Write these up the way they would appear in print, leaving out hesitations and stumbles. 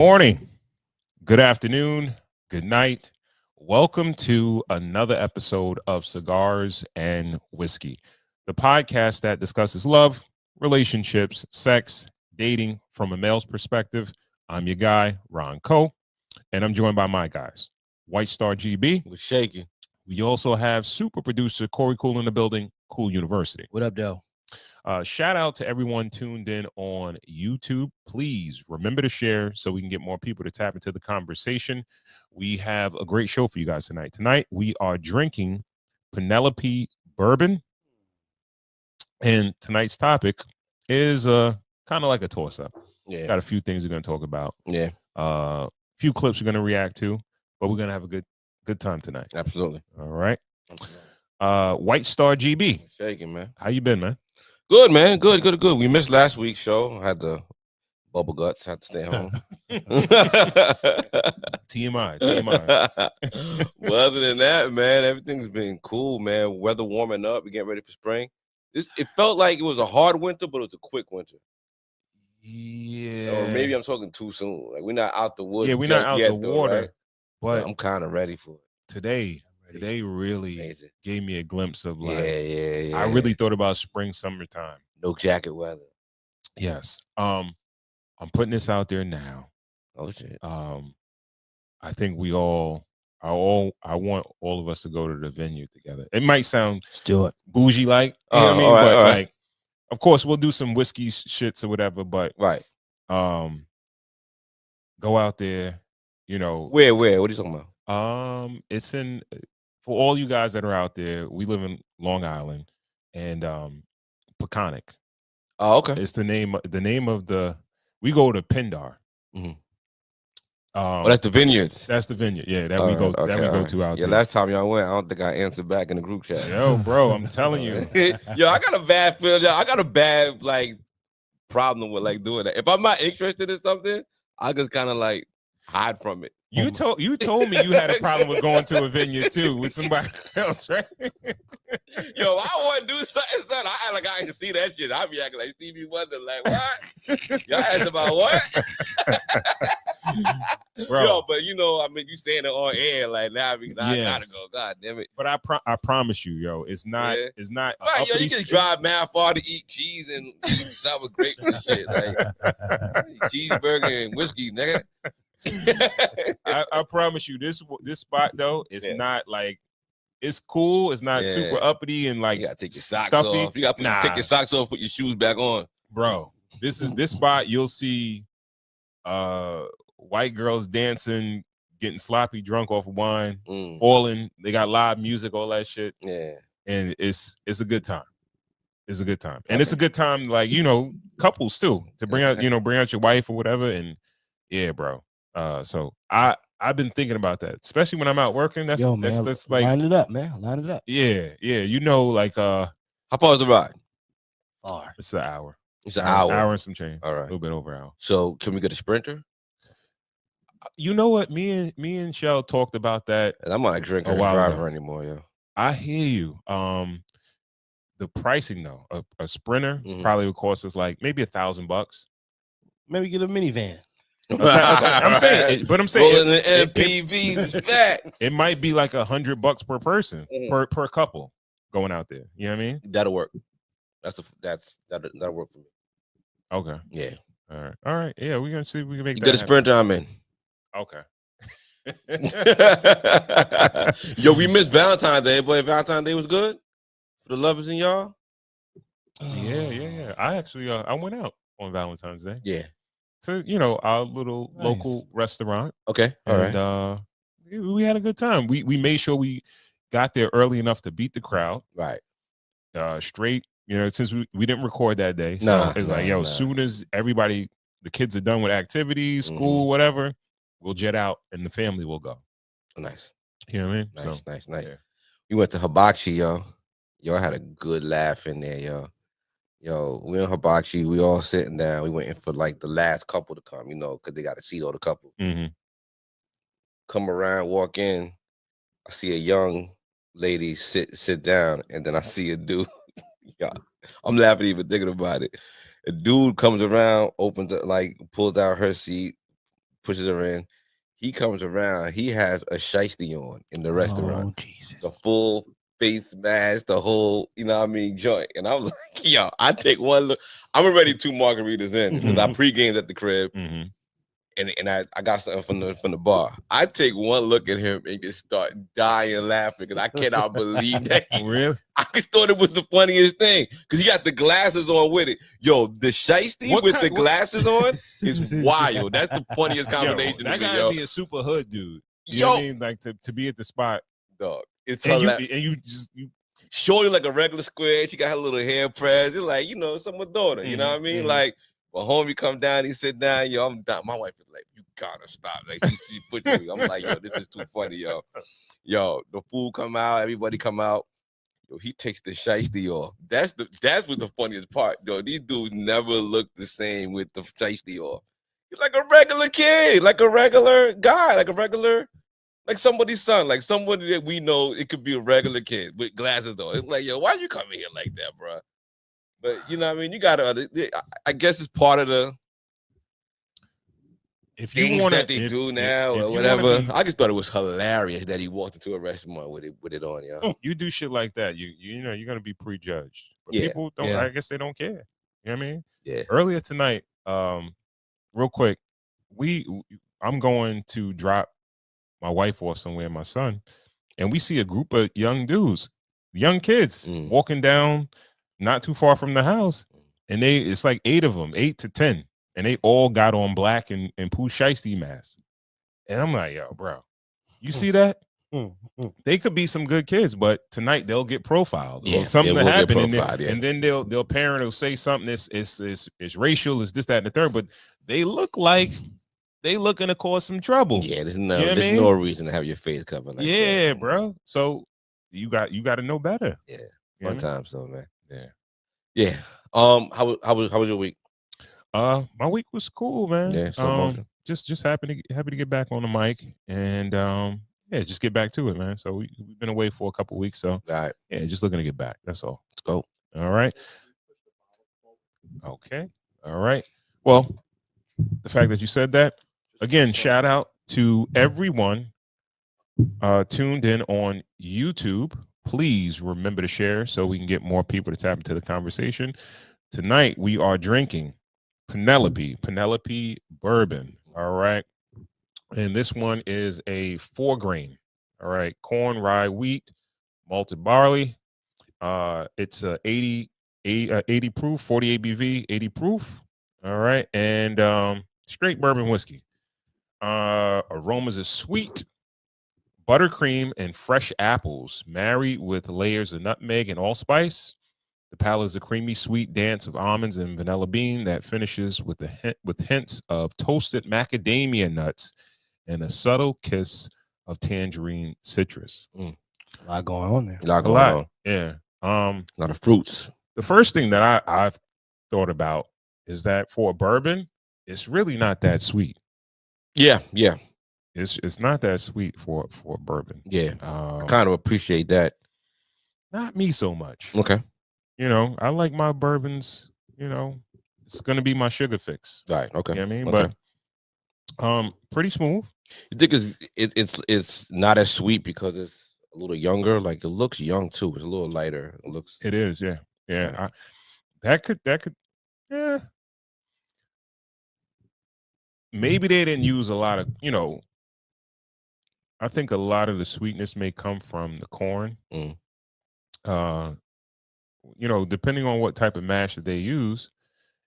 Morning, good afternoon, good night. Welcome to another episode of Cigars and Whiskey, the podcast that discusses love, relationships, sex, dating from a male's perspective. I'm your guy, Ron Coe, and I'm joined by my guys, White Star GB. Was shaking. We also have super producer Corey Cool in the building, Cool University. What up, though? Shout out to everyone tuned in on YouTube. Please remember to share so we can get more people to tap into the conversation. We have a great show for you guys tonight. Tonight, we are drinking Penelope Bourbon. And tonight's topic is kind of like a toss-up. Yeah. Got a few things we're going to talk about. Yeah. A few clips we're going to react to, but we're going to have a good time tonight. Absolutely. All right. White Star GB. Shaking, man. How you been, man? Good, man. Good. We missed last week's show. I had the bubble guts. Had to stay home. TMI. Well, other than that, man, everything's been cool, man. Weather warming up. We getting ready for spring. It felt like it was a hard winter, but it was a quick winter. Yeah. Or maybe I'm talking too soon. Like, we're not out the woods. Yeah, we're not out the water. Right? But I'm kind of ready for it. Today really Amazing. gave me a glimpse of like, yeah. I really thought about spring, summertime. No jacket weather. Yes. I'm putting this out there now. Oh shit. I think I want all of us to go to the venue together. It might sound still bougie like, you know what I mean? All but right. like, of course we'll do some whiskey shits or whatever, but right. Go out there, you know. Where? What are you talking about? It's in, for all you guys that are out there, we live in Long Island, and Peconic. Oh, okay. It's the name of the. We go to Pindar. Mm-hmm. That's the vineyards. That's the vineyard. Yeah, that we go to out there. Yeah, last time y'all went, I don't think I answered back in the group chat. Yo, bro, I'm telling you. Yo, I got a bad feeling. I got a bad like problem with like doing that. If I'm not interested in something, I just kind of like hide from it. You told me you had a problem with going to a vineyard too with somebody else, right? Yo, I want to do something. I act like I didn't see that shit. I be acting like Stevie Wonder, like what? Y'all asked about what? Bro. Yo, but you know, I mean, you saying it on air, like now I gotta go. God damn it! But I promise you, yo, it's not. Right, yo, you can drive mad far to eat cheese and eat sour grapes and shit, like cheeseburger and whiskey, nigga. I promise you, this spot though, it's not like, it's cool. It's not super uppity and like, you gotta take your socks stuffy. off. You gotta take your socks off, put your shoes back on, bro. This spot. You'll see white girls dancing, getting sloppy drunk off of wine, falling. They got live music, all that shit. Yeah, and it's a good time. It's a good time, and it's a good time, like, you know, couples too, to bring out your wife or whatever. And yeah, bro. So I've been thinking about that, especially when I'm out working. That's like, line it up, man. Line it up. Yeah. You know, like how far is the ride? Far. It's an hour. It's an hour and some change. All right, a little bit over an hour. So can we get a Sprinter? You know what? Me and Shell talked about that. And I'm not a drinker or driver anymore, yo. I hear you. The pricing though, a Sprinter probably would cost us like maybe $1,000. Maybe get a minivan. I'm saying, rolling the MPV is fat. It might be like $100 per person, per couple going out there. You know what I mean? That'll work. That'll work for me. Okay. Yeah. All right. Yeah, we're gonna see if we can make you that get a Sprinter, I'm in. Okay. Yo, we missed Valentine's Day, but Valentine's Day was good for the lovers and y'all. Yeah. I actually I went out on Valentine's Day. Yeah. To, you know, our little local restaurant. Okay. All right. We had a good time. We made sure we got there early enough to beat the crowd. Right. Straight, you know, since we didn't record that day. So it's like, as soon as the kids are done with activities, school, whatever, we'll jet out and the family will go. Nice. You know what I mean? Nice. Yeah. We went to Hibachi, yo. Yo, I had a good laugh in there, yo. Yo, we in Hibachi, we all sitting down. We waiting for like the last couple to come, you know, because they got to seat all the couple. Come around, walk in. I see a young lady sit down, and then I see a dude. Yeah, I'm laughing even thinking about it. A dude comes around, opens it, like pulls out her seat, pushes her in. He comes around. He has a shiesty on in the restaurant. Oh, Jesus. The full face mask, the whole, you know what I mean, joint. And I'm like, yo, I take one look. I'm already 2 margaritas in because I pre-gamed at the crib. Mm-hmm. And I got something from the bar. I take one look at him and just start dying laughing because I cannot believe that. Really? I just thought it was the funniest thing because he got the glasses on with it. Yo, the shiesty with the glasses on is wild. That's the funniest combination. That gotta be a super hood dude. You know what I mean? Like to be at the spot, dog. It's and hilarious. you shorty like a regular square. She got her little hair pressed. It's like, you know, someone's daughter. You know what I mean? Like, when homie come down, he sit down. Yo, I'm down. My wife is like, you gotta stop. Like, she put me. I'm like, yo, this is too funny, yo. Yo, the food come out. Everybody come out. Yo, he takes the shiesty off. That's what's the funniest part. Yo, these dudes never look the same with the shiesty off. He's like a regular kid, like a regular guy, like somebody's son, like somebody that we know. It could be a regular kid with glasses on. It's like, yo, why you coming here like that, bro? But you know what I mean? You gotta, I guess it's part of the things that they do now or whatever. I just thought it was hilarious that he walked into a restaurant with it on, yo. You do shit like that, you know, you're gonna be prejudged. But Yeah. people don't, I guess they don't care. You know what I mean? Yeah. Earlier tonight, real quick, I'm going to drop my wife off somewhere, my son, and we see a group of young dudes, young kids walking down not too far from the house, and it's like 8 of them, 8 to 10, and they all got on black and Pooh Shiesty masks. And I'm like, yo, bro, you see that? They could be some good kids, but tonight they'll get profiled. Yeah, something to happen, and then their parent will say something it's racial, it's this, that, and the third, but they look like they looking to cause some trouble. Yeah, there's no reason to have your face covered like that. Bro. So you got to know better. Yeah. Fun times though, man. Yeah. How was your week? My week was cool, man. Yeah, slow motion. Just happy to get back on the mic and just get back to it, man. So we've been away for a couple weeks, so all right. Yeah, just looking to get back. That's all. Let's go. All right. Okay. All right. Well, the fact that you said that, again, shout out to everyone tuned in on YouTube. Please remember to share so we can get more people to tap into the conversation. Tonight, we are drinking Penelope bourbon. All right. And this one is a 4-grain. All right. Corn, rye, wheat, malted barley. It's 80 proof, 40 ABV, 80 proof. All right. And straight bourbon whiskey. Aromas is sweet, buttercream, and fresh apples married with layers of nutmeg and allspice. The palate is a creamy, sweet dance of almonds and vanilla bean that finishes with hints of toasted macadamia nuts and a subtle kiss of tangerine citrus. A lot going on there. A lot going on. Yeah. A lot of fruits. The first thing that I've thought about is that for a bourbon, it's really not that sweet. Yeah. It's not that sweet for a bourbon. Yeah. I kind of appreciate that. Not me so much. Okay. You know, I like my bourbons, you know, it's gonna be my sugar fix. Right. Okay. You know what I mean? Okay. But pretty smooth. You think it's not as sweet because it's a little younger? Like it looks young too. It's a little lighter. It is, yeah. Yeah. That could maybe they didn't use a lot of, you know, I think a lot of the sweetness may come from the corn. You know, depending on what type of mash that they use.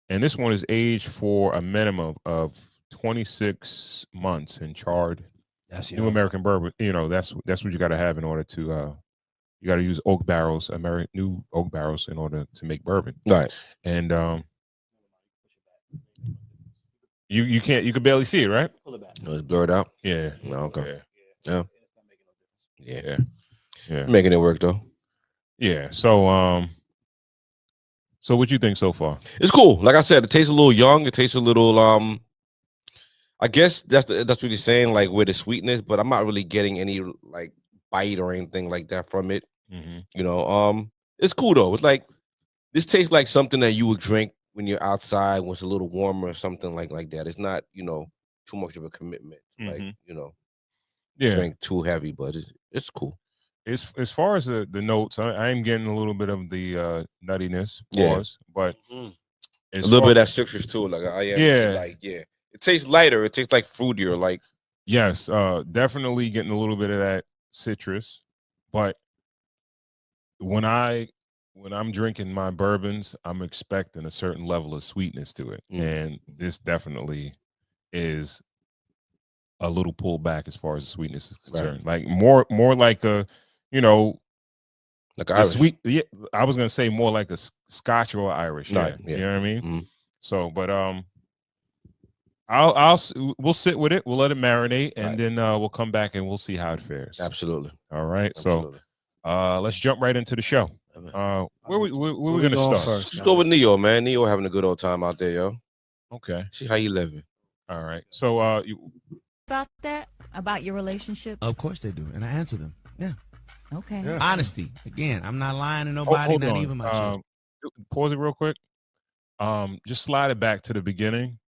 And this one is aged for a minimum of 26 months in charred. That's New American bourbon. You know, that's what you got to have in order to you got to use oak barrels, new oak barrels in order to make bourbon. Right. And you can barely see it, right? Pull it back. No, it's blurred out. Yeah. No, okay. Yeah. Yeah. Making it work though. Yeah. So what you think so far? It's cool. Like I said, it tastes a little young. It tastes a little I guess that's what you're saying, like with the sweetness, but I'm not really getting any like bite or anything like that from it. You know, it's cool though. It's like this tastes like something that you would drink when you're outside when it's a little warmer or something like that. It's not, you know, too much of a commitment. Like, Yeah. drink too heavy, but it's cool. As far as the notes, I am getting a little bit of the nuttiness, Yeah. pause, but a little bit of that citrus too. Like I am, it tastes lighter. It tastes like fruitier. Like yes, definitely getting a little bit of that citrus, but when I'm drinking my bourbons, I'm expecting a certain level of sweetness to it, and this definitely is a little pulled back as far as the sweetness is concerned. Like more like a, like Irish. Sweet. Yeah, I was gonna say more like a Scotch or Irish. Yeah, you know what I mean. So, but we'll sit with it. We'll let it marinate, and then we'll come back and we'll see how it fares. Absolutely. All right. Absolutely. So, let's jump right into the show. Where we gonna start? Let's go with Neyo, man. Neyo having a good old time out there, yo. Okay. See how you living. All right. So, about your relationship? Of course they do, and I answer them. Yeah. Okay. Yeah. Honesty. Again, I'm not lying to nobody, not even my children. Pause it real quick. Just slide it back to the beginning.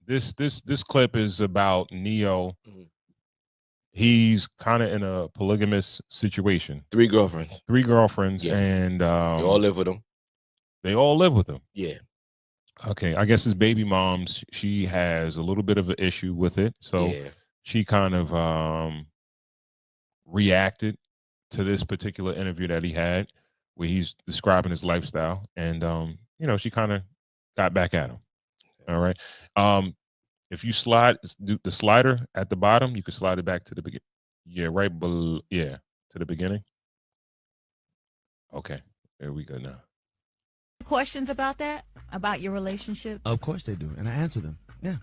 This clip is about Neyo. He's kind of in a polygamous situation. 3 girlfriends. And they all live with him. They all live with him. Yeah. Okay, I guess his baby mom's, she has a little bit of an issue with it, so she kind of reacted to this particular interview that he had, where he's describing his lifestyle, and she kind of got back at him. All right. If you slide the slider at the bottom, you can slide it back to the beginning. Yeah, right below. Yeah, to the beginning. Okay, there we go now. Questions about that? About your relationship? Of course they do, and I answer them. Yeah.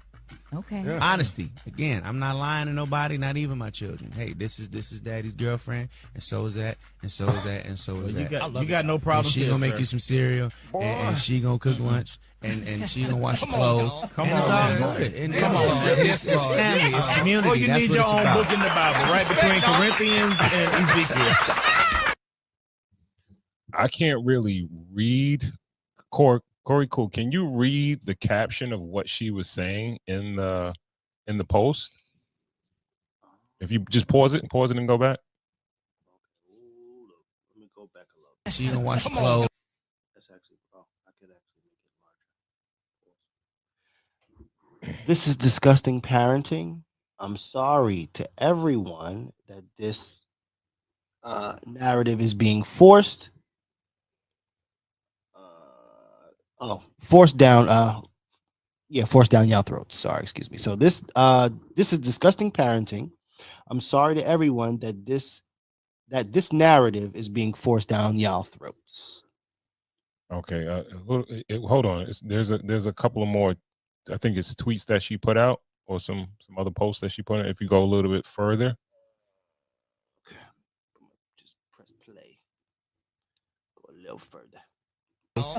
Okay. Yeah. Honesty. Again, I'm not lying to nobody, not even my children. Hey, this is daddy's girlfriend, and so is that, and so is that, and so is that. You got no problem. She gonna make you some cereal, and she gonna cook lunch, and she gonna wash your clothes. Come and on, it's all man. good. And it's family, it's community. Oh, you That's need what your it's own about. book in the Bible, right between Corinthians and Ezekiel. I can't really read. Corey, cool. Can you read the caption of what she was saying in the post? If you just pause it and go back. Let me go back a little. She gonna wash your clothes. That's actually, I could actually make it larger. This is disgusting parenting. I'm sorry to everyone that this narrative is being forced. Forced down y'all throats. Sorry, excuse me. So this is disgusting parenting. I'm sorry to everyone that this narrative is being forced down y'all throats. Okay, hold on. There's a couple of more. I think it's tweets that she put out, or some other posts that she put out. If you go a little bit further. Okay, just press play. Go a little further.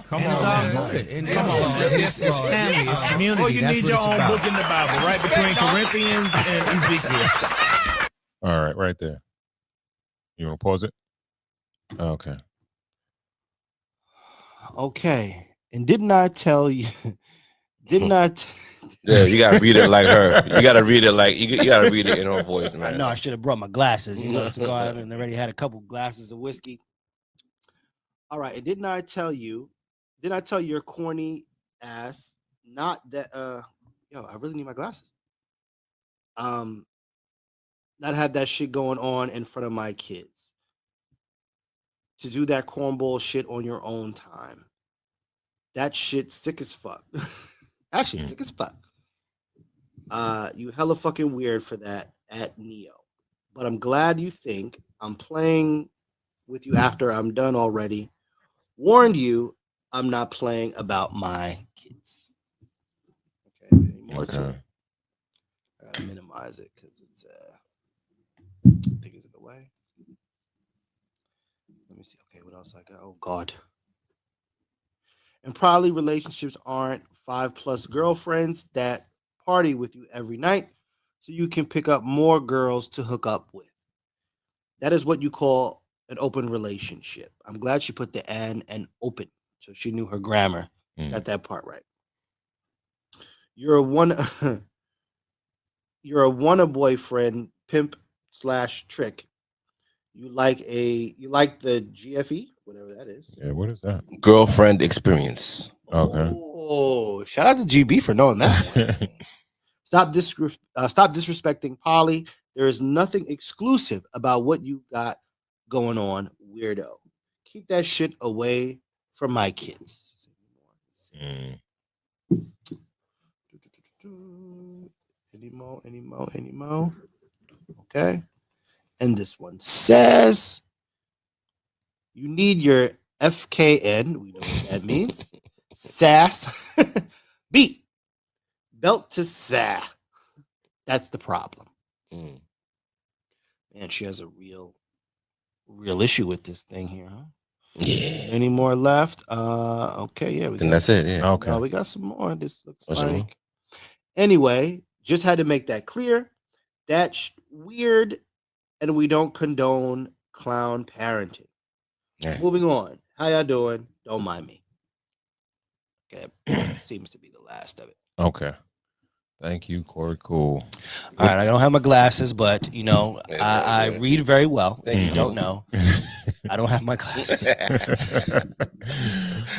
Come and on, it's all man. good. And it's family, it's community. Oh, you That's need what your it's own about. book in the Bible, right between Corinthians and Ezekiel. All right there. You want to pause it? Okay. Okay. And didn't I tell you? Didn't I? Yeah, you gotta read it like her. You gotta read it like you gotta read it in her voice, man. I know I should have brought my glasses. You know, to go out and already had a couple glasses of whiskey. All right. And didn't I tell you? Didn't I tell your corny ass not that? Yo, I really need my glasses. Not have that shit going on in front of my kids. To do that cornball shit on your own time. That shit sick as fuck. Actually, sick as fuck. You hella fucking weird for that at Neyo. But I'm glad you think I'm playing with you after I'm done already. Warned you, I'm not playing about my kids. Okay, any more to it? I gotta minimize it because it's I think it's in the way. Let me see. Okay, what else I got? Oh God. And probably relationships aren't 5+ girlfriends that party with you every night, so you can pick up more girls to hook up with. That is what you call an open relationship. I'm glad she put the and open, so she knew her grammar. She got that part right. You're a one. You're a wanna boyfriend, pimp / trick. You like the GFE, whatever that is. Yeah, what is that? Girlfriend experience. Okay. Oh, shout out to GB for knowing that. Stop disrespecting Polly. There is nothing exclusive about what you got going on, weirdo. Keep that shit away from my kids. Mm. Any more? Okay. And this one says you need your FKN. We know what that means. Sass. Beat. Belt to sa. That's the problem. Mm. Man, she has a real issue with this thing here, huh? Yeah. Any more left? Okay, yeah. Then that's it. Yeah. Okay. We got some more. This looks What's some more? like. Anyway, just had to make that clear. That's weird, and we don't condone clown parenting. Yeah. Moving on. How y'all doing? Don't mind me. Okay, seems to be the last of it. Okay. Thank you, Corey. Cool. All right, I don't have my glasses, but I Yeah. read very well. Thank You you. don't know. I don't have my glasses.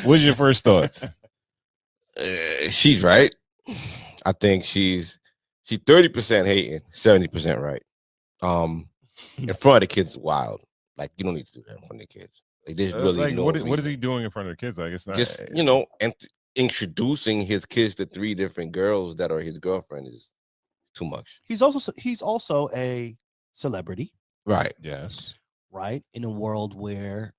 What's your first thoughts? She's right. I think she's 30% hating, 70% right. In front of the kids is wild. Like, you don't need to do that in front of the kids. Like, there's really Like, no what is reason. he doing in front of the kids? Like, it's not Just and introducing his kids to 3 different girls that are his girlfriend is too much. He's also a celebrity, Right. Yes. right? In a world where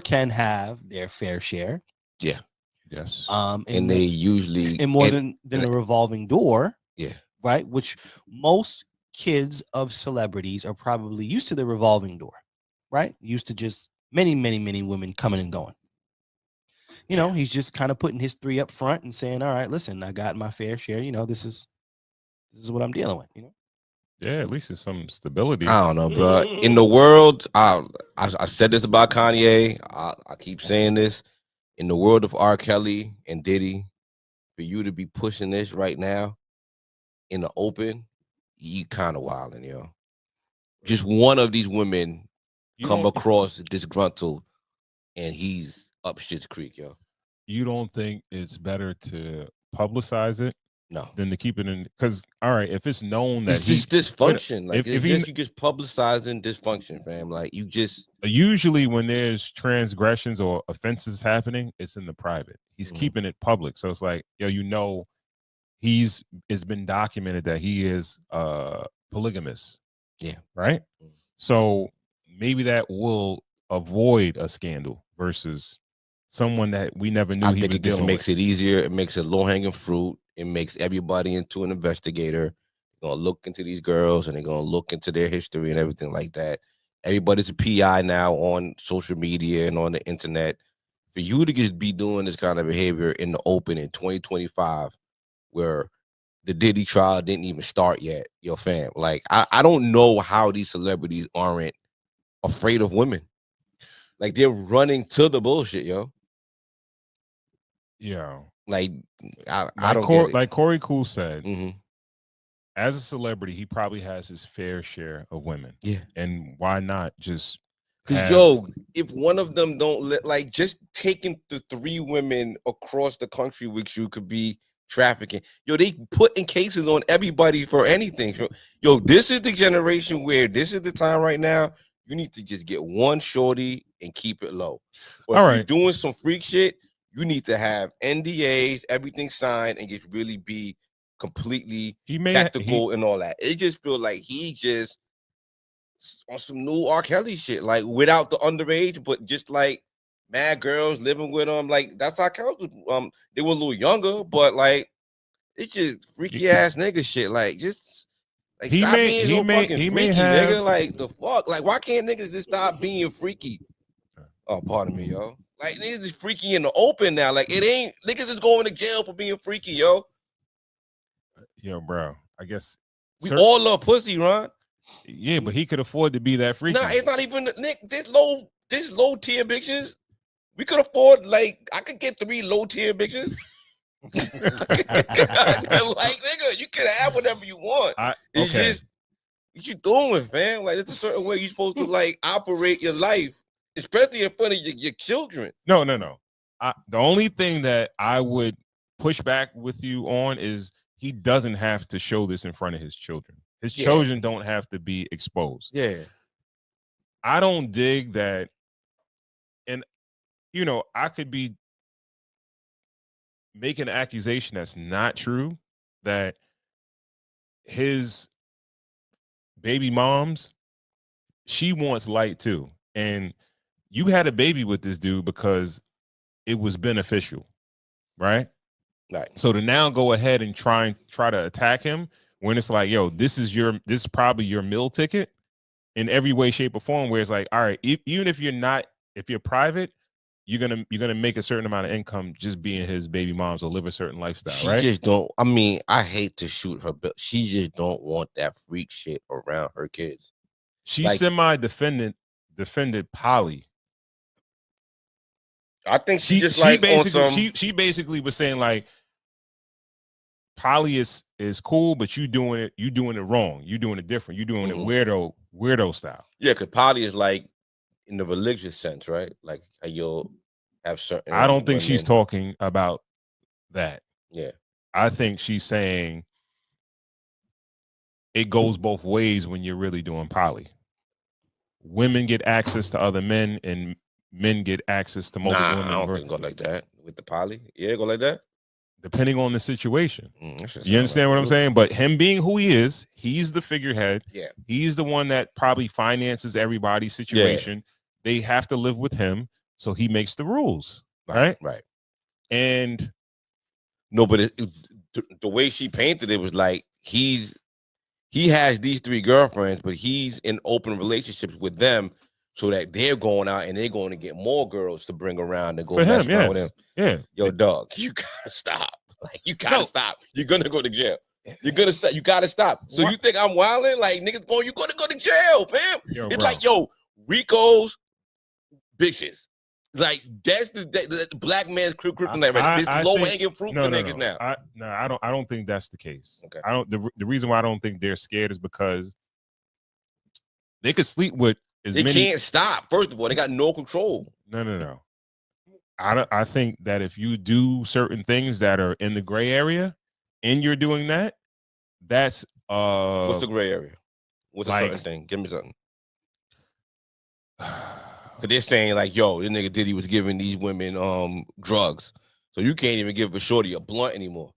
can have their fair share. Yeah. Yes. And they usually in more than a revolving door. Yeah. Right. Which most kids of celebrities are probably used to the revolving door, right? Used to just many women coming and going. He's just kind of putting his 3 up front and saying, all right, listen, I got my fair share. This is what I'm dealing with, Yeah, at least it's some stability. I don't know, bro. In the world, I said this about Kanye. I keep saying this. In the world of R. Kelly and Diddy, for you to be pushing this right now in the open, you kind of wilding, yo. Just one of these women come across disgruntled, and he's up shit's creek, yo. You don't think it's better to publicize it? No. Than to keep it in, because all right, if it's known that it's just dysfunction, like if you just publicizing dysfunction, fam. Like you just usually when there's transgressions or offenses happening, it's in the private. He's keeping it public, so it's like it's been documented that he is polygamist. Yeah. Right. So maybe that will avoid a scandal versus someone that we never knew. I think it just makes it easier. It makes it low hanging fruit. It makes everybody into an investigator. They're gonna look into these girls and they're gonna look into their history and everything like that. Everybody's a PI now on social media and on the internet. For you to just be doing this kind of behavior in the open in 2025, where the Diddy trial didn't even start yet, yo, fam. Like I don't know how these celebrities aren't afraid of women. Like they're running to the bullshit, yo. Yeah. Like I don't get it. Like Corey Cool said, Mhm. as a celebrity, he probably has his fair share of women. Yeah. And why not just Because if one of them don't like just taking the 3 women across the country with you could be trafficking. Yo, they putting cases on everybody for anything. Yo, this is the generation where this is the time right now. You need to just get one shorty and keep it low. Or All if right. you're doing some freak shit, you need to have NDAs, everything signed, and just really be completely tactical and all that. It just feels like he just on some new R. Kelly shit, like without the underage, but just like mad girls living with him. Like that's R. Kelly. They were a little younger, but like it's just freaky ass nigga shit. Like just like stop being so fucking freaky, nigga. Like the fuck. Like why can't niggas just stop being freaky? Oh, pardon me, yo. Like niggas is freaky in the open now. Like it ain't niggas is going to jail for being freaky, yo. Yo, bro. I guess we all love pussy, Ron. Yeah, but he could afford to be that freaky. Nah, it's not even Nick. This low tier bitches. We could afford, like, I could get 3 low tier bitches. Like, nigga, you can have whatever you want. It's just what you doing, fam. Like, it's a certain way you're supposed to like operate your life, especially in front of your children. No. The only thing that I would push back with you on is he doesn't have to show this in front of his children. His children don't have to be exposed. Yeah. I don't dig that. And, you know, I could be making an accusation that's not true, that his baby mom's, she wants light too. And you had a baby with this dude because it was beneficial, right? Right. So to now go ahead and try to attack him when it's like, yo, this is probably your meal ticket in every way, shape, or form, where it's like, all right, even if you're private, you're gonna make a certain amount of income just being his baby moms or live a certain lifestyle, right? She just don't. I mean, I hate to shoot her, but she just don't want that freak shit around her kids. She like, defended Polly. I think she basically was saying like, Polly is cool, but you doing it wrong. You doing it different. You doing it weirdo style. Yeah, because Polly is like in the religious sense, right? Like how you'll have certain. I don't think she's talking about that. Yeah, I think she's saying it goes both ways when you're really doing poly. Women get access to other men, and men get access to multiple women. I don't think it go like that with the poly. Yeah, go like that. Depending on the situation. You understand what I'm saying? But him being who he is, he's the figurehead. Yeah. He's the one that probably finances everybody's situation. Yeah. They have to live with him, so he makes the rules. Right? Right. And no, but the way she painted it was like he has these 3 girlfriends, but he's in open relationships with them so that they're going out and they're going to get more girls to bring around and go mess around with him. Yeah. Yo, dog, you gotta stop. Like, you gotta stop. You're gonna go to jail. You're gonna stop. You gotta stop. So you think I'm wilding? Like, niggas, boy, you're gonna go to jail, fam. It's like, yo, Rico's bitches. Like, that's the black man's kryptonite, right? This low hanging fruit for niggas now. I don't think that's the case. Okay. I don't. The reason why I don't think they're scared is because they could sleep with they can't stop. First of all, they got no control. No. I think that if you do certain things that are in the gray area and you're doing that, that's what's the gray area? What's a certain thing? Give me something. Cause they're saying like, yo, this nigga Diddy was giving these women drugs. So you can't even give a shorty a blunt anymore.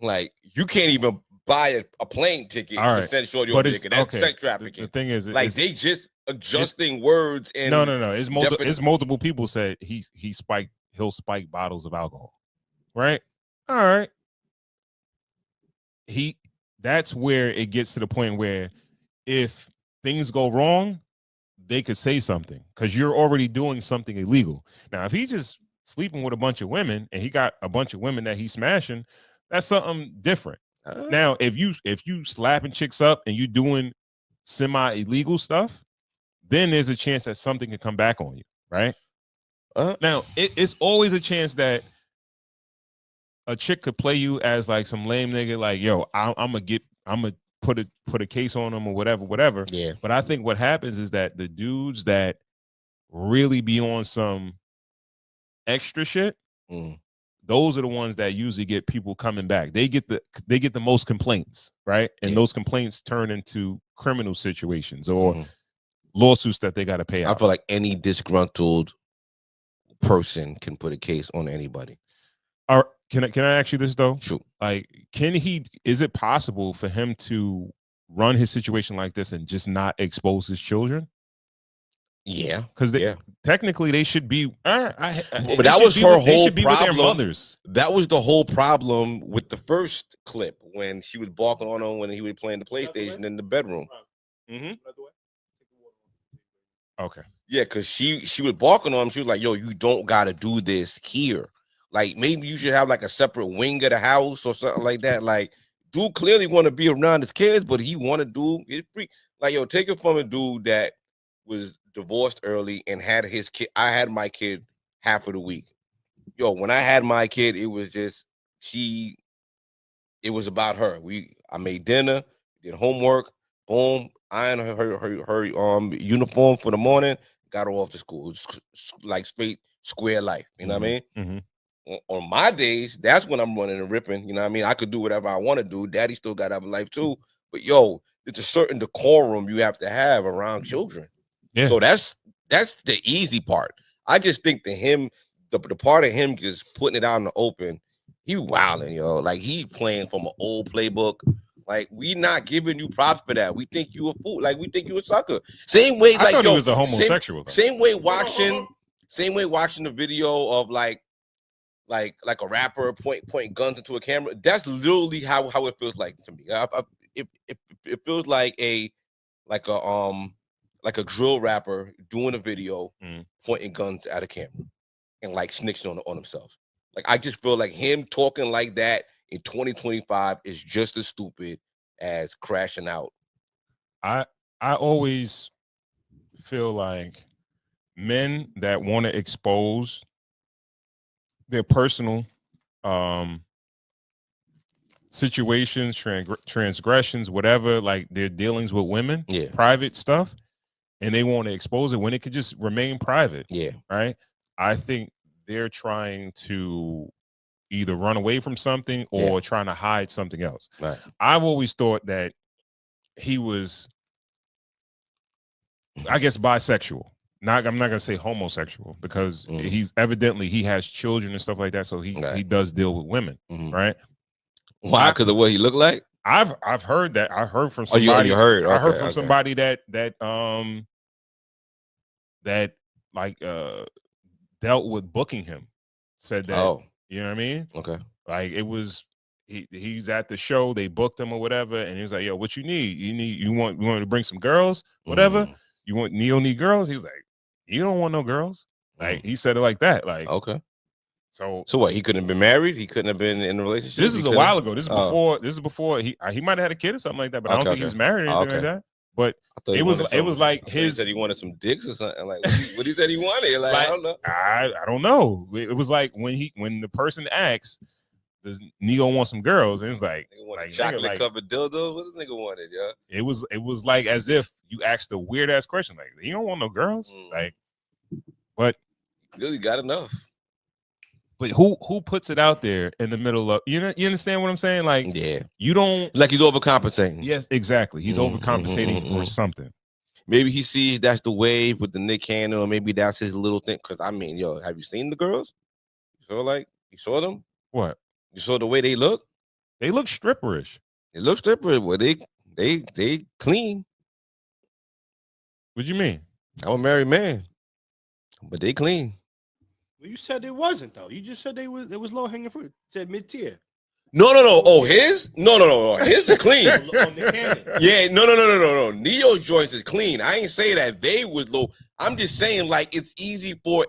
Like, you can't even buy a plane ticket to send shorty over there. That's sex trafficking. The thing is, like, they just adjusting words and no. It's multiple people said he'll spike bottles of alcohol. Right? All right. That's where it gets to the point where if things go wrong, they could say something because you're already doing something illegal. Now, if he just sleeping with a bunch of women and he got a bunch of women that he's smashing, that's something different. Now, if you slapping chicks up and you doing semi-illegal stuff, then there's a chance that something can come back on you, right? Now, it's always a chance that a chick could play you as like some lame nigga, like, yo, I'm gonna put a case on them or whatever. Yeah. But I think what happens is that the dudes that really be on some extra shit, those are the ones that usually get people coming back. They get the most complaints, right? And those complaints turn into criminal situations or lawsuits that they got to pay out. I feel like any disgruntled person can put a case on anybody. All right. Can I ask you this though? Sure. Like, is it possible for him to run his situation like this and just not expose his children? Yeah, because technically they should be. But that was her whole problem. With their mothers. That was the whole problem with the first clip when she was barking on him when he was playing the PlayStation in the bedroom. Okay. Yeah, because she was barking on him. She was like, "Yo, you don't gotta do this here. Like, maybe you should have like a separate wing of the house or something like that. Like, dude clearly want to be around his kids, but he want to do it free. Like, yo, take it from a dude that was divorced early and had his kid. I had my kid half of the week. Yo, when I had my kid, it was just it was about her. I made dinner, did homework, boom, ironed her uniform for the morning, got her off to school. It was like straight square life. You know what I mean? On my days, that's when I'm running and ripping. You know what I mean? I could do whatever I want to do. Daddy still got to have a life too. But yo, there's a certain decorum you have to have around children. Yeah. So that's the easy part. I just think that him, the part of him just putting it out in the open, he wilding, yo. Like he playing from an old playbook. Like we not giving you props for that. We think you a fool. Like we think you a sucker. Same way, like I thought he was a homosexual. Same way watching the video of like a rapper pointing guns into a camera. That's literally how it feels like to me. It feels like a drill rapper doing a video pointing guns at a camera and like snitching on himself. Like I just feel like him talking like that in 2025 is just as stupid as crashing out. I always feel like men that want to expose their personal situations, transgressions, whatever, like their dealings with women, private stuff, and they want to expose it when it could just remain private. Yeah. Right. I think they're trying to either run away from something or trying to hide something else. Right. I've always thought that he was, I guess, bisexual. I'm not gonna say homosexual because he's evidently he has children and stuff like that, so he does deal with women, right? Why? Because of what he looked like. I've heard that. I heard from somebody. You heard? Okay, I heard from somebody that dealt with booking him. Said that. You know what I mean? Okay. Like it was. He's at the show. They booked him or whatever, and he was like, "Yo, what you need? You want to bring some girls, whatever. You want Neyo need girls?" He's like, "You don't want no girls." Like he said it like that. Like okay. So what? He couldn't have been married. He couldn't have been in a relationship. This is a while ago. This is before he might have had a kid or something like that. But I don't think he was married or anything like that. But it was like his. He said he wanted some dicks or something. Like what he said he wanted. Like I don't know. I don't know. It was like when the person asks, "Does Neyo want some girls?" And it's like chocolate covered dildo. What this nigga wanted, yeah. It was like as if you asked a weird ass question, like you don't want no girls, like. But clearly got enough. But who puts it out there in the middle of you understand what I'm saying? Like you don't like he's overcompensating. Yes, exactly. He's overcompensating for something. Maybe he sees that's the wave with the Nick Cannon, or maybe that's his little thing. Cause I mean, yo, have you seen the girls? You saw them? What? You saw the way they look? They look stripperish. They look stripperish. Well, they clean. What you mean? I'm a married man, but they clean. Well, you said it wasn't though. You just said it was low hanging fruit. It said mid tier. No. Oh, his? No. His is clean. Yeah, no. Neyo's joints is clean. I ain't say that they was low. I'm just saying like it's easy for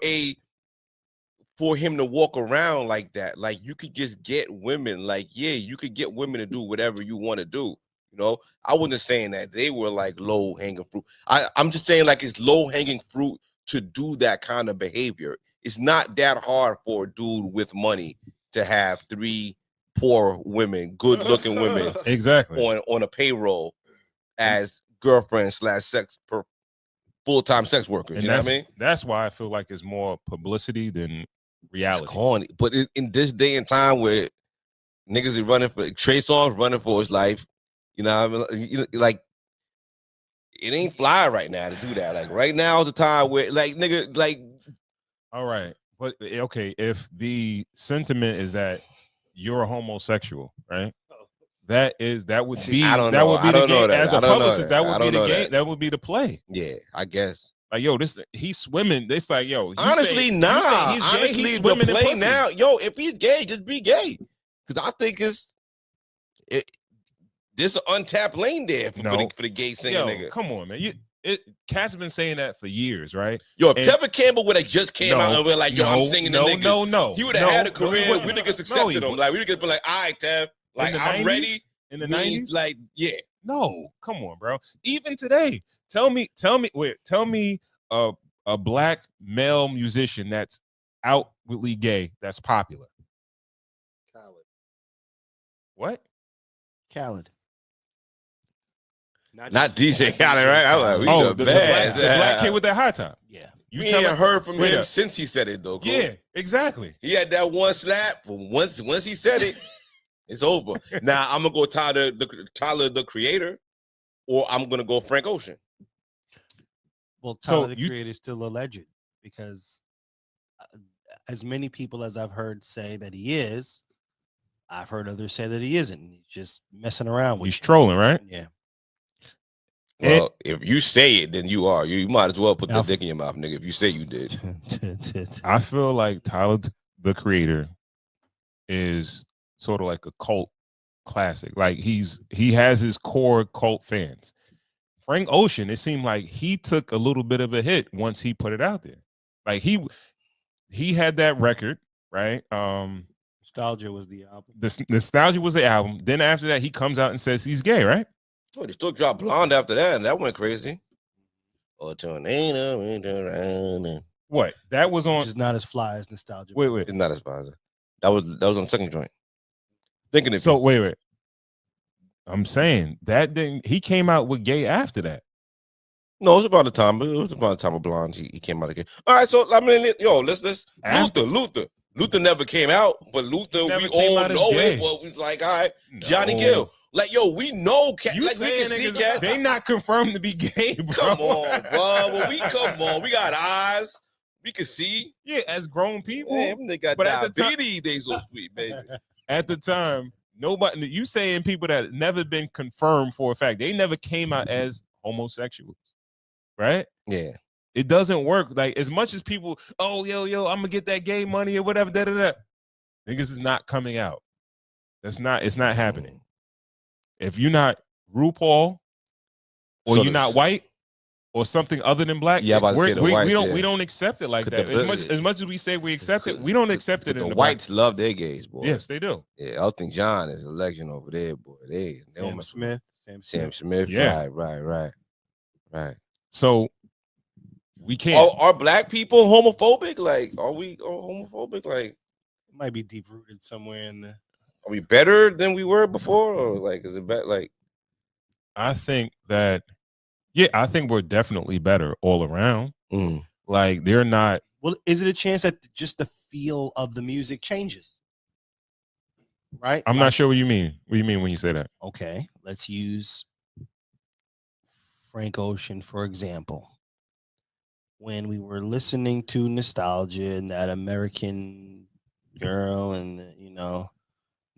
him to walk around like that. Like you could just get women. Like you could get women to do whatever you want to do. You know, I wasn't saying that they were like low hanging fruit. I'm just saying like it's low hanging fruit to do that kind of behavior. It's not that hard for a dude with money to have 3 poor women, good looking women, exactly on a payroll as girlfriends / sex per full-time sex workers. And you know what I mean? That's why I feel like it's more publicity than reality. It's corny. But in this day and time where niggas is running for Trey Songz running for his life, you know what I mean? Like it ain't fly right now to do that. Like right now is the time where like nigga like. All right, but okay, if the sentiment is that you're a homosexual, right? That would be the game. As a publicist, that would be the game. That would be the play. Yeah, I guess. Like, yo, he's swimming. It's like, yo, honestly, honestly, the play now, yo, if he's gay, just be gay. Because I think there's an untapped lane there for the gay singer nigga. Come on, man. Cat's been saying that for years, right? Yo, if Tevin Campbell would have just came out and we're like, yo, I'm singing the niggas. No. He would have had a career. We niggas accepted him. Like, we niggas been like, all right, Tev. Like, I'm 90s? ready. In the 90s? Like, yeah. No, come on, bro. Even today, tell me a black male musician that's outwardly gay that's popular? Khaled. What? Khaled. Not DJ Khaled, right? I was like, we Oh, the the best. black kid with that high top. Yeah. You We tell ain't me- heard from wait him up. since he said it, though. Cole. Yeah, exactly. He had that one slap, but once he said it, it's over. Now I'm gonna go Tyler the Creator, or I'm gonna go Frank Ocean. Well, So Tyler the Creator is still a legend because as many people as I've heard say that he is, I've heard others say that he isn't. He's just messing around with He's you. trolling, right? Yeah. Well, if you say it, then you are. You might as well put Now, the dick in your mouth, nigga. If you say you did. I feel like Tyler the Creator is sort of like a cult classic. Like he has his core cult fans. Frank Ocean, it seemed like he took a little bit of a hit once he put it out there. Like he had that record, right? Nostalgia was the album. The Nostalgia was the album. Then after that, he comes out and says he's gay, right? Oh, they still dropped Blonde after that, and that went crazy. Oh, tornado went around. What? That was on. Which is not as fly as Nostalgia. Wait. It's not as positive. That was on the second joint. Thinking of So wait. I'm saying that didn't. He came out with gay after that. No, it was about the time. It was about the time of Blonde. He came out again. All right, so I mean, let's After- Luther never came out, but Luther never we came all out as know gay. it. Well, we was like, all right, Johnny No. Gill. Like, yo, we know cat. You Like, we can saying see niggas, cat. they not confirmed to be gay, bro. Come on, bro. Well, we got eyes. We can see. Yeah, as grown people. Damn, they got But at the time- diabetes. They so sweet, baby. At the time, nobody. You saying people that never been confirmed for a fact. They never came out as homosexuals, right? Yeah. It doesn't work. Like as much as people, oh yo, I'm gonna get that gay money or whatever. Niggas is not coming out. It's not happening. If you're not RuPaul, or So you're not white, or something other than black, Yeah, I'm about to say the we whites, don't yeah. we don't accept it like 'Cause that. the- As much as we say we accept it, we don't accept it. The in the whites love their gays, boy. black. Yes, they do. Yeah, Elton John is a legend over there, boy. They don't Sam mess Smith. with Sam Smith. Yeah. Right. So we can't. Are black people homophobic? Like, are we homophobic? Like, It might be deep rooted somewhere in the. are we better than we were before? Or like, is it better? Like, I think that. Yeah, I think we're definitely better all around. Like they're not. Well, is it a chance that just the feel of the music changes? Right. I'm not sure what you mean. What do you mean when you say that? Okay, let's use Frank Ocean for example. When we were listening to Nostalgia and that American Girl and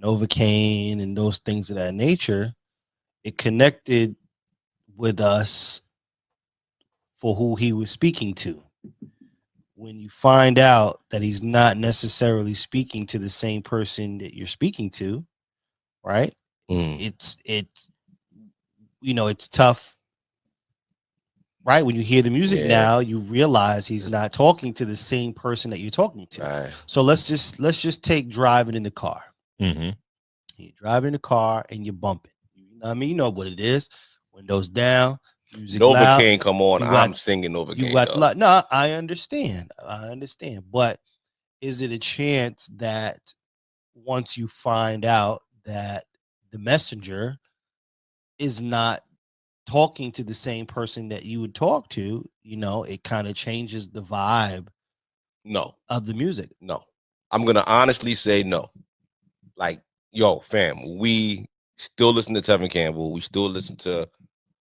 Novocaine and those things of that nature, it connected with us for who he was speaking to. When you find out that he's not necessarily speaking to the same person that you're speaking to, right? It's tough, right? When you hear the music now, you realize he's not talking to the same person that you're talking to. right. So let's just take driving in the car. Mm-hmm. You're driving in the car and you're bumping. You know what I mean? You know what it is. Windows down, music loud. Novocaine come on. You I'm got- singing Novocaine. You got dog. no, I understand. But is it a chance that once you find out that the messenger is not talking to the same person that you would talk to, it kind of changes the vibe No. of the music. No, I'm gonna honestly say no. Like, yo, fam, we still listen to Tevin Campbell. We still listen to,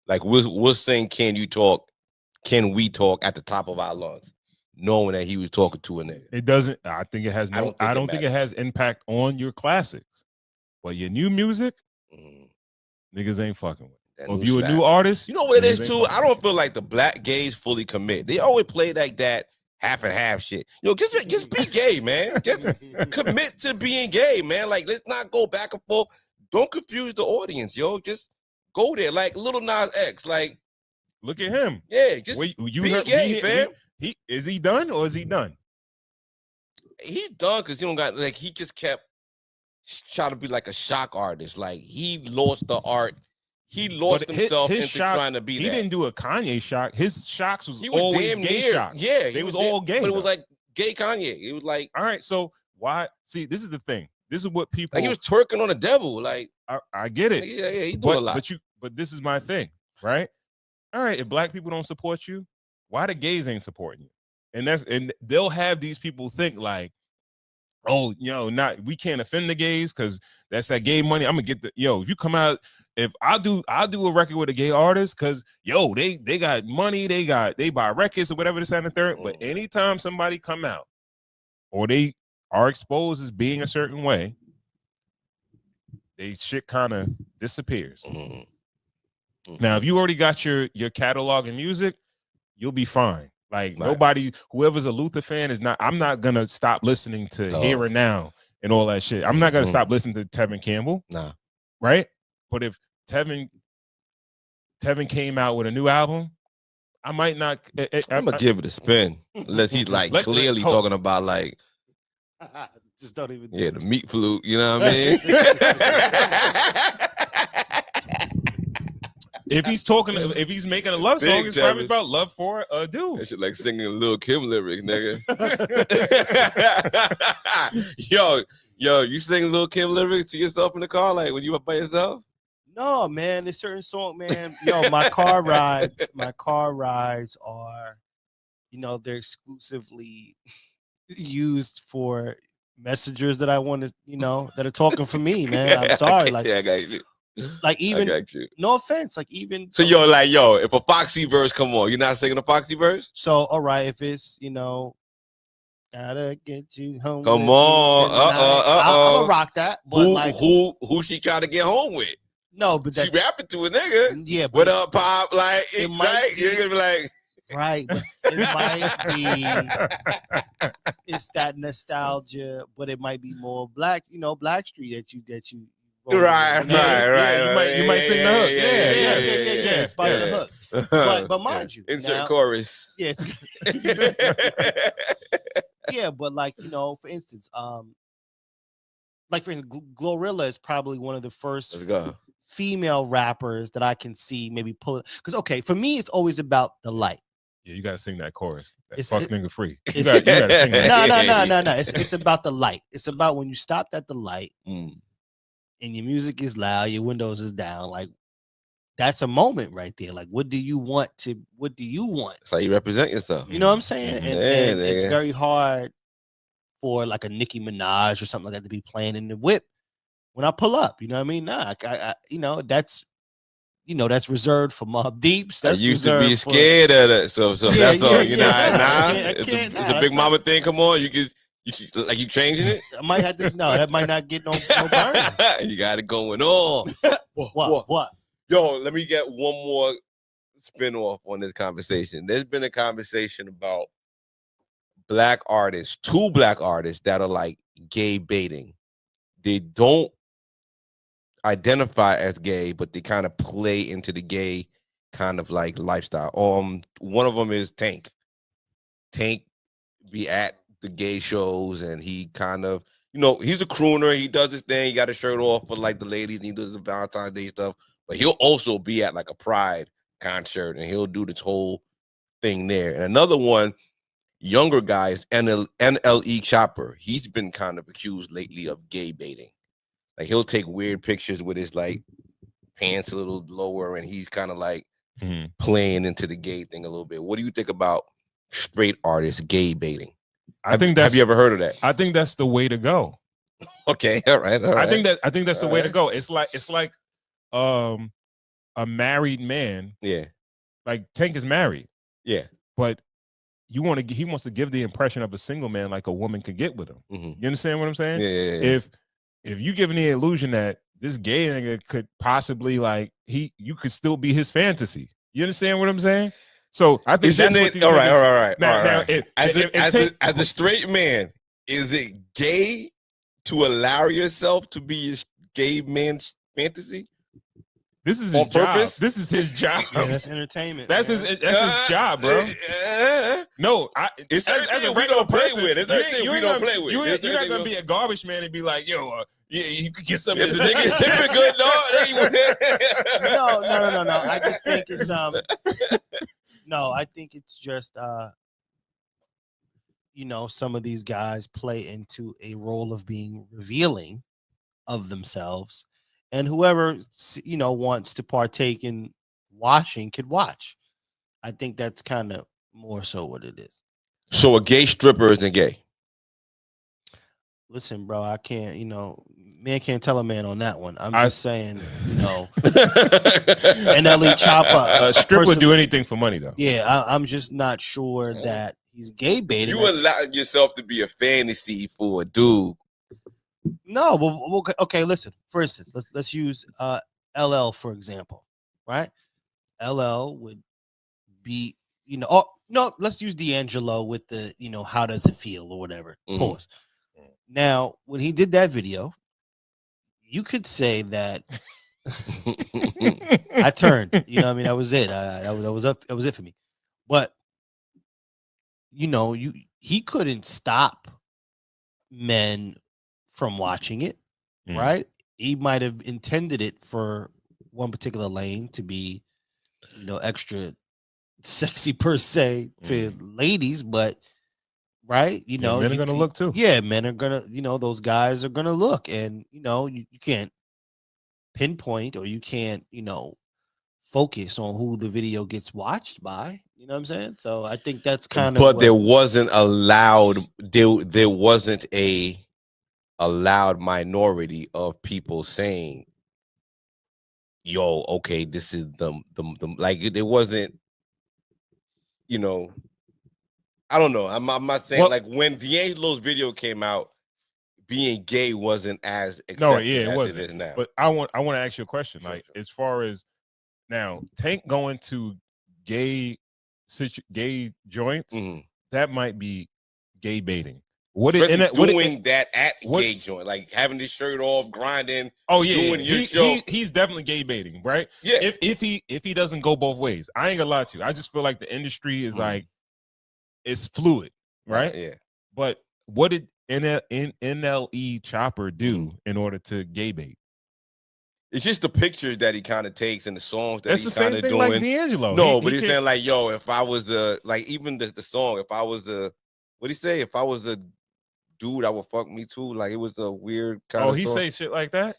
like, we're saying, can we talk at the top of our lungs, knowing that he was talking to a nigga. It doesn't. I think it has no. I don't think it has impact on your classics, but your new music, niggas ain't fucking with. That Or if new you a slap. new artist, You know what it niggas is ain't too? fucking I don't feel like the black gays fully commit. They always play like that half and half shit. Yo, just be gay, man. Just commit to being gay, man. Like, let's not go back and forth. Don't confuse the audience, yo. Just go there. Like Lil Nas X. Like, Look at him. yeah, just Wait, you be heard, gay, fam. he is he done or is he done? He's done because he don't got, like, he just kept trying to be like a shock artist. Like, he lost the art. He lost But himself his into shock- trying to be He that. didn't do a Kanye shock. His shocks was He was always damn gay near. shocks. Yeah, They was all gay, But it was though. like gay Kanye. He was like, all right, so why? See, this is the thing. This is what people. he was twerking on the devil. Like, I get it. Yeah, he doing a lot. But this is my thing, right? All right, if black people don't support you, why the gays ain't supporting you? And they'll have these people think like, oh, we can't offend the gays because that's that gay money. I'm gonna get if you come out, if I'll do a record with a gay artist because they got money, they buy records or whatever, this, that, and the third. But anytime somebody come out or they are exposed as being a certain way, they shit kind of disappears. Now, if you already got your catalog and music, you'll be fine. Like nobody, whoever's a Luther fan I'm not gonna stop listening to Here and Now and all that shit. I'm not gonna stop listening to Tevin Campbell. Nah. Right? But if Tevin came out with a new album, I might not. I'm gonna give it a spin unless he's like clearly talking about like. Just don't even. Yeah, the meat flute. You know what I mean? If he's making a love song, it's probably about love for a dude. That shit like singing Lil Kim lyrics, nigga. yo, you sing Lil Kim lyrics to yourself in the car, like when you up by yourself? No, man. There's certain song, man. My car rides are, they're exclusively used for messengers that I want to, that are talking for me, man. I'm sorry, like, yeah, I got you. Like even, no offense, like even. So if a Foxy verse come on, you're not singing a Foxy verse? So all right, if it's gotta get you home. Come on, I'm gonna rock that. But who she trying to get home with? No, but she rapping to a nigga. Yeah, but what up, Pop? Like it might you're gonna be like. Right, but it might be it's that nostalgia, but it might be more Black Street that you right. You might sing the hook. Yeah. It's by the hook. But mind you, insert chorus. Yes. Yeah, but for instance, Glorilla is probably one of the first female rappers that I can see maybe pulling. Because for me, it's always about the light. Yeah, you gotta sing that chorus. Nigga free. You gotta sing that. No. It's about the light. It's about when you stopped at the light and your music is loud, your windows is down. Like that's a moment right there. Like, what do you want? That's how you represent yourself. You know what I'm saying? And it's very hard for like a Nicki Minaj or something like that to be playing in the whip when I pull up. You know what I mean? Nah, that's reserved for Mobb Deeps. I used to be scared of that. So that's all. It's a big mama thing. Come on, you changing it? I might have to. No, that might not get no burn. You got it going on. What? Yo, let me get one more spin off on this conversation. There's been a conversation about two black artists that are like gay baiting. They don't identify as gay, but they kind of play into the gay kind of like lifestyle. One of them is Tank. Tank be at the gay shows, and he kind of, he's a crooner. He does his thing. He got a shirt off for like the ladies, and he does the Valentine's Day stuff. But he'll also be at like a Pride concert, and he'll do this whole thing there. And another one, younger guy, is NLE Chopper. He's been kind of accused lately of gay baiting. Like he'll take weird pictures with his like pants a little lower, and he's kind of like playing into the gay thing a little bit. What do you think about straight artists gay baiting? Have you ever heard of that? I think that's the way to go. Okay, all right. I think that's the way to go. It's like a married man. Yeah. Like Tank is married. Yeah. But he wants to give the impression of a single man like a woman could get with him. You understand what I'm saying? Yeah. If you giving the illusion that this gay nigga could possibly you could still be his fantasy. You understand what I'm saying? So I think that's what all right. Now, as a straight man, is it gay to allow yourself to be a gay man's fantasy? This is on his purpose. Job. This is his job. Yeah, that's entertainment. That's his job, bro. No, it's as a we don't play person, with. It's everything we don't play with. You're not gonna be a garbage man and be like, yo, you could get some of this. Niggas tipping good, No. I just think it's I think it's just some of these guys play into a role of being revealing of themselves, and whoever wants to partake in watching could watch. I think that's kind of more so what it is. So a gay stripper isn't gay. Listen, bro, I can't, man can't tell a man on that one. I'm just saying, NLE Choppa. A stripper would do anything for money, though. Yeah, I'm just not sure that he's gay baiting. You allow yourself to be a fantasy for a dude. No, well, okay, listen. For instance, let's use LL for example, right? LL would be, oh no, let's use D'Angelo with the, how does it feel or whatever. Pause. Now, when he did that video, you could say that I turned. That was it. That was it for me. But he couldn't stop men from watching it, right? He might have intended it for one particular lane to be, extra sexy per se to ladies, but right, men are gonna look too. Yeah, men are gonna, those guys are gonna look, and you can't pinpoint, or you can't, focus on who the video gets watched by. You know what I'm saying? So I think that's kind of. But there wasn't a loud. There wasn't a loud minority of people saying, "Yo, okay, this is the like." It wasn't. I don't know. I'm not saying like when D'Angelo's video came out, being gay wasn't as accepted it wasn't. It is now. But I want to ask you a question. Sure. As far as now, Tank going to gay joints, that might be gay baiting. Doing that at gay joint, like having his shirt off, grinding. Oh yeah, he's definitely gay baiting, right? Yeah. If he doesn't go both ways, I ain't gonna lie to you. I just feel like the industry is like it's fluid, right? Yeah. But what did NLE Chopper do in order to gay bait? It's just the pictures that he kind of takes and the songs that he's kind of doing. Like D'Angelo. No, but he's saying like, yo, if I was like even the song, if I was what'd he say? If I was a dude, I would fuck me too. Like it was a weird kind of. Oh, he say shit like that.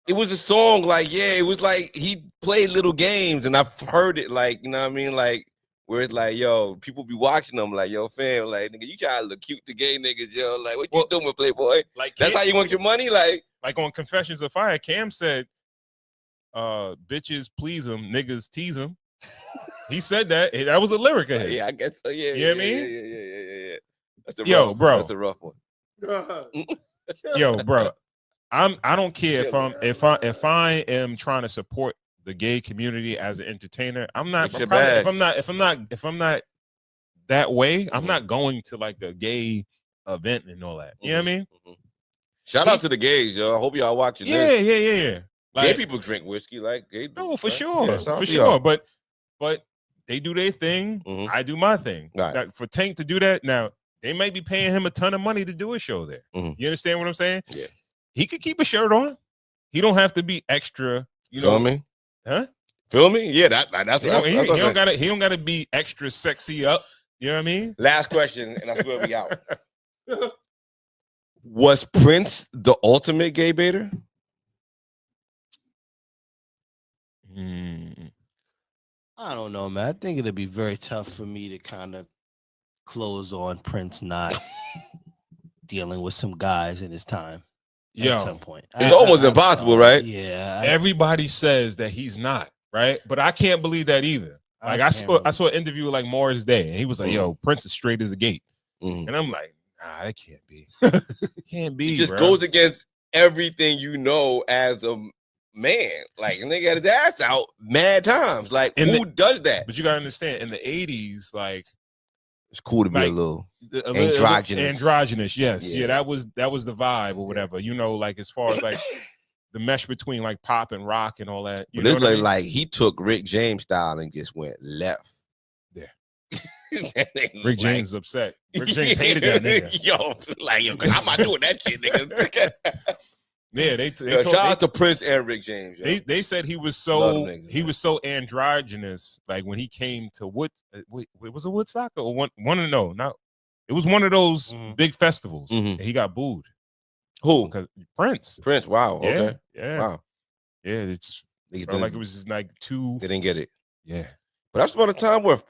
It was a song like, yeah, it was like he played little games, and I've heard it like, you know what I mean, like where it's like, yo, people be watching them like, yo, fam, like nigga, you trying to look cute to gay niggas, yo, like what you doing, Playboy? Like that's how you want your money, like on Confessions of Fire, Cam said, bitches please them, niggas tease them. He said that. That was a lyric of his. Yeah, I guess so. Yeah, you know what I mean? Yeah. That's a rough one. Yo, bro, I don't care if I am trying to support the gay community as an entertainer. I'm not if I'm not that way, I'm not going to like a gay event and all that. You know what I mean? Shout out to the gays, yo. I hope y'all watching this. Yeah. Like, gay people drink whiskey, like gay. No, for sure, for sure. But they do their thing. I do my thing. Right. Now, for Tank to do that, now they might be paying him a ton of money to do a show there. You understand what I'm saying? Yeah. He could keep a shirt on. He don't have to be extra. You know what I mean? Huh? Feel me? Yeah, that's what he don't gotta be extra sexy up. You know what I mean? Last question, and I swear we out. Was Prince the ultimate gay baiter? I don't know, man. I think it'd be very tough for me to kind of close on Prince not dealing with some guys in his time at some point. It's almost impossible, right? Yeah. Everybody says that he's not, right? But I can't believe that either. Like I saw an interview with like Morris Day, and he was like, "Yo, Prince is straight as a gate," and I'm like, "Nah, that can't be. Can't be." He just goes against everything you know as a man. Like, and they got his ass out mad times. Like, who does that? But you gotta understand, in the '80s, like it's cool to be like, a little androgynous. Androgynous, yes, yeah. That was the vibe or whatever. You know, like as far as like the mesh between like pop and rock and all that. But it's like he took Rick James style and just went left. Yeah. Rick James is upset. Rick James hated that nigga. Yo, I'm not doing that shit, nigga. Yeah, they shout out to Prince and Rick James. Yo. They said he was so androgynous. Like when he came to was it Woodstock or one to know? Not It was one of those Mhm. big festivals. Mhm. And he got booed. Who? Because Prince. Prince. Wow. Yeah, Okay. yeah, Wow. yeah. It's They felt like it was just like too. They didn't get it. Yeah, But that's about the time where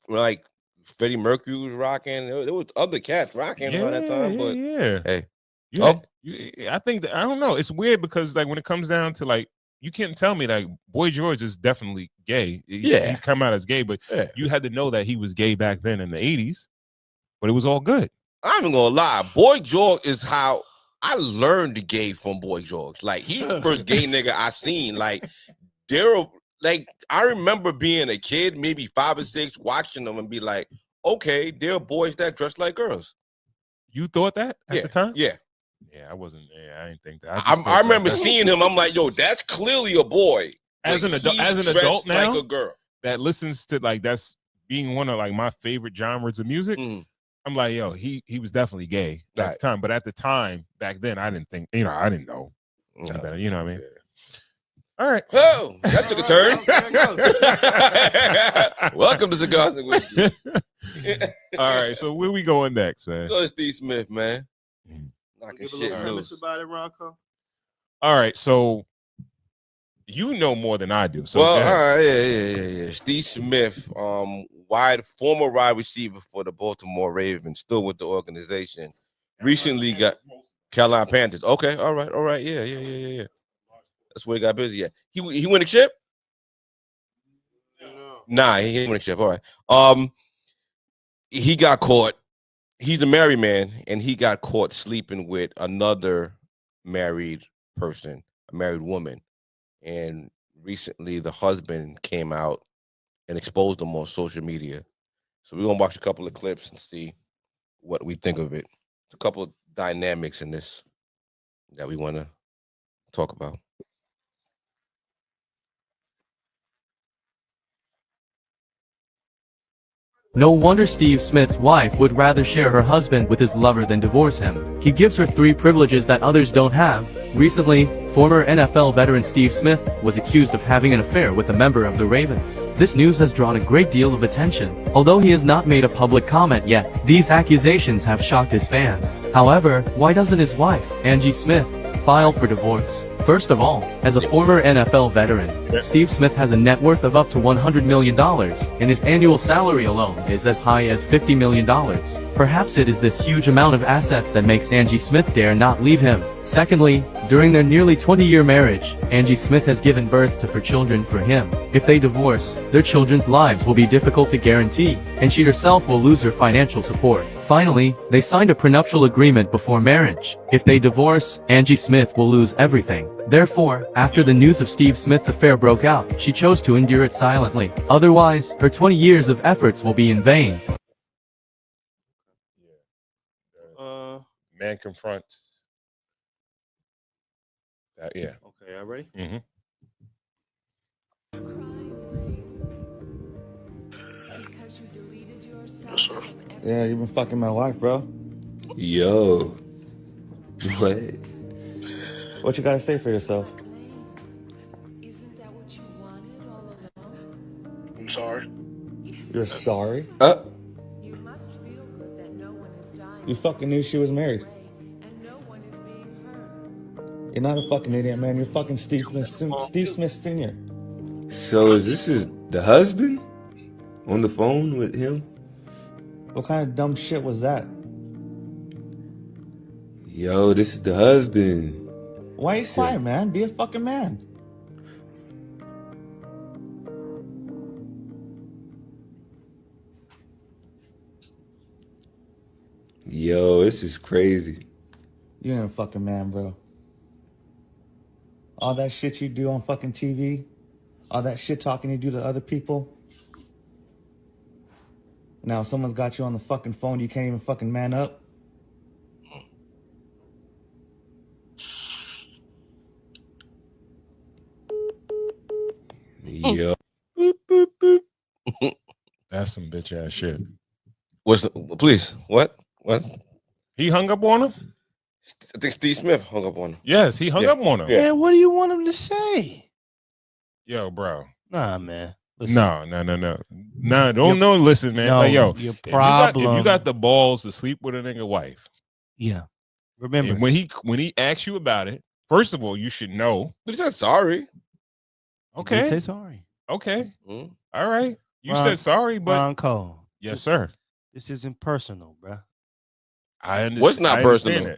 like Freddie Mercury was rocking. There was other cats rocking around that time. But hey, I think that, I don't know. It's weird because like when it comes down to like, you can't tell me like Boy George is definitely gay. He's come out as gay, but you had to know that he was gay back then in the 80s. But it was all good. I'm even gonna lie. Boy George is how I learned the gay from Boy George. Like he's the first gay nigga I seen. Like I remember being a kid, maybe 5 or 6, watching them and be like, okay, there are boys that dress like girls. You thought that at the time? Yeah. Yeah, I wasn't. Yeah, I didn't think that. I remember seeing him. I'm like, yo, that's clearly a boy. As an adult, now, like a girl that listens to like that's being one of like my favorite genres of music. I'm like, yo, he was definitely gay at the time. But at the time, back then, I didn't think, I didn't know. Better, you know what I mean? Yeah. All right. Oh, that took a turn. Welcome to Cigars Whiskey. All right. So where we going next, man? Go to Steve Smith, man. Knocking shit loose. About it, Ronco. All right. So you know more than I do. So yeah. Steve Smith, former wide receiver for the Baltimore Ravens, still with the organization. Recently got Carolina Panthers. Okay, all right. Yeah. That's where he got busy at. He win a chip? No. Nah, he didn't win a chip. All right. He got caught. He's a married man, and he got caught sleeping with another married person, a married woman. And recently, the husband came out and exposed him on social media. So we're gonna watch a couple of clips and see what we think of it. It's a couple of dynamics in this that we want to talk about. No wonder Steve Smith's wife would rather share her husband with his lover than divorce him. He gives her 3 privileges that others don't have. Recently, former NFL veteran Steve Smith was accused of having an affair with a member of the Ravens. This news has drawn a great deal of attention. Although he has not made a public comment yet, these accusations have shocked his fans. However, why doesn't his wife, Angie Smith, file for divorce? First of all, as a former NFL veteran, Steve Smith has a net worth of up to $100 million, and his annual salary alone is as high as $50 million. Perhaps it is this huge amount of assets that makes Angie Smith dare not leave him. Secondly, during their nearly 20-year marriage, Angie Smith has given birth to 4 children for him. If they divorce, their children's lives will be difficult to guarantee, and she herself will lose her financial support. Finally, they signed a prenuptial agreement before marriage. If they divorce, Angie Smith will lose everything. Therefore, after the news of Steve Smith's affair broke out, she chose to endure it silently. Otherwise, her 20 years of efforts will be in vain. Man confronts. Yeah. Okay, y'all ready? Mm-hmm. Yeah, you've been fucking my wife, bro. Yo. What? What you gotta say for yourself? I'm sorry. You're sorry? You fucking knew she was married. You're not a fucking idiot, man. You're fucking Steve Smith Sr. So is this the husband on the phone with him? What kind of dumb shit was that? Yo, this is the husband. Why are you quiet, man? Be a fucking man. Yo, this is crazy. You ain't a fucking man, bro. All that shit you do on fucking TV, all that shit talking you do to other people. Now someone's got you on the fucking phone, you can't even fucking man up. Yo. That's some bitch ass shit. Please, what? He hung up on him? I think Steve Smith hung up on him. Yes, he hung up on him. Man, what do you want him to say? Yo, bro. Nah, man. No. Listen, man. No, like, yo, your if problem. you got the balls to sleep with a nigga wife, yeah. Remember, and when he asks you about it, first of all, you should know. But he said sorry. Okay. He did say sorry. Okay. All right. You Ron- said sorry, but Ron Cole. yes, sir. This isn't personal, bro. I understand. What's not I understand personal?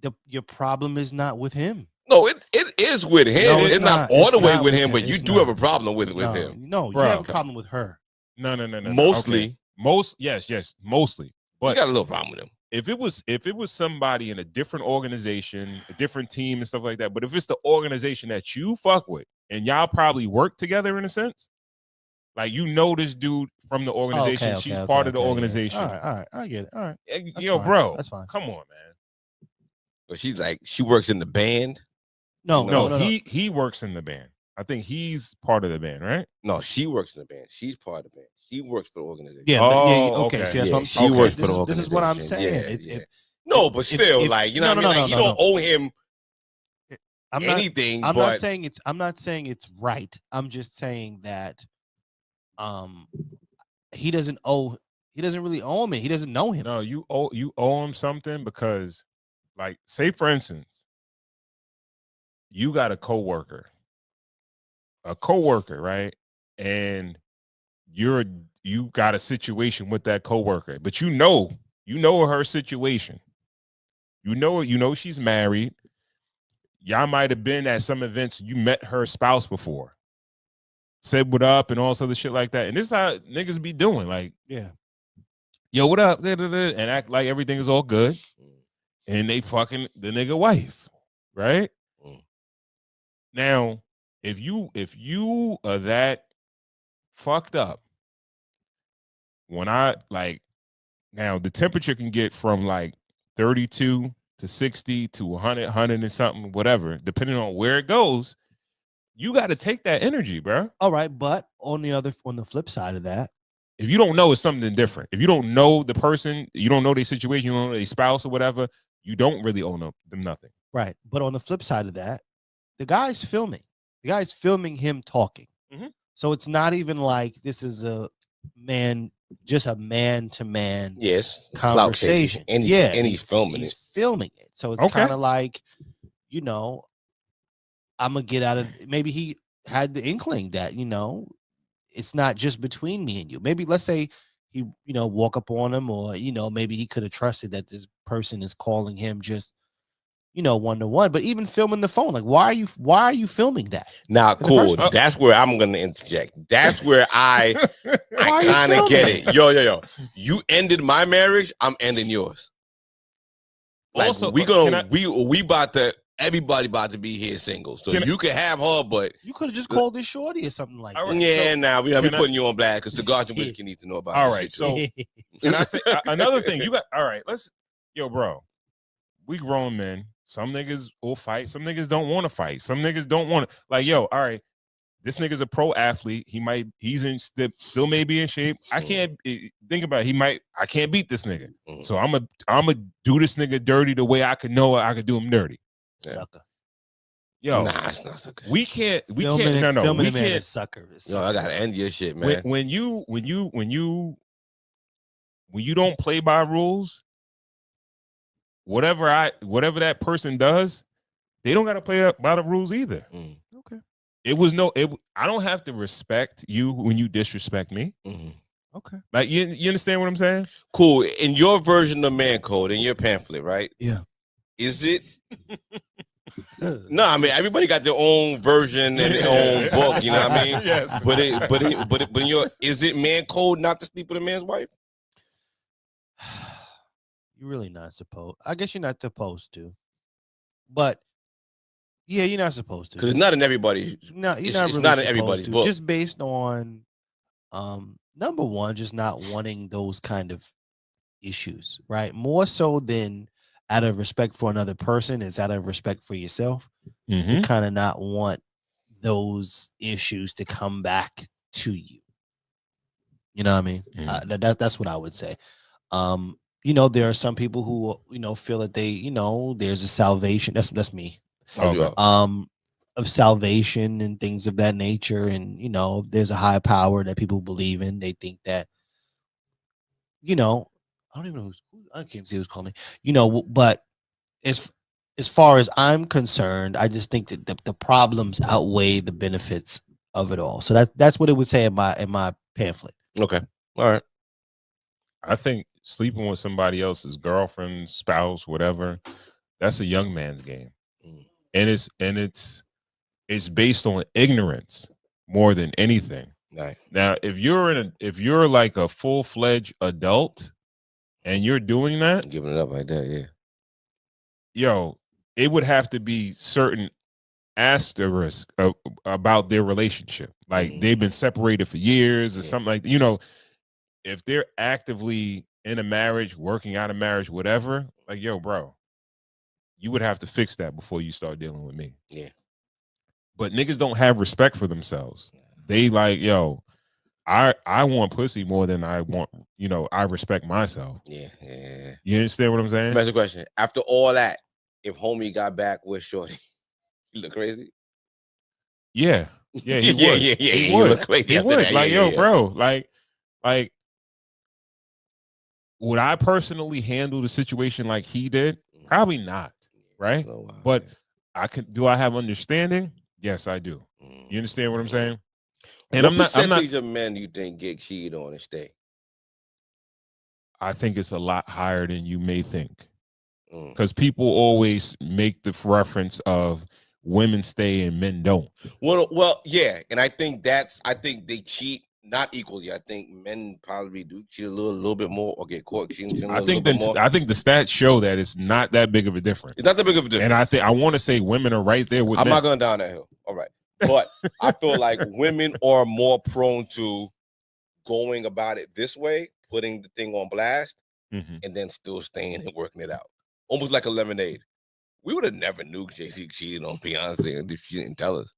it. Your problem is not with him. No, it is with him. No, it's not all the way with him, but you do have a problem with him. No, you Bro. have a problem with her. No. Mostly. Okay. Yes, mostly. But You got a little problem with him. if it was somebody in a different organization, a different team and stuff like that, but if it's the organization that you fuck with and y'all probably work together in a sense, like this dude from the organization, Okay, she's part of the organization. Yeah. All right, I get it. All right, Yo, fine. bro, That's fine. Come on, man. But she's like, she works in the band. No, he works in the band. I think he's part of the band, right? No, she works in the band. She's part of the band. She works for the organization. Yeah. Okay. See, that's what I'm She saying. works for the This organization. is what I'm saying. No, but still, if- like, you know what I mean? Like, you don't owe him anything. I'm but not saying it's right. I'm just saying that he doesn't really owe me. He doesn't know him. No, you owe him something because, like, say for instance, you got a coworker, right? And you got a situation with that coworker, but you know her situation. You know she's married. Y'all might have been at some events. You met her spouse before. Said what up and all this other shit like that. And this is how niggas be doing. Like, Yeah. Yo, what up? And act like everything is all good. And they fucking the nigga wife, right? Now, if you are that fucked up, now the temperature can get from like 32 to 60 to 100 and something, whatever, depending on where it goes. You got to take that energy, bro. All right, but on the flip side of that, if you don't know, it's something different. If you don't know the person, you don't know their situation, you don't know their spouse or whatever, you don't really owe them nothing. Right. But on the flip side of that, the guy's filming. The guy's filming him talking. Mm-hmm. So it's not even like this is just a man-to-man conversation. And he's filming it. He's filming it. So it's kind of like, I'm going to get out of, maybe he had the inkling that, it's not just between me and you. Maybe let's say he, walk up on him, or, maybe he could have trusted that this person is calling him just, one-to-one. But even filming the phone, like, why are you filming that? Now, cool. That's where I'm gonna interject. That's where I kind of get it. Yo. You ended my marriage. I'm ending yours. Like, also, everybody about to be here single. So you can have her, but you could have just called this shorty or something like that. Yeah, we putting you on blast because Cigars Whiskey need to know about. All right, so can I say another thing? All right, bro. We grown men. Some niggas will fight. Some niggas don't want to fight. Some niggas don't want to. Like, all right, this nigga's a pro athlete. He's still may be in shape. I can't think about it. I can't beat this nigga. So I'm a do this nigga dirty the way I could do him dirty. Sucker. Yo, nah, it's not sucker. We can't. Filming We a man can't. is sucker. Yo, I gotta end your shit, man. When you don't play by rules, whatever that person does, they don't gotta play by the rules either. Okay. I don't have to respect you when you disrespect me. Okay. Like you understand what I'm saying? Cool. In your version of man code, in your pamphlet, right? Yeah. Is it? No, I mean everybody got their own version and their own book. You know what I mean? Yes. But in your, is it man code not to sleep with a man's wife? You're really not supposed. I guess you're not supposed to. But yeah, you're not supposed to. Because it's not in everybody. No, it's not in everybody's book. Just based on, number one, just not wanting those kind of issues, right? More so than out of respect for another person, it's out of respect for yourself. You kind of not want those issues to come back to you. You know what I mean? That's what I would say. There are some people who feel that they, there's a salvation. That's me. salvation and things of that nature, and there's a high power that people believe in. They think that, I don't even know I can't see who's calling me, but as far as I'm concerned, I just think that the problems outweigh the benefits of it all. So that's what it would say in my pamphlet. Okay. All right. I think sleeping with somebody else's girlfriend, spouse, whatever, that's a young man's game. And it's based on ignorance more than anything. Right. Now, if you're like a full-fledged adult and you're doing that, giving it up like that, yeah. Yo, it would have to be certain asterisk about their relationship. Like they've been separated for years or something like that. If they're actively in a marriage, working out a marriage, whatever, like, yo, bro, you would have to fix that before you start dealing with me. Yeah. But niggas don't have respect for themselves. They like, yo, I want pussy more than I want, I respect myself. Yeah. You understand what I'm saying? That's the question. After all that, if homie got back with shorty, you look crazy? Yeah. Yeah, he would. Yeah. He You would. look crazy He after would. that. Like, Yeah. bro, like, would I personally handle the situation like he did? Probably not, right? But do I have understanding? Yes, I do. You understand what I'm saying? And what I'm not percentage of men do you think get cheated on and stay? I think it's a lot higher than you may think. Because people always make the reference of women stay and men don't. Well, yeah, and I think they cheat not equally. I think men probably do cheat a little bit more or get caught cheating. I think the stats show that it's not that big of a difference. It's not that big of a difference. And I want to say women are right there with I'm men. not going down that hill. All right. But I feel like women are more prone to going about it this way, putting the thing on blast, and then still staying and working it out. Almost like a lemonade. We would have never knew Jay-Z cheated on Beyonce if she didn't tell us.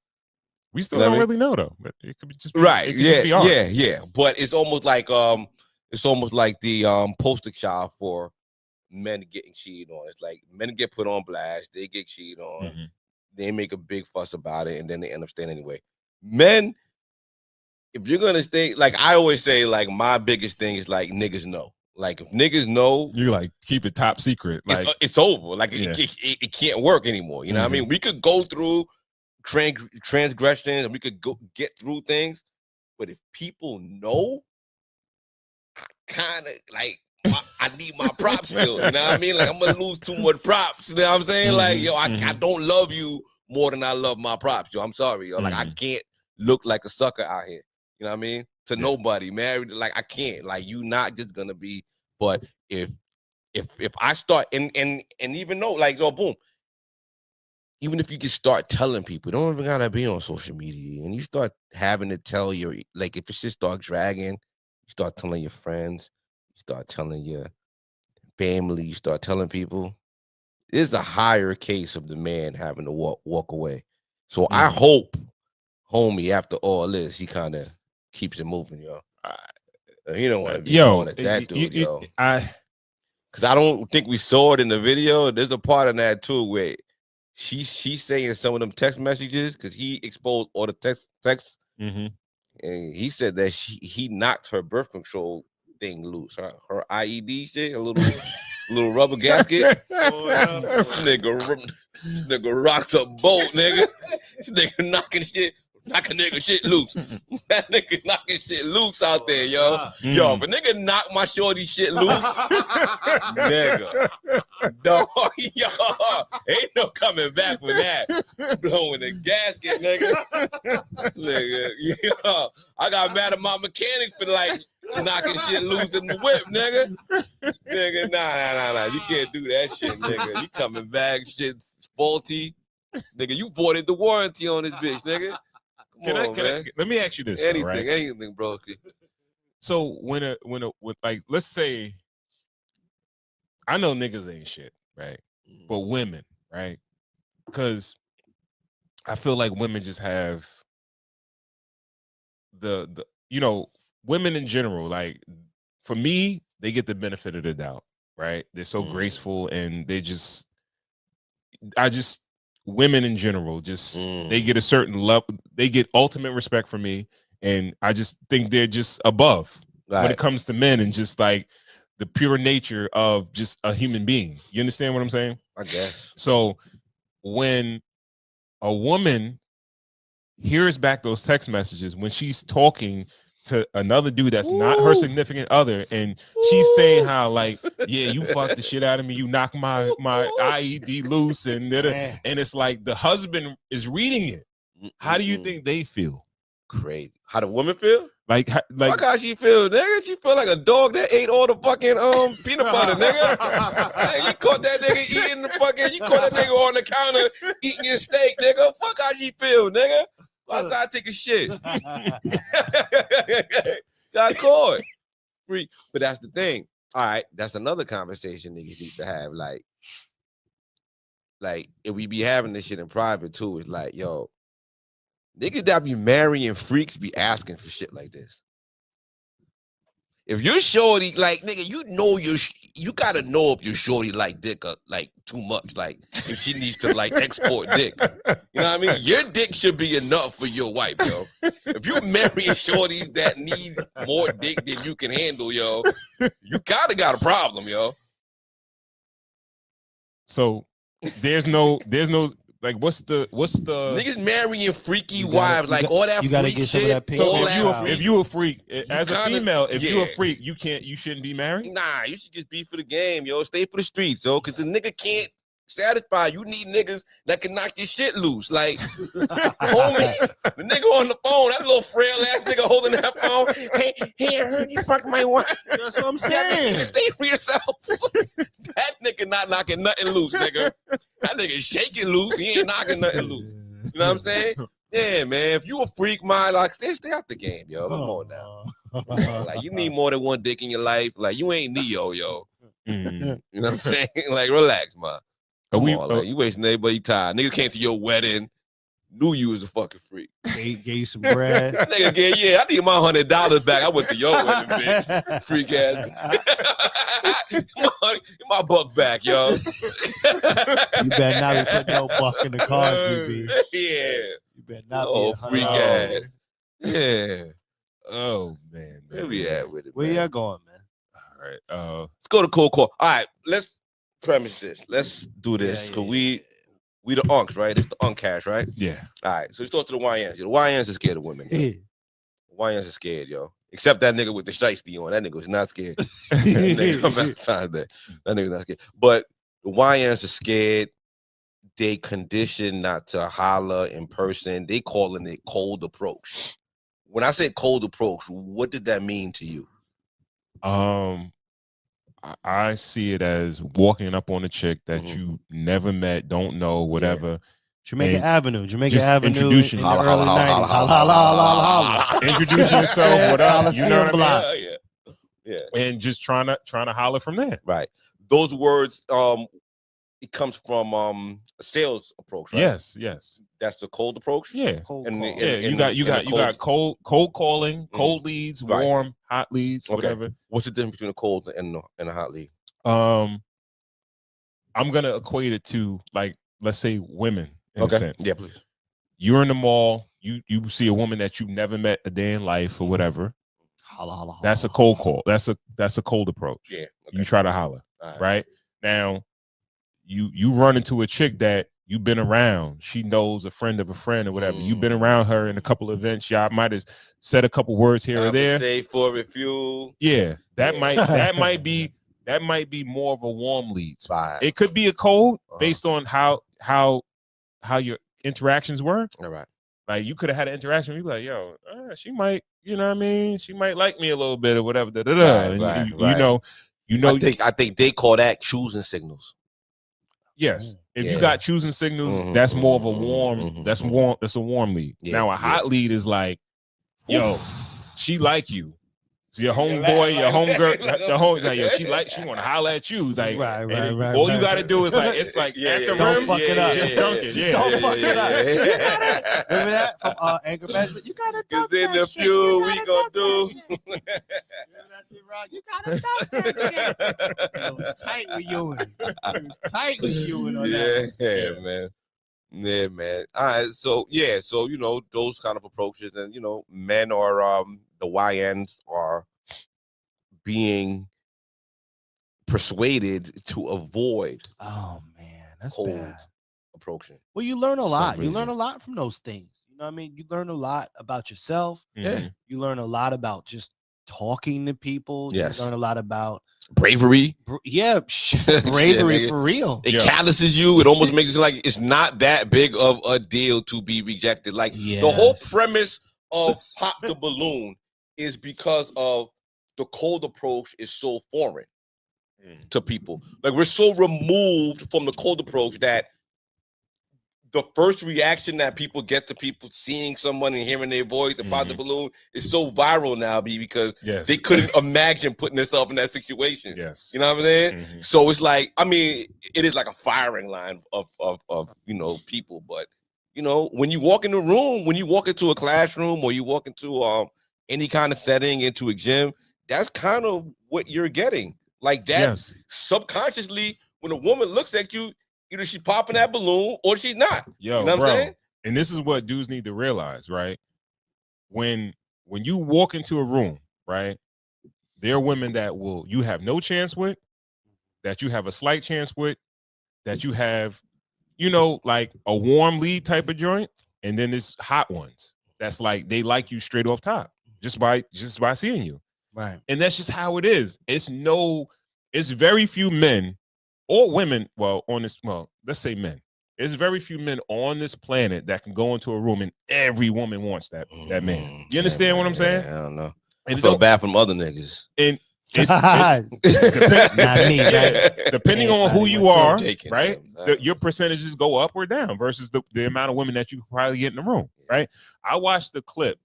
We still don't really know though. But it could be just right. It could just be art. Yeah. But it's almost like the poster child for men getting cheated on. It's like men get put on blast, they get cheated on, they make a big fuss about it, and then they end up staying anyway. Men, if you're gonna stay, like I always say, like my biggest thing is like niggas know. Like if niggas know, you like keep it top secret. Like it's over. Like it can't work anymore. You know what I mean? We could go through transgressions and we could get through things, but if people know, I kind of like I need my props still. You know what I mean? Like I'm gonna lose too much props. You know what I'm saying? Like yo, I don't love you more than I love my props. Yo, I'm sorry. Yo, like I can't look like a sucker out here. You know what I mean? To nobody, married, like I can't. Like you not just gonna be. But if I start and even though like yo, boom, even if you just start telling people, don't even gotta be on social media, and you start having to tell your like if it just start dragging, you start telling your friends, you start telling your family, you start telling people. It's a higher case of the man having to walk away. So I hope, homie, after all this, he kind of keeps it moving, yo. You don't want to be going at that dude, yo. Because I don't think we saw it in the video. There's a part of that too where she's saying some of them text messages because he exposed all the texts. And he said that he knocked her birth control thing loose, her IED shit, a little rubber gasket. This nigga rocked a boat, nigga. This nigga knocking nigga shit loose. That nigga knocking shit loose out there, yo. Yo, if a nigga knock my shorty shit loose, nigga, dog, yo, ain't no coming back with that. Blowing the gasket, nigga. Yo, I got mad at my mechanic for like knocking shit loose in the whip, nigga. Nigga, nah. You can't do that shit, nigga. You coming back, shit faulty. Nigga, you voided the warranty on this bitch, nigga. Let me ask you this. Anything, bro. So when like, let's say, I know niggas ain't shit, right? But women, right? Because I feel like women just have the women in general, like for me, they get the benefit of the doubt, right? They're so graceful and women in general, just they get a certain level, they get ultimate respect from me, and I just think they're just above when it comes to men and just like the pure nature of just a human being. You understand what I'm saying? I guess. So when a woman hears back those text messages when she's talking to another dude that's not her significant other, and she's saying how like, yeah, you fucked the shit out of me, you knocked my IED loose, and it's like the husband is reading it. How do you think they feel? Crazy. How the woman feel? Like fuck how she feel, nigga. She feel like a dog that ate all the fucking peanut butter, nigga. Hey, you caught that nigga eating the fucking. You caught that nigga on the counter eating your steak, nigga. Fuck how she feel, nigga. Last time I take a shit. Got caught. Free. But that's the thing. All right, that's another conversation niggas need to have. Like if we be having this shit in private too, it's like, yo, niggas that be marrying freaks be asking for shit like this. If you're shorty, like, nigga, you know you gotta know if you're shorty like dick or like too much. Like if she needs to like export dick. You know what I mean? Your dick should be enough for your wife, yo. If you marrying shorties that need more dick than you can handle, yo, you kinda got a problem, yo. So there's no like what's the niggas marrying freaky wives, like all that. You gotta freak get shit, some of that pink. So So if you a freak as a kinda, female, if you a freak, you shouldn't be married. Nah, you should just be for the game, yo. Stay for the streets, yo. Cause the nigga can't satisfy. You need niggas that can knock your shit loose. Like, homie, the nigga on the phone, that little frail ass nigga holding that phone. Hey, I heard you fuck my wife. that's what I'm saying. Stay for yourself. That nigga not knocking nothing loose, nigga. That nigga shaking loose. He ain't knocking nothing loose. You know what I'm saying? Yeah, man. If you a freak, man, like stay out the game, yo. Come on now. Like you need more than one dick in your life. Like you ain't Neo, yo. You know what I'm saying? Like relax, man. Come on, like, you wasting everybody's time. Niggas came to your wedding, knew you was a fucking freak. Gave you some bread. Nigga, yeah, I need my $100 back. I went to your wedding, bitch. Freak ass. my buck back, yo. You better not be putting no buck in the car, GB. Yeah. You better not be freak ass. Yeah. Oh man. Where we at with it? Where y'all going, man? All right. Let's go to cold call. All right, let's premise this. Let's do this because we the unks, right? It's the uncast, right? Yeah. All right. So let's talk to the YNs. The YNs are scared of women. Yo. The YNs are scared, yo. Except that nigga with the shiesty on. That nigga was not scared. That nigga not scared. But the YNs are scared. They conditioned not to holler in person. They calling it cold approach. When I say cold approach, what did that mean to you? I see it as walking up on a chick that you never met, don't know, whatever. Yeah. Jamaica Avenue. Introducing in the early 90s. Holla. Introducing yourself, whatever. You know what I mean? Yeah. And just trying to holler from there. Right. Those words, it comes from a sales approach, right? Yes. That's the cold approach. Yeah. You got cold calling, cold leads, warm, hot leads, whatever. What's the difference between a cold and a hot lead? I'm gonna equate it to, like, let's say women in a sense. Yeah, please. You're in the mall, you see a woman that you've never met a day in life or whatever. Holla. That's a cold call. That's a cold approach. Yeah. You try to holler. Right? Now you run into a chick that you've been around. She knows a friend of a friend or whatever. You've been around her in a couple of events. Y'all might have said a couple words here or there. Say for refuel. Yeah, that might be more of a warm lead spot. It could be a cold based on how your interactions were. All right. Like you could have had an interaction. You be like, yo, she might, you know what I mean? She might like me a little bit or whatever. Right. You know. I think they call that choosing signals. Yes. If you got choosing signals, that's more of a warm. That's warm. That's a warm lead. Now a hot lead is like, yo, she like you. So your homeboy, your homegirl, like, yo, she want to holler at you. Like, right. All you got to do is like, it's like after don't fuck it up. Just dunk it. Just don't fuck it up. Remember that from anger management? You gotta dunk in the few we gonna do. Remember that shit, Rod? You gotta dunk that shit. It was tight with you. It was tight with you on that. Yeah, man. Yeah, man. All right, so yeah, so those kind of approaches, and men are the YNs are being persuaded to avoid Oh man, that's cold bad. approaching. Well, you learn a lot. You reason. learn a lot from those things. You know what I mean? You learn a lot about yourself. Mhm. You learn a lot about just talking to people. Yes. You learn a lot about Bravery. bravery nigga. for real. It Yeah. calluses you. It almost makes it like it's not that big of a deal to be rejected. Like the whole Yes. premise of Pop the Balloon is because of the cold approach is so foreign to people. Like we're so removed from the cold approach that the first reaction that people get to people seeing someone and hearing their voice and Pop the Balloon is so viral now, because Yes. they couldn't imagine putting themselves in that situation. Yes. You know what I'm saying? Mhm. So it's like, I mean, it is like a firing line of people. But when you walk in the room, when you walk into a classroom or you walk into any kind of setting, into a gym, that's kind of what you're getting. Like that Yes. subconsciously, when a woman looks at you, either she's popping that balloon or she's not. Yo, you know what bro. I'm saying? And this is what dudes need to realize, right? When you walk into a room, right? There are women that you have no chance with, that you have a slight chance with, that you have, like a warm lead type of joint, and then there's hot ones. That's like they like you straight off top, just by seeing you. Right. And that's just how it is. It's very few men or women, let's say men. There's very few men on this planet that can go into a room and every woman wants that man. You understand what I'm saying? Yeah, I don't know. And I feel bad from other niggas. And it's Not me, right? depending on who Everybody you wants are, Taking right? them. Your percentages go up or down versus the amount of women that you probably get in the room, right? I watched the clip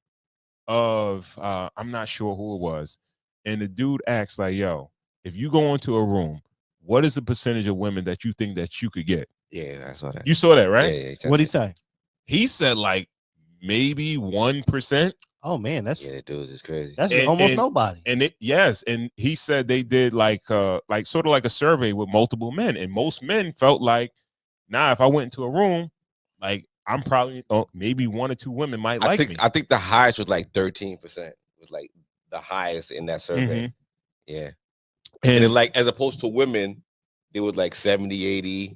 of I'm not sure who it was, and the dude asked like, "Yo, if you go into a room, what is the percentage of women that you think that you could get?" Yeah, I saw that. You saw that, right? Yeah, What'd he say? He said like maybe 1%. Oh man, that's dudes is crazy. that's And- almost and- nobody. And and he said they did like sort of like a survey with multiple men, and most men felt like, nah, if I went into a room, like I'm probably maybe 1 or 2 women might like me. I think the highest was like 13%. Was like the highest in that survey. Mhm. Yeah. And And like as opposed to women, they was like 70, 80,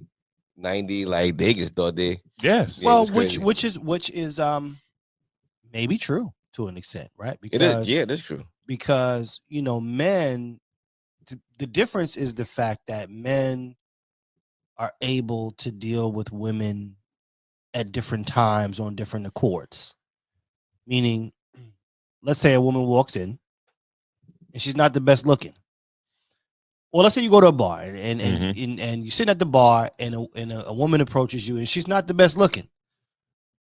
90. Like they just thought they. yes, Yeah, it Well, was crazy. which is maybe true to an extent, right? It is. Yeah, that's true. Because men, the difference is the fact that men are able to deal with women at different times on different accords. Meaning, let's say a woman walks in and she's not the best looking. Well, let's say you go to a bar and you're sitting at the bar and a woman approaches you and she's not the best looking.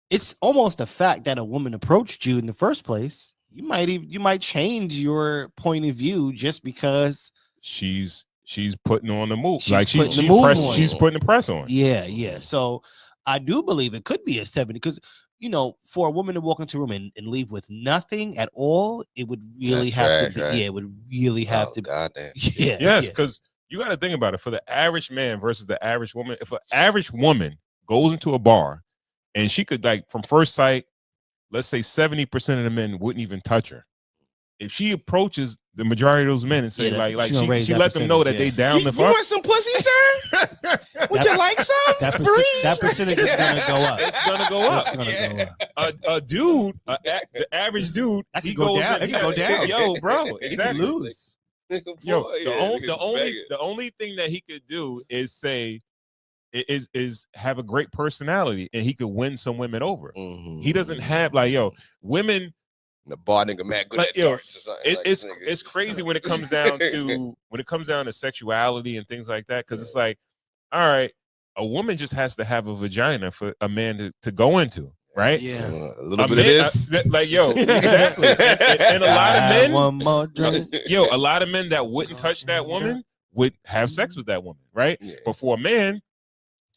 It's almost a fact that a woman approached you in the first place. You might change your point of view just because she's putting on the move. She's Like putting the move on. she's putting the press on. yeah. So I do believe it could be a 70 because for a woman to walk into a room and leave with nothing at all, it would really That's have trash, to be. right? Yeah, it would really have to. Goddamn. Yeah. Yes, yeah. because you got to think about it. For the average man versus the average woman, if an average woman goes into a bar and she could, like, from first sight, let's say 70% of the men wouldn't even touch her. If she approaches the majority of those men and say, Yeah, like she gonna raise she that let them know that percentage, they down You the fuck. want some pussy, sir? Would you like some? That percentage is gonna go up. It's gonna go up. It's gonna go up. A dude, the average dude, That he could go goes down. in, It could go down. Yo, bro, You can exactly. lose. Yo, the only thing that he could do is say is have a great personality, and he could win some women over. He doesn't have women. The bar nigga mad good Like, at yo, darts or something. it's crazy when it comes down to sexuality and things like that, because it's like, all right, a woman just has to have a vagina for a man to go into, right? Yeah. A little bit of this. Exactly. And a lot of men, One more drink. a lot of men that wouldn't touch that woman would have sex with that woman, right? Yeah. But for a man,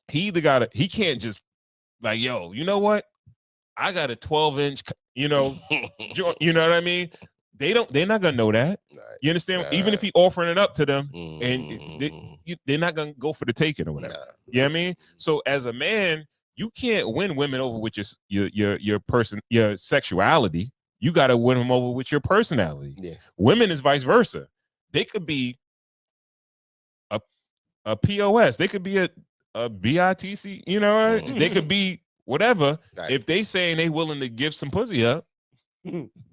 he can't just like, yo, you know what? I got a 12-inch, you know what I mean? They're not gonna know that. Right. You understand? Right. Even if he offering it up to them, and they're not gonna go for the taking or whatever. Nah. You know what I mean? So as a man, you can't win women over with your sexuality. You got to win them over with your personality. Yeah. Women is vice versa. They could be a POS. They could be a BITC. You know, they could be whatever. Right. If they saying they willing to give some pussy up,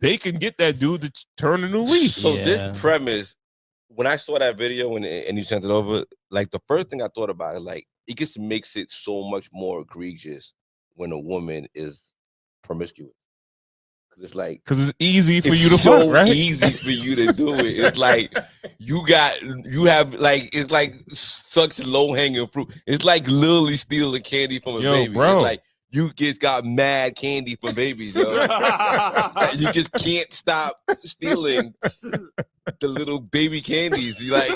they can get that dude to turn a new leaf. So this premise, when I saw that video and you sent it over, like the first thing I thought about is like it just makes it so much more egregious when a woman is promiscuous. It's like because it's easy for you to so fuck, right? easy for you to do it. It's like you have like it's like such low hanging fruit. It's like literally stealing candy from a baby. Bro. It's like you just got mad candy from babies, yo. You just can't stop stealing the little baby candies. You like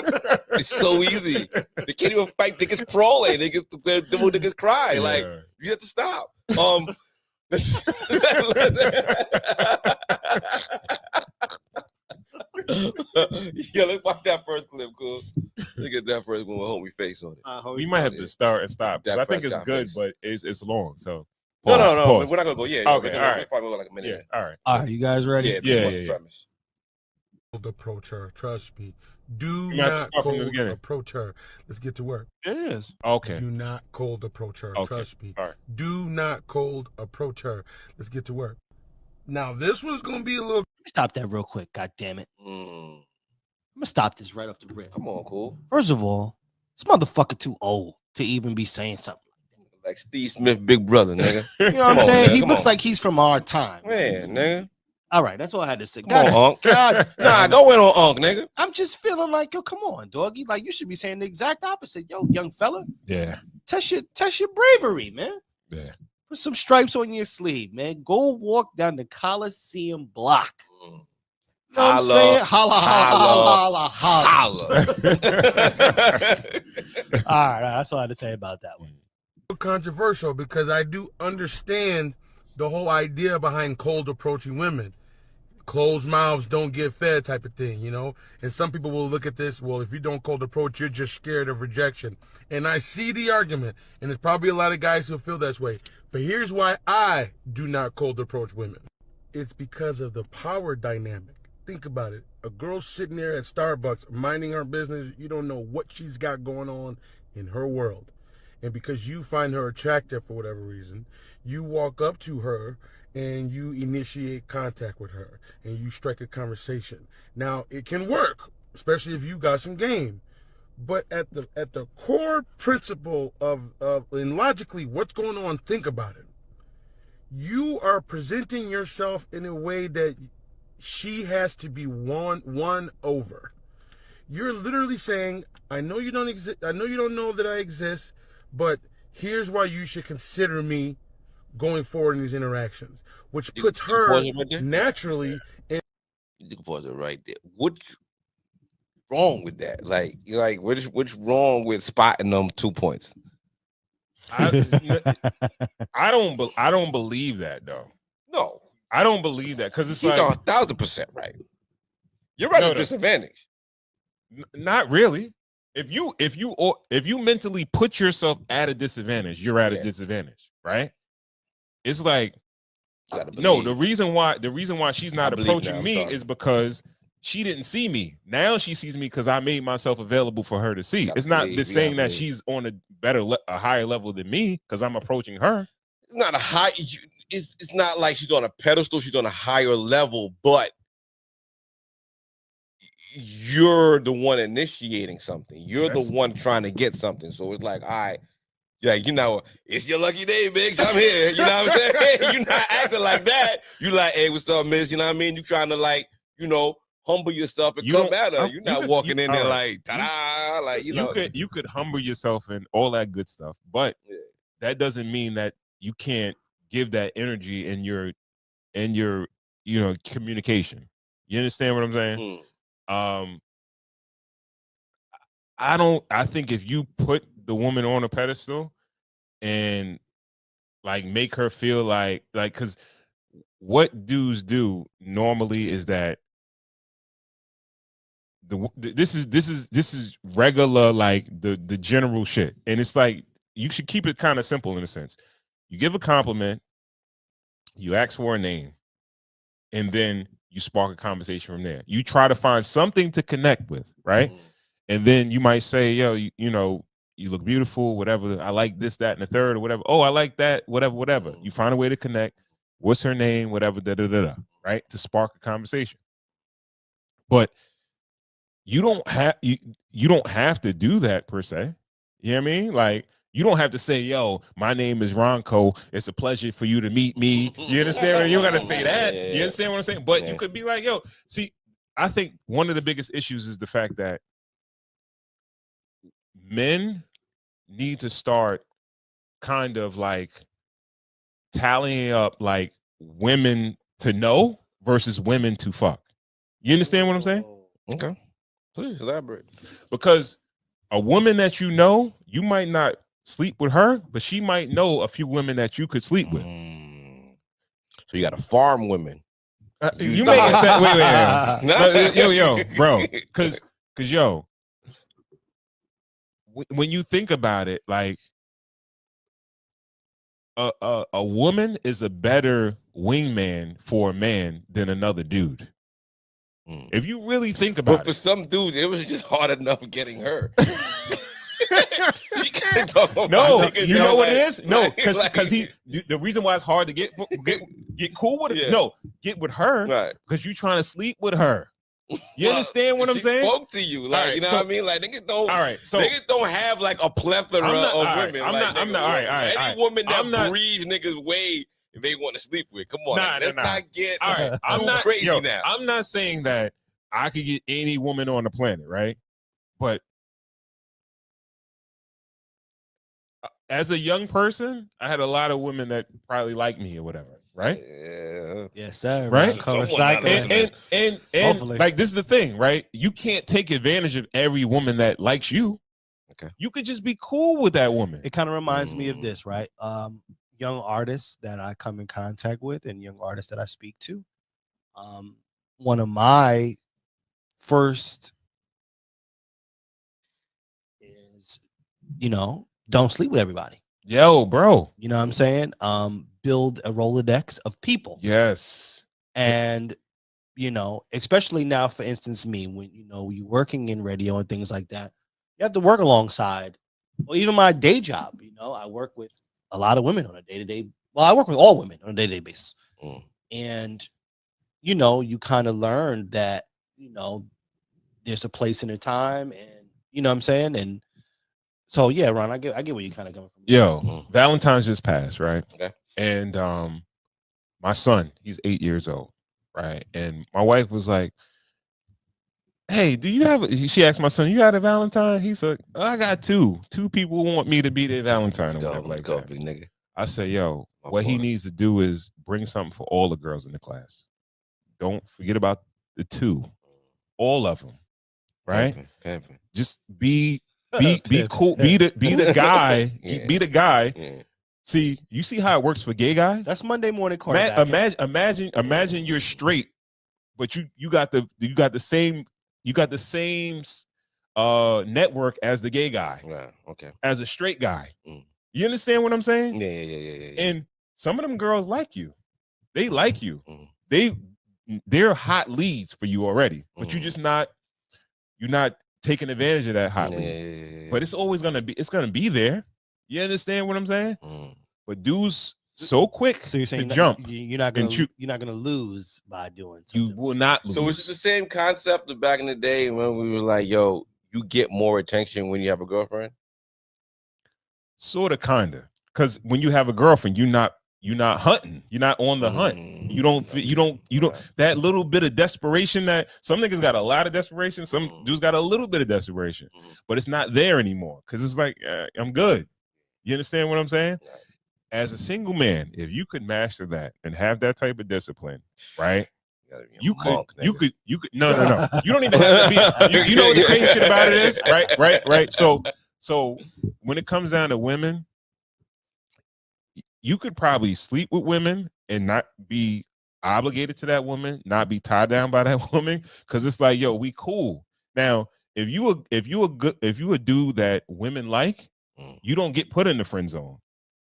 it's so easy. They can't even fight. They just crawling. They just cry. Like you have to stop. Yeah, let's watch that first clip, cool. Look at that first one with homie face on it. We might have to start and stop. I think it's good, but it's long. So no, pause. we're not gonna go. Yeah, okay, all right. Probably go like a minute. Yeah, all right. All right, you guys ready? Yeah. Approach her. Trust me. Do You might have to not start from the cold beginning. approach her. Let's get to work. It is. Okay. Do not cold approach her. Okay. Trust me. All right. Do not cold approach her. Let's get to work. Now, this one's going to be a little... Stop that real quick. God damn it. I'm going to stop this right off the rip. Come on, cool. First of all, this motherfucker too old to even be saying something. Like Steve Smith, big brother, nigga. You know what I'm saying? He looks like he's from our time. Man, nigga. All right, that's all I had to say. Come on, Unc. Nah, go in on Unc, nigga. I'm just feeling like, yo, come on, doggy. Like, you should be saying the exact opposite. Yo, young fella. Yeah. Test your bravery, man. Yeah. Put some stripes on your sleeve, man. Go walk down the Coliseum block. You know what I'm saying? Holla, holla, holla, holla, holla. All right, that's all I had to say about that one. controversial because I do understand the whole idea behind cold approaching women. Closed mouths don't get fed type of thing, you know? And some people will look at this, well, if you don't cold approach, you're just scared of rejection. And I see the argument, and there's probably a lot of guys who feel this way. But here's why I do not cold approach women. It's because of the power dynamic. Think about it. A girl sitting there at Starbucks minding her business, you don't know what she's got going on in her world. And because you find her attractive for whatever reason, you walk up to her and you initiate contact with her and you strike a conversation. Now, it can work, especially if you got some game. But at the core principle of and logically what's going on, think about it. You are presenting yourself in a way that she has to be won over. You're literally saying, I know you don't exist, I know you don't know that I exist, but here's why you should consider me going forward in these interactions, which puts her naturally in. You can pause it right there. What's wrong with that? Like what's wrong with spotting them 2 points? I don't believe that though. No, I don't believe that because it's you're like 1,000% right. You're right at disadvantage. Not really. If you mentally put yourself at a disadvantage, you're at a disadvantage, right? It's like no. The reason why she's not approaching me is because she didn't see me. Now she sees me because I made myself available for her to see. It's not the saying that she's on a higher level than me because I'm approaching her. It's not a high. It's not like she's on a pedestal. She's on a higher level, but you're the one initiating something. You're the one trying to get something. So it's like, all right, yeah, you know, it's your lucky day, bitch. I'm here. You know what I'm saying? You're not acting like that. You like, hey, what's up, miss? You know what I mean? You trying to like, you know, humble yourself and come at her. You're not walking in there like, ta-da, like, you know. You could humble yourself and all that good stuff, but that doesn't mean that you can't give that energy in your you know, communication. You understand what I'm saying? I think if you put the woman on a pedestal and like make her feel like because what dudes do normally is that this is regular, like the general shit, and it's like you should keep it kind of simple in a sense. You give a compliment, you ask for a name, and then you spark a conversation from there. You try to find something to connect with, right? And then you might say, yo, you know, you look beautiful, whatever. I like this, that, and the third, or whatever. Oh, I like that, whatever. You find a way to connect. What's her name? Whatever, right? To spark a conversation. But you don't have to do that per se. You know what I mean? Like, you don't have to say, yo, my name is Ronco. It's a pleasure for you to meet me. You understand? You gotta say that. You understand what I'm saying? But you could be like, yo, see, I think one of the biggest issues is the fact that men need to start kind of like tallying up like women to know versus women to fuck. You understand what I'm saying? Okay. Please elaborate. Because a woman that you know, you might not sleep with her, but she might know a few women that you could sleep with. So you got to farm women. You make it sound, wait. Yo, bro. Because yo, when you think about it, like a woman is a better wingman for a man than another dude. If you really think about it. But for some dudes, it was just hard enough getting her. No, you know what it is? No, because the reason why it's hard to get cool with it. No, get with her because you're trying to sleep with her. You understand what I'm saying? Spoke to you, like, you know what I mean? Like, niggas don't. All right, so niggas don't have like a plethora of women. I'm not. All right. Any woman that breathes niggas way they want to sleep with. Come on, let's not get too crazy now. I'm not saying that I could get any woman on the planet, right? But as a young person, I had a lot of women that probably like me or whatever, right? Yeah. Yes, sir. Right? And like, this is the thing, right? You can't take advantage of every woman that likes you. Okay. You could just be cool with that woman. It kind of reminds me of this, right? Young artists that I come in contact with and young artists that I speak to. One of my first is, don't sleep with everybody. Yo, bro. You know what I'm saying? Build a Rolodex of people. Yes. And, especially now, for instance, me, when, you're working in radio and things like that, you have to work alongside, or even my day job. I work with a lot of women on a day-to-day. Well, I work with all women on a day-to-day basis. And, you kind of learn that, there's a place and a time, and you know what I'm saying? And so, yeah, Ron, I get where you kind of coming from. Yo, Valentine's just passed, right? Okay. And my son, he's 8 years old, right? And my wife was like, hey, she asked my son, you got a Valentine? He said, I got two. Two people want me to be their Valentine or whatever like that. Big nigga. I said, yo, what he needs to do is bring something for all the girls in the class. Don't forget about the two. All of them. Right? Pimpin'. Just be cool. Be the guy. Be the guy. Yeah. See, you see how it works for gay guys? That's Monday morning quarterback. Imagine you're straight, but you got the same network as the gay guy. Yeah, okay. As a straight guy. You understand what I'm saying? Yeah. And some of them girls like you. They like you. They're hot leads for you already, but you're not taking advantage of that hot lead. But it's always gonna be there. You understand what I'm saying? But dudes so quick so you're saying to jump. You're not gonna lose by doing something. You will not lose. So it's the same concept of back in the day when we were like, yo, you get more attention when you have a girlfriend? Sort of, kinda. Because when you have a girlfriend, you're not hunting. You're not on the hunt. You don't that little bit of desperation that some niggas got a lot of desperation. Some dudes got a little bit of desperation, but it's not there anymore. Cause it's like, I'm good. You understand what I'm saying? As a single man, if you could master that and have that type of discipline, right? You could, no. You don't even have to be, you know what the crazy shit about it is? Right. So when it comes down to women, you could probably sleep with women and not be obligated to that woman, not be tied down by that woman, because it's like, yo, we cool. Now, if you a dude that women like, you don't get put in the friend zone.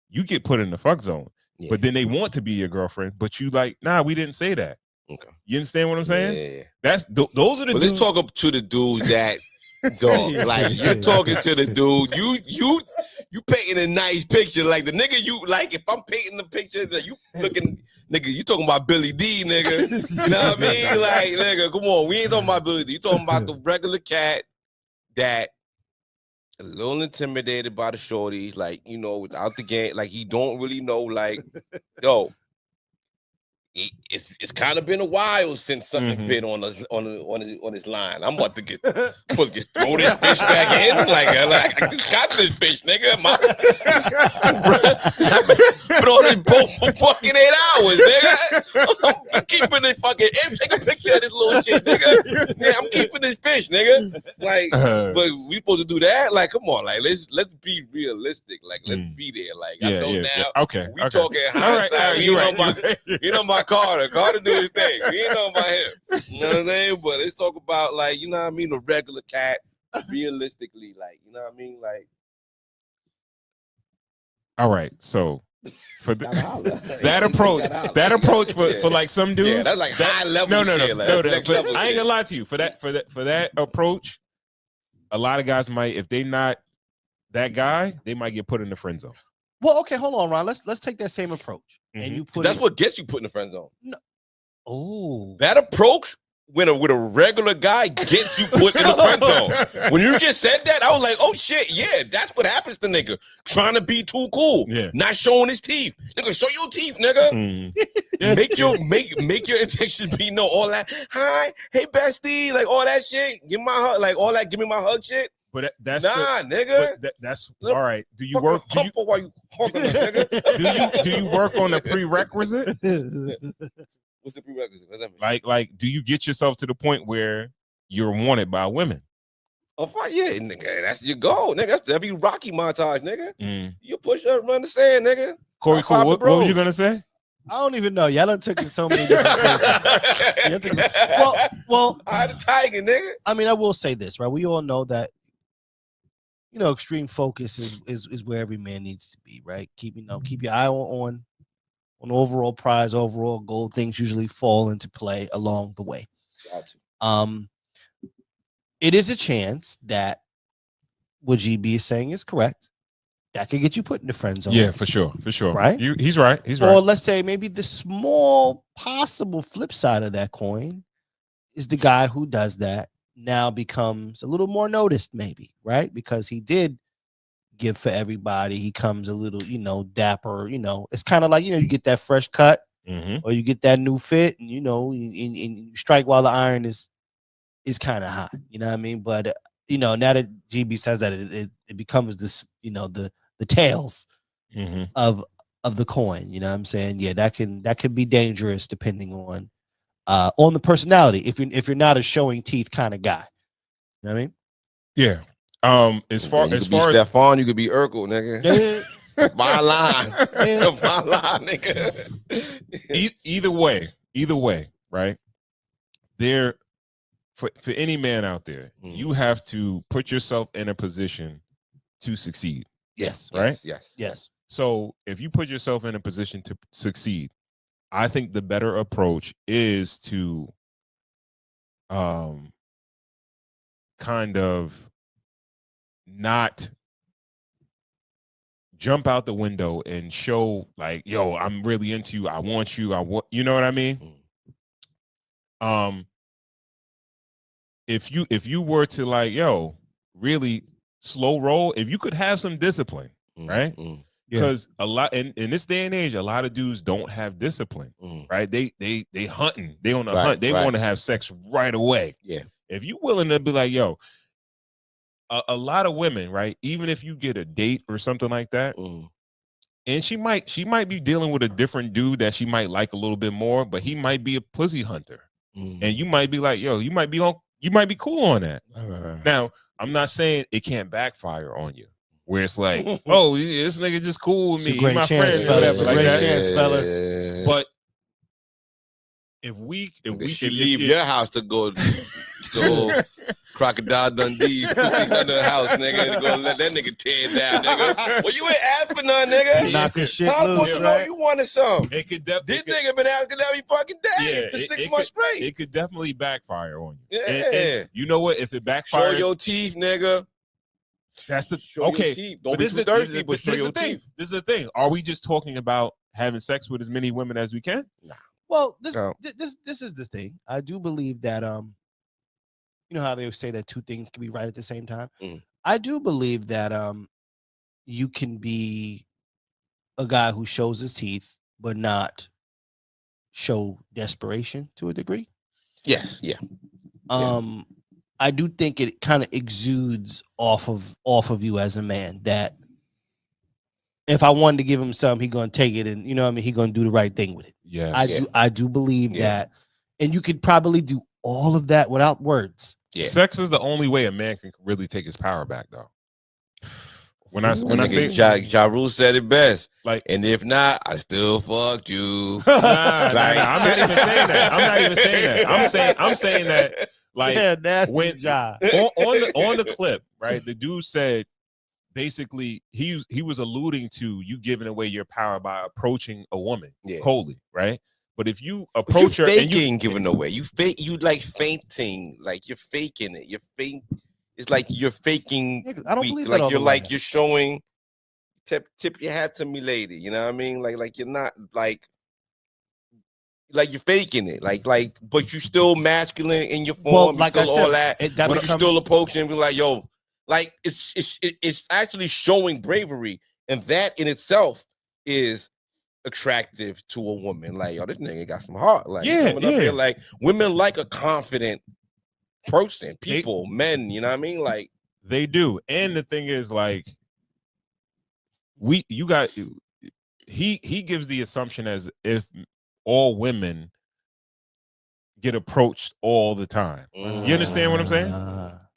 you get put in the fuck zone. Yeah. But then they want to be your girlfriend, but you like, nah, we didn't say that. Okay. You understand what I'm saying? Yeah. That's those are the. But let's talk up to the dudes that dog. Like you're talking to the dude. You painting a nice picture. Like the nigga you like. If I'm painting the picture that you looking, nigga, you talking about Billy D, nigga. You know what I mean? Like, nigga, come on. We ain't talking about Billy D. You talking about the regular cat that a little intimidated by the shorties, like, you know, without the game, like he don't really know, like, yo, it's kind of been a while since something been on his line. I'm about to get throw this fish back in, like I just got this fish, nigga. Been on this boat for fucking 8 hours, nigga. I'm keeping it fucking in. Take a picture of this little shit, nigga. Yeah, I'm keeping this fish, nigga. Like, but we supposed to do that? Like, come on, like let's be realistic. Like, let's be there. Like, I know now. Okay, we talking hindsight. You know my Carter do his thing. We ain't know about him. You know what I'm saying? But let's talk about, like, you know what I mean, a regular cat, realistically, like, you know what I mean? Like, all right, so for that approach for like some dudes, that's like high level shit. No. I ain't gonna lie to you. For that approach, a lot of guys might, if they not that guy, they might get put in the friend zone. Well, okay, hold on, Ron. Let's take that same approach, and you put that's what gets you put in the friend zone. No. Oh, that approach with a regular guy gets you put in the friend zone. When you just said that, I was like, oh shit, yeah, that's what happens to nigga trying to be too cool, not showing his teeth. Nigga, show your teeth, nigga. Make your intentions be all that. Hi, hey bestie, like all that shit. Give my hug, like all that. Give me my hug shit. But that's nigga. That's all right. Do you work? While you hugging nigga? Do you work on a prerequisite? What's the prerequisite? What's that mean? Like, do you get yourself to the point where you're wanted by women? Oh, fine, yeah, nigga. That's your goal, nigga. That'd be Rocky montage, nigga. You push up, run the sand, nigga. Corey, what were you gonna say? I don't even know. Y'all done took it so many different places. Well, I had a tiger, nigga. I mean, I will say this, right? We all know that, you know, extreme focus is where every man needs to be, right? Keep your eye on overall prize, overall goal. Things usually fall into play along the way. It is a chance that what GB is saying is correct. That could get you put in the friend zone. Yeah, for sure. Right? He's right. Or let's say maybe the small possible flip side of that coin is the guy who does that now becomes a little more noticed, maybe, right? Because he did give for everybody. He comes a little, dapper. It's kind of like, you get that fresh cut, or you get that new fit, and and you strike while the iron is kind of hot. You know what I mean? But now that GB says that, it becomes this, the tails of the coin. You know what I'm saying? Yeah, that can be dangerous depending on the personality. If you're not a showing teeth kind of guy, you know what I mean? Yeah. As far as Stephon, you could be Urkel, nigga. My line, my line, nigga. Either way, right? There, for any man out there, you have to put yourself in a position to succeed. Yes. Right. Yes. So if you put yourself in a position to succeed, I think the better approach is to kind of not jump out the window and show like, yo, I'm really into you. I want you. You know what I mean? If you were to like, yo, really slow roll, if you could have some discipline, right? Because a lot in this day and age, a lot of dudes don't have discipline, right? They hunting. They on the hunt. They want to have sex right away. Yeah. If you willing to be like, yo, a lot of women, right? Even if you get a date or something like that, and she might be dealing with a different dude that she might like a little bit more, but he might be a pussy hunter, and you might be like, yo, you might be cool on that. Now, I'm not saying it can't backfire on you, where it's like, oh, this nigga just cool with me, he's my friend, whatever, like that. Chance, fellas. But if we leave your house to go Crocodile Dundee, pussy under the house, nigga, go let that nigga tear it down, nigga. Well, you ain't asked for none, nigga. Knock the shit How loose, supposed to right? know you wanted some? It could This nigga been asking every fucking day for 6 months straight. It could definitely backfire on you. Yeah. And you know what? If it backfires, Show your teeth, nigga. That's the Show okay. your teeth. Don't be too thirsty, but show your teeth. This is the thing. Are we just talking about having sex with as many women as we can? Nah. Well, this is the thing. I do believe that you know how they say that two things can be right at the same time. I do believe that you can be a guy who shows his teeth but not show desperation to a degree. Yes, yeah. I do think it kind of exudes off of you as a man that if I wanted to give him something, he gonna take it, and you know what I mean, he gonna do the right thing with it. Yeah, I do believe that, and you could probably do all of that without words. Yeah. Sex is the only way a man can really take his power back, though. When I say Ja Rule said it best, like, and if not, I still fucked you. nah, I'm not even saying that. I'm saying that like nasty when Ja. on the clip, right? The dude said basically he was alluding to you giving away your power by approaching a woman coldly, right? But if you approach her and you giving away, you like fainting, like you're faking it. You're faint. It's like you're faking. I don't believe like that you're like you're showing. Tip your hat to me, lady. You know what I mean? Like you're not like you're faking it. Like but you're still masculine in your form. Well, like still I said, all that. that But becomes, you're still approaching and be like, yo, like it's actually showing bravery, and that in itself is attractive to a woman. Like, yo, this nigga got some heart. Like, coming up here, like women like a confident person, men, you know what I mean? Like they do. And the thing is, like, he gives the assumption as if all women get approached all the time. You understand what I'm saying?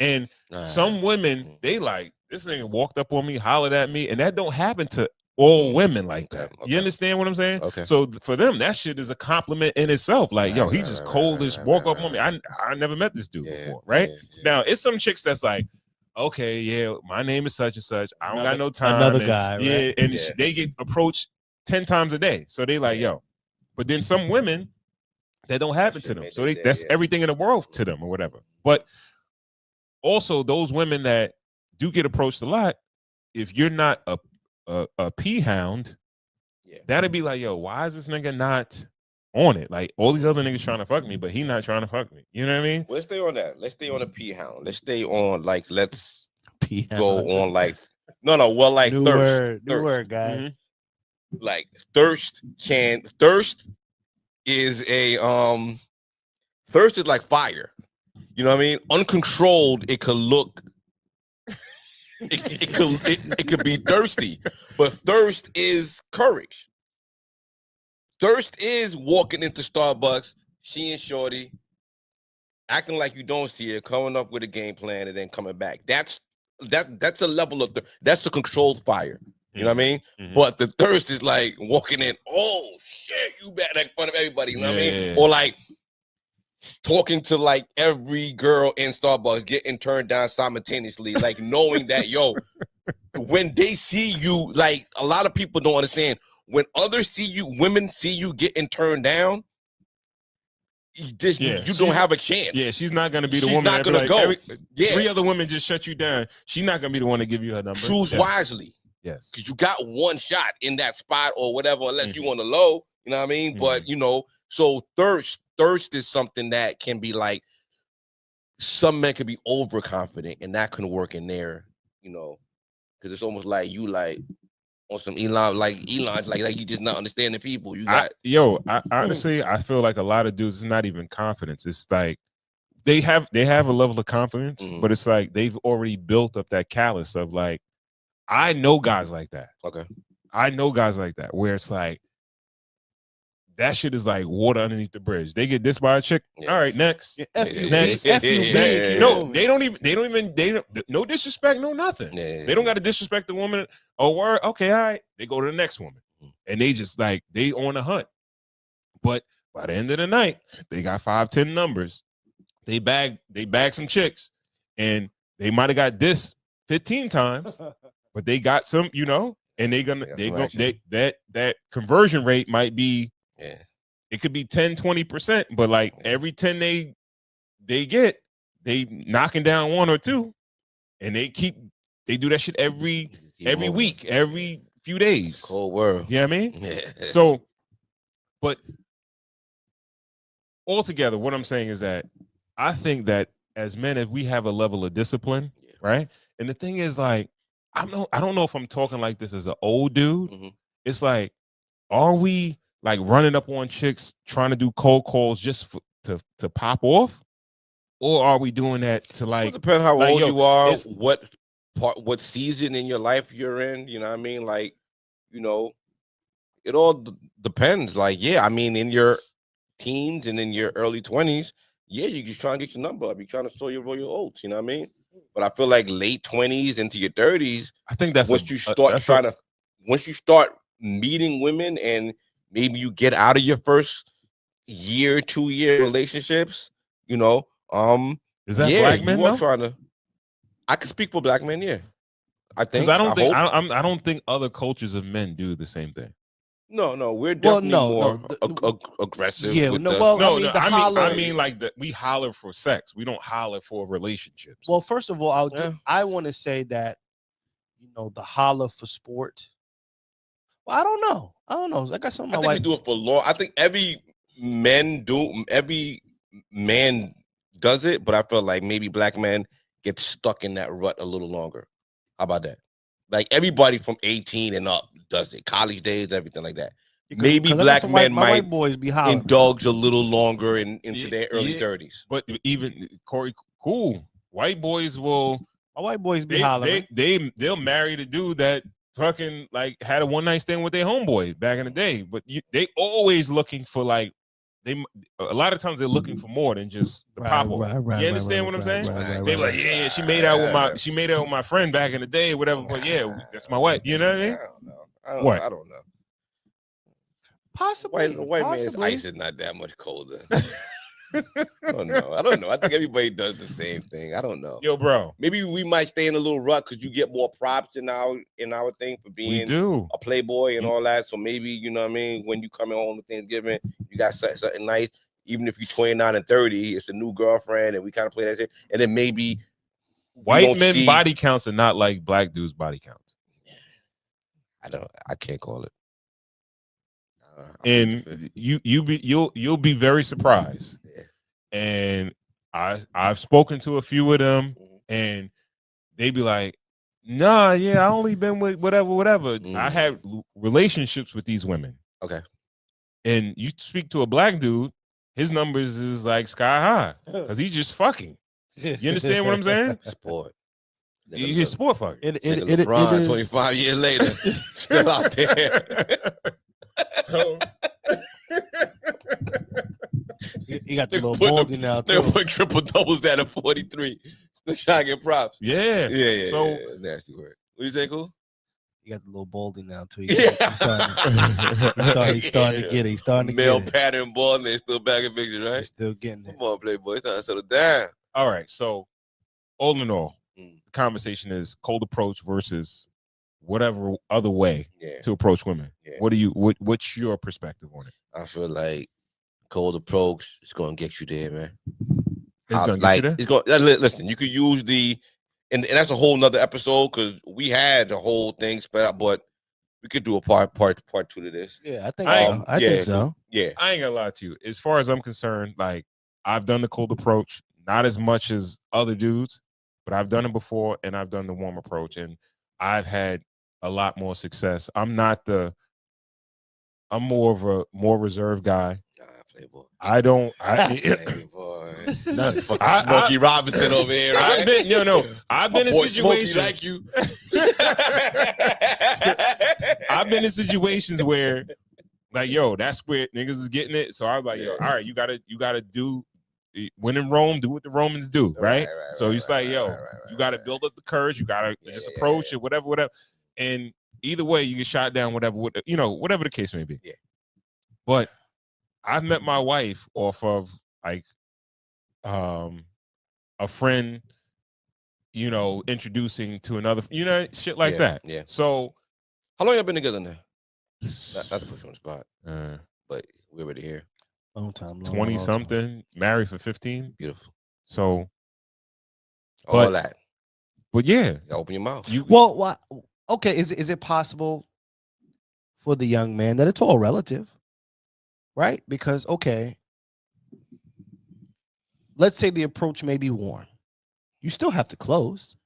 And some women, they like, this nigga walked up on me, hollered at me, and that don't happen to all women like that. You understand what I'm saying? Okay. So for them, that shit is a compliment in itself. Like, yo, he's just cold as walk up on me. I never met this dude before, right? Now, it's some chicks that's like, okay, yeah, my name is such and such. I don't got no time. Another guy, right? Yeah, and they get approached 10 times a day. So they like, yo. But then some women, that don't happen to them. So that's everything in the world to them or whatever. But also those women that do get approached a lot, if you're not a pea hound, that'd be like, yo, why is this nigga not on it? Like, all these other niggas trying to fuck me, but he not trying to fuck me. You know what I mean? Let's stay on that. Let's stay on a pea hound. Let's stay on like let's pea go on like like new thirst. New word, guys. Like thirst is a thirst is like fire. You know what I mean? Uncontrolled, it could look it could be thirsty, but thirst is courage. Thirst is walking into Starbucks, she and shorty, acting like you don't see it, coming up with a game plan and then coming back. That's a level of that's a controlled fire. You know what I mean? But the thirst is like walking in, oh shit, you bad in front of everybody. You know what I mean? Or like talking to like every girl in Starbucks, getting turned down simultaneously, like knowing that, yo, when they see you, like a lot of people don't understand, when others see you, women see you getting turned down, you don't have a chance. Yeah, she's not gonna be the she's woman. Not gonna like, go. Three other women just shut you down. She's not gonna be the one to give you her number. Choose wisely. Yes, because you got one shot in that spot or whatever, unless you on the low. You know what I mean? But you know, so thirst is something that can be like, some men can be overconfident, and that can work in there. You know, because it's almost like you like on some Elon's like you just not understanding people. You got honestly, I feel like a lot of dudes, it's not even confidence. It's like they have a level of confidence, but it's like they've already built up that callus of like, I know guys like that. Okay. I know guys like that where it's like that shit is like water underneath the bridge. They get this by a chick. All right, next. Next. No, they don't even no disrespect, no nothing. They don't got to disrespect the woman. Oh, word. Okay, all right. They go to the next woman. And they just like, they on a hunt. But By the end of the night, they got 5, 10 numbers. They bag some chicks, and they might have got this 15 times, but they got some, you know, and that conversion rate might be, it could be 10, 20%, but like every 10 they get, they knocking down 1 or 2, and they do that shit every week, every few days. It's a cold world. You know what I mean? Yeah. So, but altogether, what I'm saying is that I think that as men, if we have a level of discipline, right? And the thing is, like, I don't know if I'm talking like this as an old dude. Mm-hmm. It's like, are we like running up on chicks trying to do cold calls just to pop off, or are we doing that to like? It depends how like, old yo, you are, what season in your life you're in. You know what I mean? Like, you know, it all depends. Like, yeah, I mean, in your teens and in your early 20s, yeah, you just trying to get your number up. You're trying to sow your royal oats. You know what I mean? But I feel like late 20s into your 30s, I think that's once you start meeting women and maybe you get out of your first year, 2-year relationships, you know, is that black men? I can speak for black men, yeah. I think I don't think other cultures of men do the same thing. No, we're definitely more aggressive. Yeah, I mean, like we holler for sex. We don't holler for relationships. Well, first of all, I want to say that, you know, the holler for sport. Well, I don't know. I got something. I think we do it for law. I think every man does it, but I feel like maybe black men get stuck in that rut a little longer. How about that? Like everybody from 18 and up does it. College days, everything like that. Maybe black men might indulge a little longer into their early 30s. But even Corey, cool. White boys will. My white boys be hollering. They'll marry the dude that fucking like had a one night stand with their homeboy back in the day. But they always looking for like a lot of times they're looking for more than just the pop off. You understand what I'm saying? They like, yeah, she made out with my friend back in the day, whatever. But yeah, that's my wife. You know what I mean? I don't know. Possibly. White man's ice is not that much colder. I don't know. I think everybody does the same thing. I don't know. Yo, bro. Maybe we might stay in a little rut because you get more props in our thing for being a playboy and all that. So maybe, you know what I mean, when you coming home to Thanksgiving, you got something nice. Even if you're 29 and 30, it's a new girlfriend, and we kind of play that shit. And then maybe white men body counts are not like black dudes body counts. I can't call it. And you'll be very surprised. Yeah. And I've spoken to a few of them, and they be like, nah, yeah, I only been with whatever. I had relationships with these women. Okay. And you speak to a black dude, his numbers is like sky high because he's just fucking. You understand what I'm saying? Sport. He's sport fucking. It is 25 years later, still out there. So he got the little baldy now too. They're putting triple doubles at a 43. Still trying to get props. Yeah. So nasty word. What you say, cool? You got the little baldy now too. He's starting to get it. He's starting to male get it. pattern ball, and they're still back in picture, right? He's still getting it. Come on, Playboy. It's time to settle down. All right. So all in all, the conversation is cold approach versus whatever other way to approach women. Yeah. What's your perspective on it? I feel like cold approach is going to get you there, man. It's going to get you there? It's going. Listen, you could use and that's a whole nother episode because we had the whole thing spread out, but we could do a part 2 to this. Yeah, I think so. I think so. Yeah. I ain't gonna lie to you. As far as I'm concerned, like I've done the cold approach, not as much as other dudes, but I've done it before, and I've done the warm approach, and I've had a lot more success. I'm more of a more reserved guy. Playboy. Playboy. Smokey Robinson over here. Right? I've been in situations like you. I've been in situations where, like, yo, that's where niggas is getting it. So I was like, yo, all right, you gotta do. When in Rome, do what the Romans do, right? So it's like, yo, you got to build up the courage. You got to just approach it, whatever. And either way, you get shot down, whatever the case may be. Yeah. But I've met my wife off of like a friend, introducing to another, shit like that. Yeah. So how long y'all been together now? Not to put you on the spot, but we're already here. Long time. 20 something, married for 15. Beautiful. So all that. But yeah, you open your mouth. Well, okay. Is it possible for the young man that it's all relative, right? Because okay, let's say the approach may be warm. You still have to close.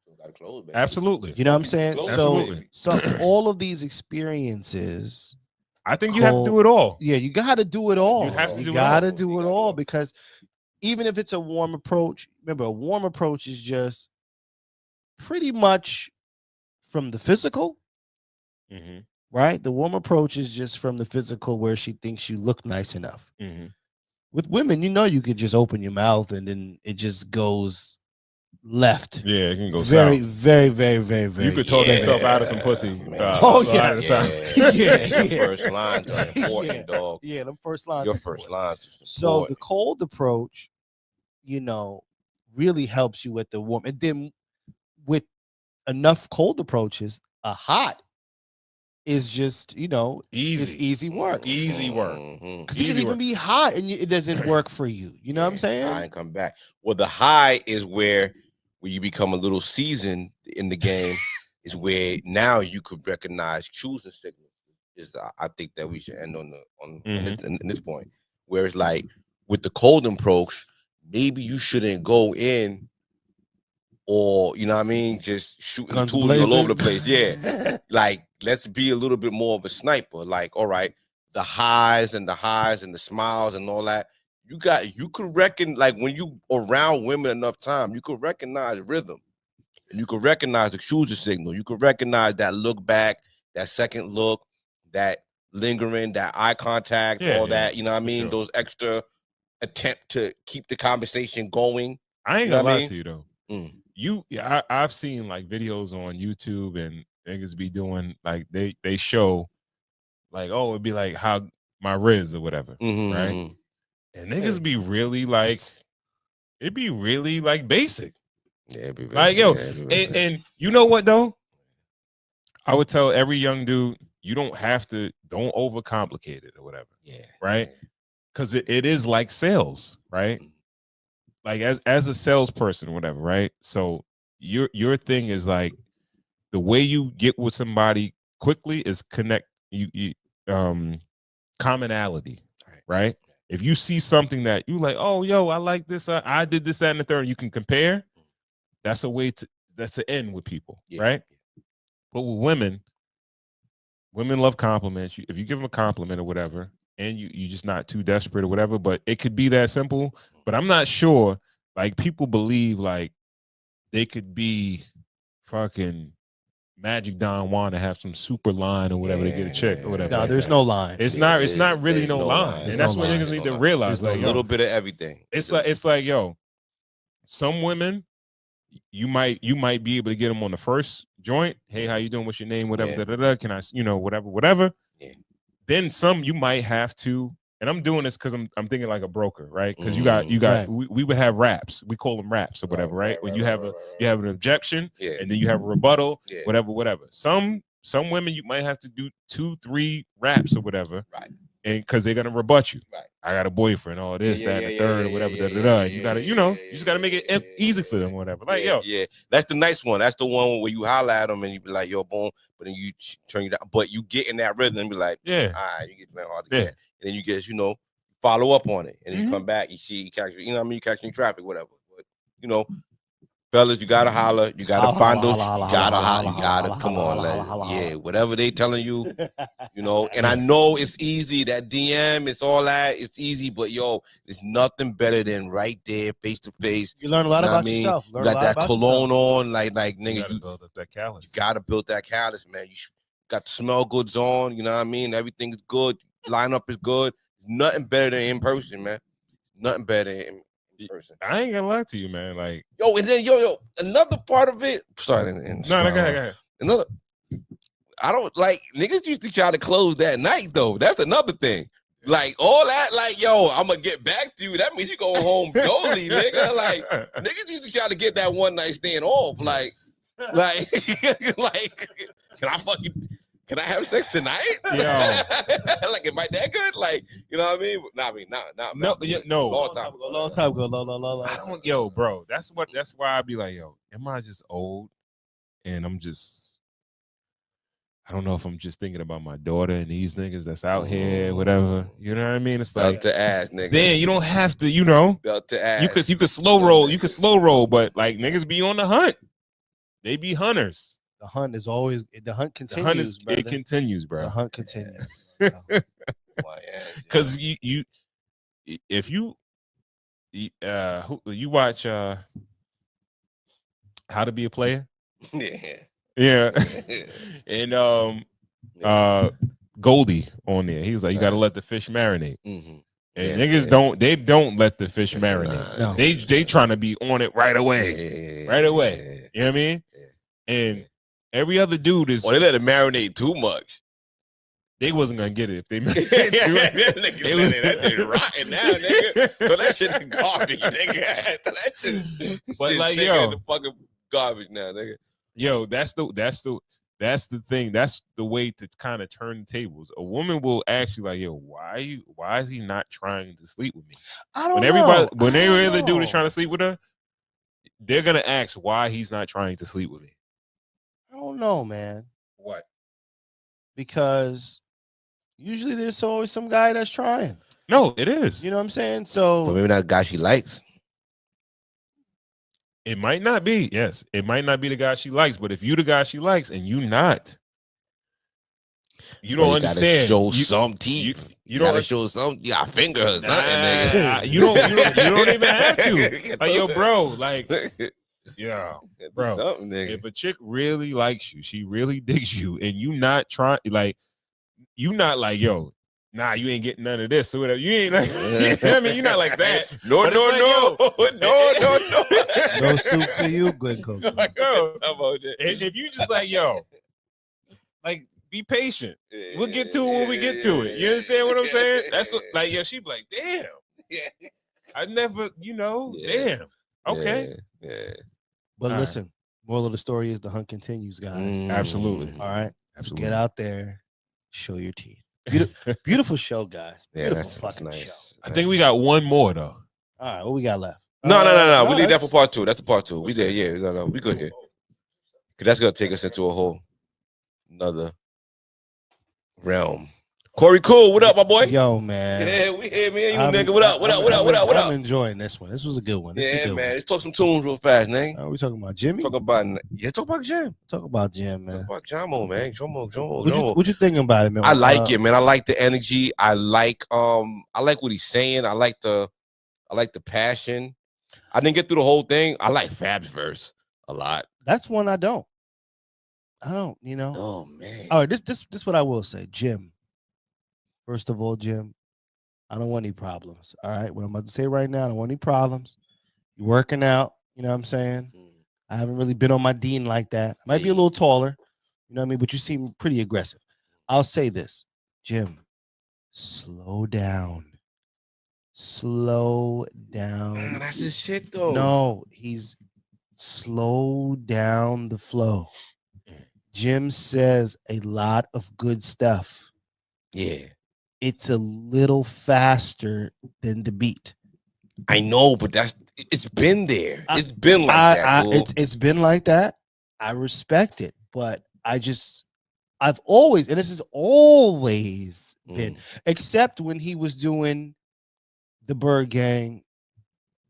Absolutely. You know what I'm saying? Absolutely. So all of these experiences, I think you have to do it all. Yeah, you got to do it all. You have to do it all because even if it's a warm approach, remember a warm approach is just pretty much from the physical, right? The warm approach is just from the physical where she thinks you look nice enough. With women, you could just open your mouth and then it just goes left. Yeah, it can go very, south. very, very, very, very. You could talk yourself out of some pussy. Yeah. First lines are important, dog. Yeah, them first lines. Your first lines. So the cold approach, really helps you with the warm. And then with enough cold approaches, a hot is just, easy. It's easy work. Easy work. Because you can even be hot and it doesn't work for you. You know what I'm saying? I ain't come back. Well, the high is where you become a little seasoned in the game. Is where now you could recognize choosing signals. I think that we should end on this point, where it's like with the cold approach, maybe you shouldn't go in, or just shooting the tools all over the place. Yeah, like let's be a little bit more of a sniper. Like, all right, the highs and the smiles and all that. You could reckon, like when you around women enough time, you could recognize rhythm. And you could recognize the choosing signal. You could recognize that look back, that second look, that lingering, that eye contact, all that. You know what I mean? Sure. Those extra attempt to keep the conversation going. I ain't gonna lie to you though. I've seen like videos on YouTube and niggas be doing like they show like, oh, it'd be like how my Riz or whatever, right? And niggas be really like, it'd be really like basic. Yeah, be like and you know what though? I would tell every young dude, you don't overcomplicate it or whatever. Yeah. Right? Because it is like sales, right? Like as a salesperson, whatever, right? So your thing is like the way you get with somebody quickly is connect commonality, right? If you see something that you like, oh yo, I like this, I did this, that, and the third, you can compare. That's an end with people, right? But with women love compliments. If you give them a compliment or whatever, and you just not too desperate or whatever, but it could be that simple. But I'm not sure. Like people believe like they could be fucking Magic Don Juan to have some super line or whatever to get a chick or whatever. No, there's no line. It's not really no line. And that's what niggas need to realize. Like a little bit of everything. It's like, yo, some women, you might be able to get them on the first joint. Hey, how you doing? What's your name? Whatever. Can I, whatever. Yeah. Then some you might have to, and I'm doing this because I'm thinking like a broker, right? Because you got right. we would have raps. We call them raps or whatever, right? When you have an objection, and then you have a rebuttal, whatever. Some women you might have to do 2-3 raps or whatever, right? And because they're gonna rebut you. Right. I got a boyfriend, all this, that, and the third, or whatever, You gotta, you just gotta make it easy for them, whatever. Like, yo. Yeah, that's the nice one. That's the one where you holler at them and you be like, yo, boom, but then you turn you down. But you get in that rhythm and be like, all right, you get playing hard to get. And then you get, follow up on it. And then you come back, you catch, you catching traffic, whatever. But, fellas, you gotta holler, you gotta find those, you gotta holler, you gotta come on, whatever they telling you, and I know it's easy, that DM, it's all that, it's easy, but yo, there's nothing better than right there, face to face. You learn a lot about yourself. You got that cologne on, like nigga, you gotta build up that callus. You gotta build that callus, man. You got the smell goods on, you know what I mean? Everything is good, lineup is good. Nothing better than in person, man. Nothing better than person. I ain't gonna lie to you, man. Like, yo, and then another part of it. Sorry, go ahead. I don't like niggas used to try to close that night though. That's another thing. Like all that, like yo, I'm gonna get back to you. That means you go home dolly, nigga. Like niggas used to try to get that one night stand off. Like, like, can I have sex tonight? Yo. Like, am I that good? Like, you know what I mean? No. Long time ago. I don't, yo, bro. That's why I be like, yo, am I just old? And I don't know if I'm just thinking about my daughter and these niggas that's out here, whatever. You know what I mean? It's like belt to ass, nigga. Then you don't have to, you know. Belt to ass. You could slow roll. You could slow roll, but like niggas be on the hunt. They be hunters. The hunt is always the hunt continues. It continues, bro. The hunt continues. Because if you watch How to Be a Player, yeah, and Goldie on there, he was like, you got to let the fish marinate. And niggas don't let the fish marinate. No. They trying to be on it right away, right away. You know what I mean? And every other dude is. Well, they let it marinate too much. They wasn't gonna get it if they marinated too much. That thing rotten now, nigga. So that shit is garbage, nigga. That shit, but like, yo, yo, the fucking garbage now, nigga. Yo, that's the thing. That's the way to kind of turn the tables. A woman will actually like, yo, why is he not trying to sleep with me? I don't know. When every other dude is trying to sleep with her, they're gonna ask why he's not trying to sleep with me. I don't know, man. What? Because usually there's always some guy that's trying. No, it is. You know what I'm saying? So but maybe not a guy she likes. It might not be. Yes, it might not be the guy she likes. But if you the guy she likes and you not, you don't understand. Show some teeth. You don't show some. You got finger or something. Nigga. You don't even have to. Like, yo, bro. Like, yeah, bro. If a chick really likes you, she really digs you, and you not trying, like, you not like, yo, nah, you ain't getting none of this or whatever. You ain't like, I mean, you're not like that. No. No soup for you, Glen Coco. Like, yo, if you just like, yo, like, be patient. We'll get to it when we get to it. You understand what I'm saying? That's what, like, yeah, she be like, damn. I never, damn. Okay. Yeah. But listen, moral of the story is the hunt continues, guys. Absolutely. All right. Absolutely. So get out there, show your teeth. Beautiful show, guys. Yeah, Beautiful that's fucking nice. show. I think we got one more though. All right, what we got left? No. We leave that for part 2. That's the part 2. We there, yeah. No, we good here. Cause that's gonna take us into a whole another realm. Corey Cool, what up, my boy? Yo, man. Yeah, we here, man. You nigga, what up? I'm enjoying this one. This was a good one. Yeah, man. Let's talk some tunes real fast, nigga. Are we talking about Jimmy? Talk about Jim. Talk about Jim, man. Talk about Jamo, man. What you thinking about it, man? I like it, man. I like the energy. I like what he's saying. I like the passion. I didn't get through the whole thing. I like Fab's verse a lot. That's one I don't. Oh man. All right, this what I will say, Jim. First of all, Jim, I don't want any problems. All right, what I'm about to say right now, I don't want any problems. You're working out, you know what I'm saying? I haven't really been on my Dean like that. I might be a little taller, you know what I mean? But you seem pretty aggressive. I'll say this, Jim, slow down. Slow down. That's his shit, though. No, he's slow down the flow. Jim says a lot of good stuff. Yeah. It's a little faster than the beat. I know, but it's been there. It's been like that. It's been like that. I respect it, but I've always, and this has always been, except when he was doing the Bird Gang.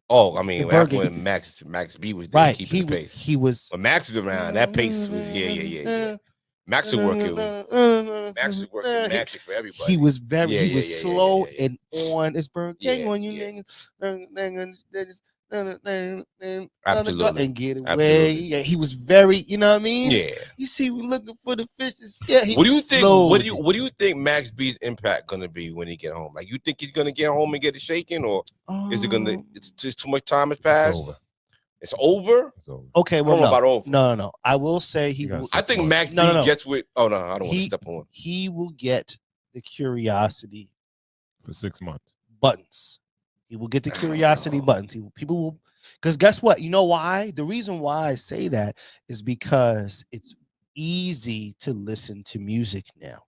Oh, I mean, when Max B was there, right, keeping the pace. He was. When Max is around, that pace was yeah. Max is working. Max is working magic for everybody. He was slow and on. It's Bird Gang on you, niggas. Absolutely. And get away. Absolutely. Yeah, he was very, you know what I mean? Yeah. You see, we're looking for the fishes. Yeah. What do you think? What do you think Max B's impact gonna be when he get home? Like, you think he's gonna get home and get it shaken, or is it gonna? It's just too much time has passed. It's over. Okay, well, about over. No. I will say he. I think Max B gets with. Oh no, I don't want to step on. He will get the curiosity for 6 months. buttons. He will get the curiosity buttons. People will, because guess what? You know why? The reason why I say that is because it's easy to listen to music now.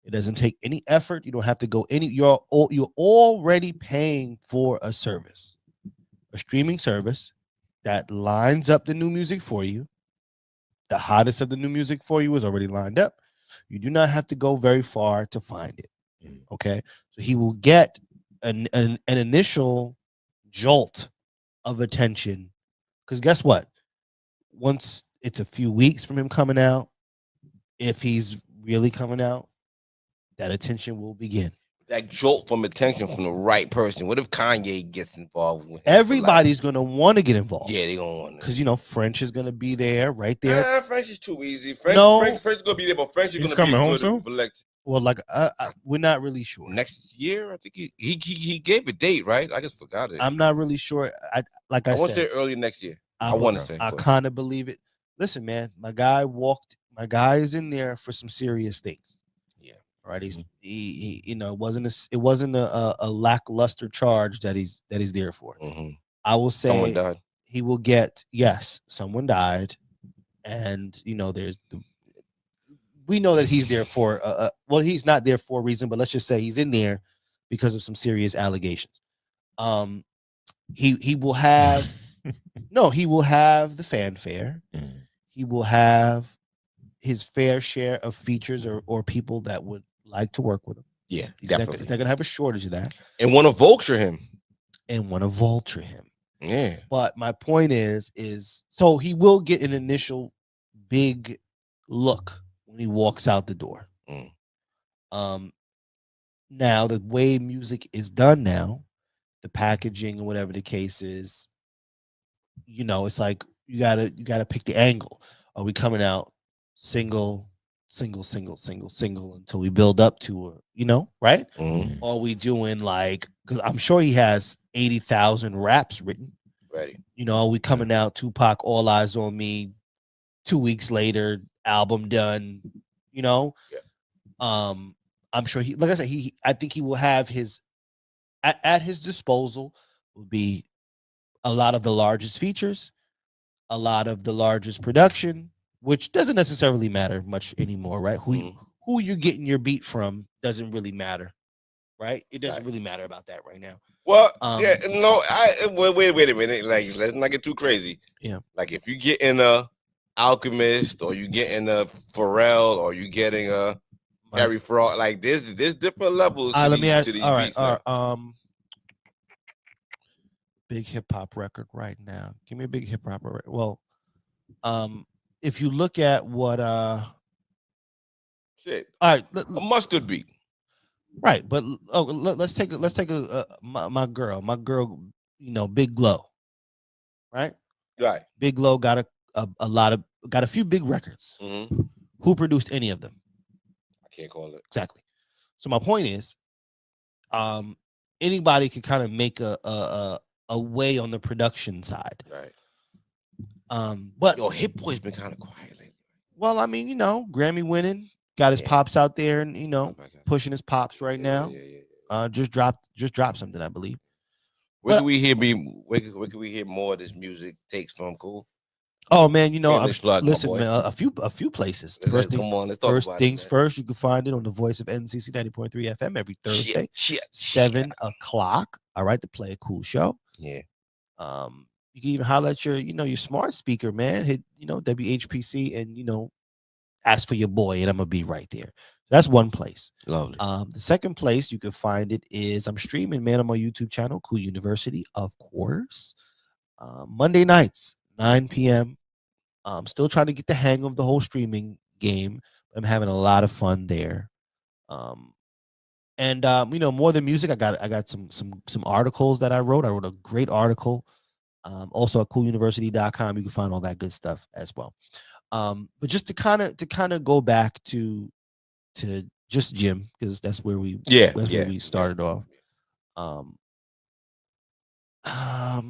It doesn't take any effort. You don't have to go any. You're already paying for a service, a streaming service that lines up the new music for you. The hottest of the new music for you is already lined up. You do not have to go very far to find it. Okay, so he will get an initial jolt of attention, because guess what? Once it's a few weeks from him coming out, if he's really coming out, that attention will begin. That jolt from attention from the right person. What if Kanye gets involved with him? Everybody's gonna want to get involved. Yeah, they gonna want to. Because French is gonna be there, right there. French is too easy. French is gonna be there, but French is He's gonna coming be home good soon? Well, like we're not really sure. Next year, I think he gave a date, right? I just forgot it. I'm not really sure. I want to said say early next year. I want to say. I kind of believe it. Listen, man, my guy is in there for some serious things. Yeah. Right. He it wasn't a lackluster charge that he's there for. Mm-hmm. I will say someone died. He will get, yes, someone died, and we know that he's there for well, he's not there for a reason, but let's just say he's in there because of some serious allegations. He will have he will have the fanfare. He will have his fair share of features or people that would like to work with him. Yeah, definitely. They're gonna have a shortage of that. And want to vulture him. Yeah. But my point is so he will get an initial big look when he walks out the door. Now the way music is done now, the packaging or whatever the case is, it's like you gotta pick the angle. Are we coming out single until we build up to right? Mm-hmm. Or are we doing because I'm sure he has 80,000 raps written. Ready. Are we coming out Tupac, All Eyes on Me, 2 weeks later, album done, Yeah. I'm sure like I said, I think he will have his at his disposal will be a lot of the largest features, a lot of the largest production, which doesn't necessarily matter much anymore, right? Who you're getting your beat from doesn't really matter, right? It doesn't really matter about that right now. Well, wait a minute. Like, let's not get too crazy. Yeah. Like, if you get in a Alchemist, or you get in a Pharrell, or you getting a Harry Fraud, like there's different levels. Let me ask. All right. Big hip hop record right now. Give me a big hip hop record. Well, if you look at what shit. All right, a mustard beat. Right, but let's take my girl, Big Glow. Right? Right. Big Glow got a few big records. Mm-hmm. Who produced any of them? I can't call it. Exactly. So my point is, anybody can kind of make a way on the production side. Right. But Hit Boy's been kind of quiet lately. Well, I mean, Grammy winning, got his pops out there, and pushing his pops right now. Just dropped something, I believe. Where can we hear more of this music takes from? Cool. Oh man, listen, man, a few places. Let's talk things first. You can find it on the voice of NCC 90.3 FM every Thursday, 7 o'clock. All right, to play a cool show. Yeah. You can even holler at your smart speaker, man. Hit WHPC and ask for your boy, and I'm gonna be right there. That's one place. Lovely. The second place you can find it is I'm streaming, man, on my YouTube channel, Cool University, of course. Monday nights, 9 p.m. I'm still trying to get the hang of the whole streaming game, but I'm having a lot of fun there. And more than music, I got some articles that I wrote. I wrote a great article. Also at cooluniversity.com, you can find all that good stuff as well. But just to kind of go back to just gym, because that's where we where we started off. I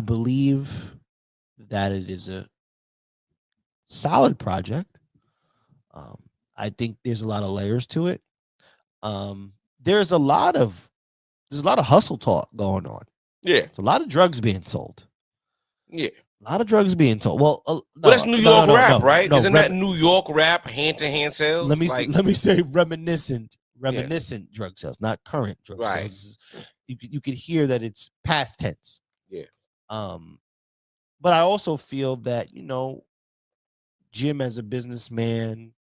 believe that it is a solid project. I think there's a lot of layers to it. There's a lot of there's a lot of hustle talk going on. Yeah. There's a lot of drugs being sold. Yeah. A lot of drugs being sold. Well, Well, that's New York rap, right? Isn't that rem- New York rap, hand-to-hand sales? Let me Like, let me say reminiscent drug sales, not current drug Right. sales. You could hear that it's past tense. Yeah. But I also feel that, Jim as a businessman,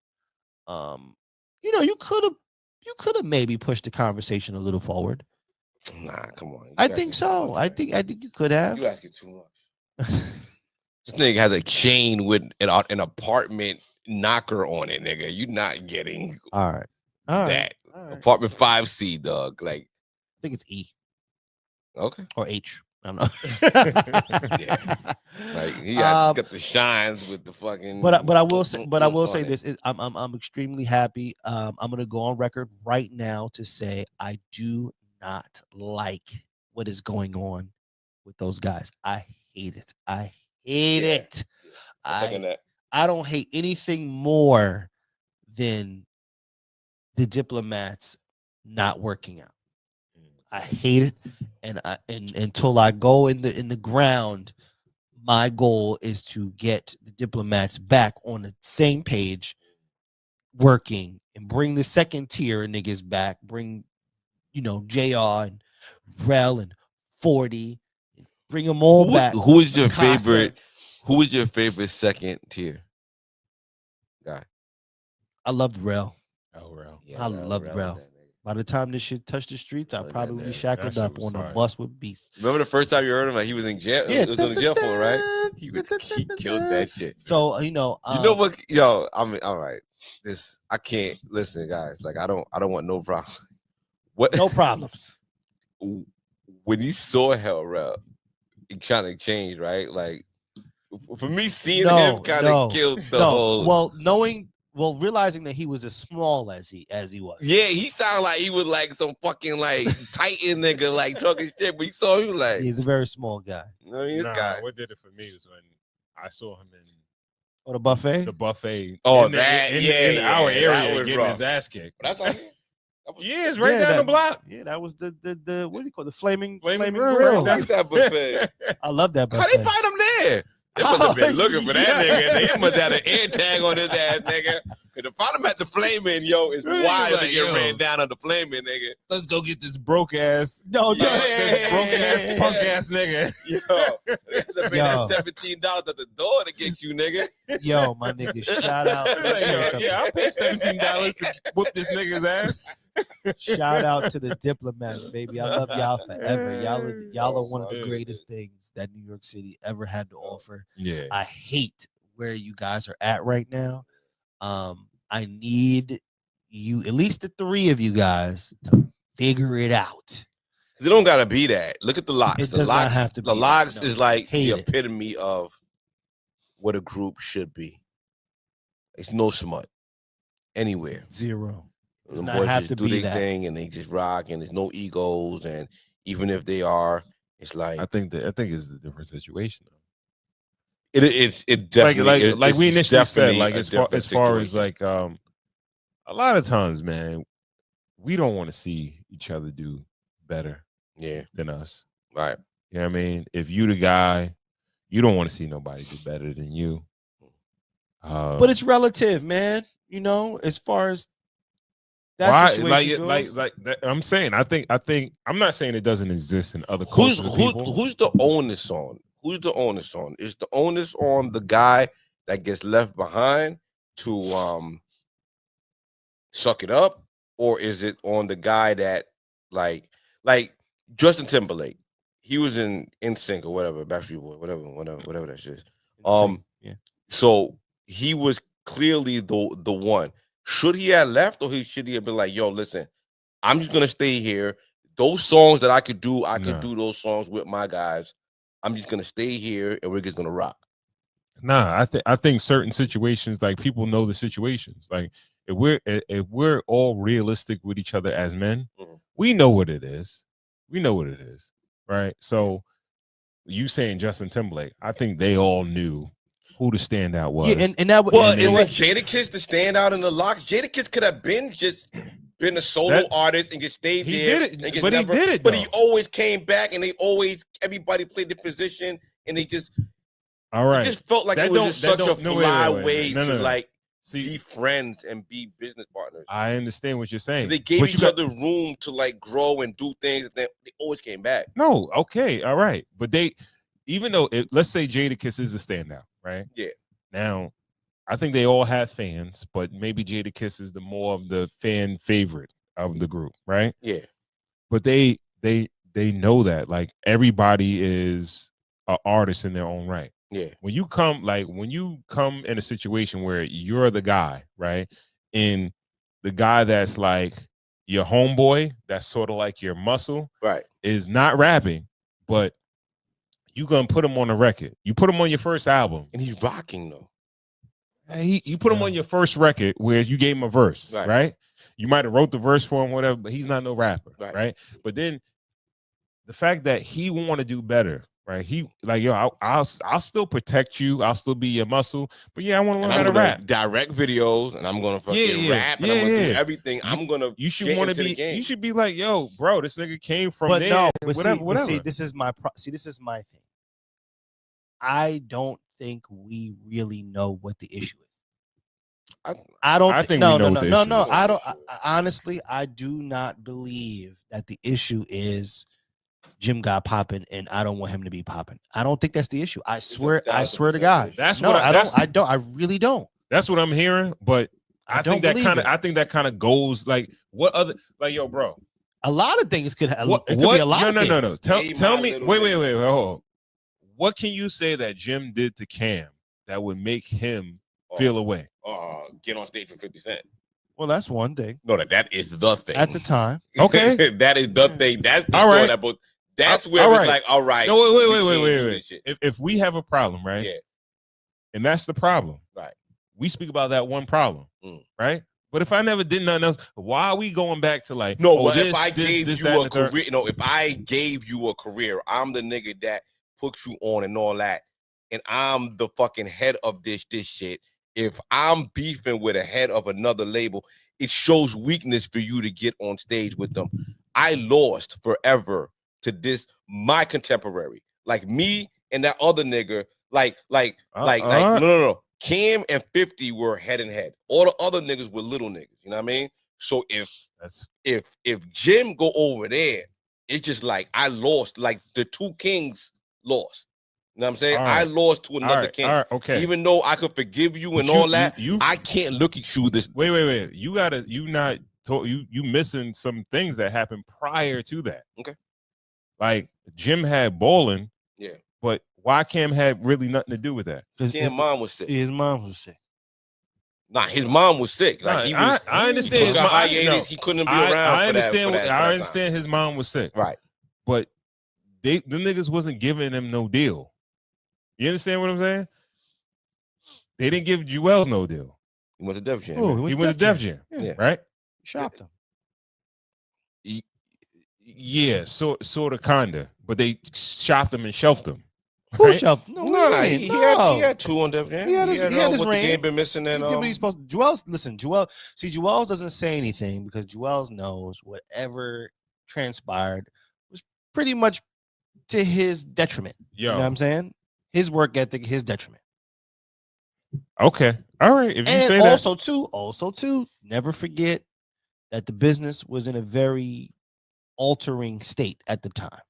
you could have maybe pushed the conversation a little forward. Nah, come on. I think so. I think you could have. You asking too much. This nigga has a chain with an apartment knocker on it, nigga. You not getting All right. that. All right. Apartment 5C, dog. Like, I think it's E. Okay. Or H. I don't know. Yeah. Like he got the shines with the fucking. But I will say this: I'm extremely happy. I'm gonna go on record right now to say I do not like what is going on with those guys. I hate it. I hate it. I don't hate anything more than the diplomats not working out. I hate it, and until I go in the ground, my goal is to get the diplomats back on the same page, working, and bring the second tier niggas back. Bring, JR and Rel and 40, bring them all back. Who is your favorite? Who is your favorite second tier guy? I loved Rel. Oh, Rel. I loved Rel. By the time this shit touched the streets, I'll probably be shackled up on a bus with beasts. Remember the first time you heard him? Like he was in jail. Yeah, it was on the jail for, right? He killed that shit. So you know what? Yo, I mean, all right. I can't listen, guys. Like I don't want no problem. What? No problems. When you saw Hell Rap, it kind of changed, right? Like for me, seeing him kind of killed the whole. Well, realizing that he was as small as he was. Yeah, he sounded like he was like some fucking like Titan nigga, like talking shit. But he saw him like he's a very small guy. I mean, this guy. What did it for me was when I saw him in the buffet. The buffet. Oh, in our area, getting his ass kicked. That's all. Yeah, it's right down the block. Yeah, that was the what do you call it? The flaming grill. grill. I like that buffet. I love that buffet. How they find him there? They must have been looking for that nigga. They must have had an air tag on his ass, nigga. Cause to find him at the flaming, it's wild to get ran down on the flaming, nigga. Let's go get this broke ass. Broke ass, punk ass nigga. They paid that $17 at the door to get you, nigga. Yo, my nigga, shout out. I paid $17 to whoop this nigga's ass. Shout out to the diplomats, baby. I love y'all forever. Y'all are one of the greatest things that New York City ever had to offer. Yeah. I hate where you guys are at right now. I need you, at least the three of you guys, to figure it out. It don't gotta be that. Look at the Locks. It does not have to be. The Locks is like the Hate it. epitome of what a group should be. It's no smut anywhere. Zero. The boys just do their thing and they just rock, and there's no egos. And even if they are, it's like I think it's a different situation though. It definitely like we initially said, like a as far situation. as like a lot of times, man, we don't want to see each other do better than us. Right. You know what I mean? If you the guy, you don't want to see nobody do better than you. But it's relative, man. As far as that situation goes. like that, I'm saying, I think I'm not saying it doesn't exist in other cultures. Who's the onus on? Who's the onus on? Is the onus on the guy that gets left behind to suck it up, or is it on the guy that like Justin Timberlake? He was in NSYNC or whatever, Backstreet Boy, whatever that shit is. Yeah. So he was clearly the one. Should he have left, or should he have been like, yo, listen, I'm just gonna stay here. Those songs that I could do those songs with my guys. I'm just gonna stay here and we're just gonna rock. Nah, I think certain situations, like people know the situations. Like if we're all realistic with each other as men, we know what it is. We know what it is, right? So you saying Justin Timberlake, I think they all knew who the standout was. Yeah, and that is it Jadakiss the standout in the Locks? Jadakiss could have been just been a solo artist and just stayed he there. did it, and just but never, he did it. But he always came back, and everybody played the position, and they just. All right. It just felt like it was just such a fly way to like be friends and be business partners. I understand what you're saying. They gave each other room to like grow and do things, and they always came back. No, okay, all right, but even though let's say Jadakiss is a standout, right? Yeah. Now, I think they all have fans, but maybe Jadakiss is the more of the fan favorite of the group, right? Yeah. But they know that like everybody is an artist in their own right. Yeah. When you come in a situation where you're the guy, right? And the guy that's like your homeboy, that's sort of like your muscle, right, is not rapping, but you gonna put him on a record. You put him on your first album. And he's rocking though. You put him on your first record where you gave him a verse, right? You might have wrote the verse for him, whatever, but he's not no rapper, right? But then the fact that he want to do better, right? He like, yo, I'll still protect you. I'll still be your muscle. But yeah, I want to learn how to rap. Direct videos, and I'm gonna fucking rap, and I'm gonna do everything. You should want to be. You should be like, yo, bro, this nigga came from but there. No, but whatever. See, this is my thing. I don't think we really know what the issue is. I don't think no. I don't. Honestly, I do not believe that the issue is Jim got popping, and I don't want him to be popping. I don't think that's the issue. I swear to God. I really don't. That's what I'm hearing, but I think that kind of goes like what other like yo, bro. A lot of things could have. It could be a lot. No. Tell me. Wait. Hold on. What can you say that Jim did to Cam that would make him feel away? Get on stage for 50 Cent. Well, that's one thing. No, that is the thing at the time. Okay, that is the thing. That's the all right. Story that's where it's like, all right. No, wait. If we have a problem, right? Yeah. And that's the problem, right? We speak about that one problem, right? But if I never did nothing else, why are we going back to like? If I gave you a career, if I gave you a career, I'm the nigga that puts you on and all that, and I'm the fucking head of this shit. If I'm beefing with a head of another label, it shows weakness for you to get on stage with them. I lost forever to my contemporary, like me and that other nigga, no. Cam and 50 were head and head. All the other niggas were little niggas. You know what I mean? So if Jim go over there, it's just like I lost. Like the two kings lost. You know what I'm saying? I lost to another king. Okay. Even though I could forgive you and all that, I can't look at you this. Wait. You missing some things that happened prior to that. Okay. Like Jim had bowling. Yeah. But why Cam had really nothing to do with that? Because Cam's mom was sick. His mom was sick. Nah, his mom was sick. Like I understand. He couldn't be around. I understand his mom was sick. Right. But the niggas wasn't giving him no deal. You understand what I'm saying? They didn't give Jewels no deal. He went to Def Jam. He went to Def Jam. Yeah. Right? Shopped him. Yeah, sort of, kinda, but they shopped him and shelved him. Who right? shelved? He had two on Def Jam. He had his what the game been missing. And what he's supposed to. Jewels doesn't say anything because Jewels knows whatever transpired was pretty much to his detriment. You know what I'm saying? His work ethic, his detriment. Okay, all right. If you and say also too, never forget that the business was in a very altering state at the time.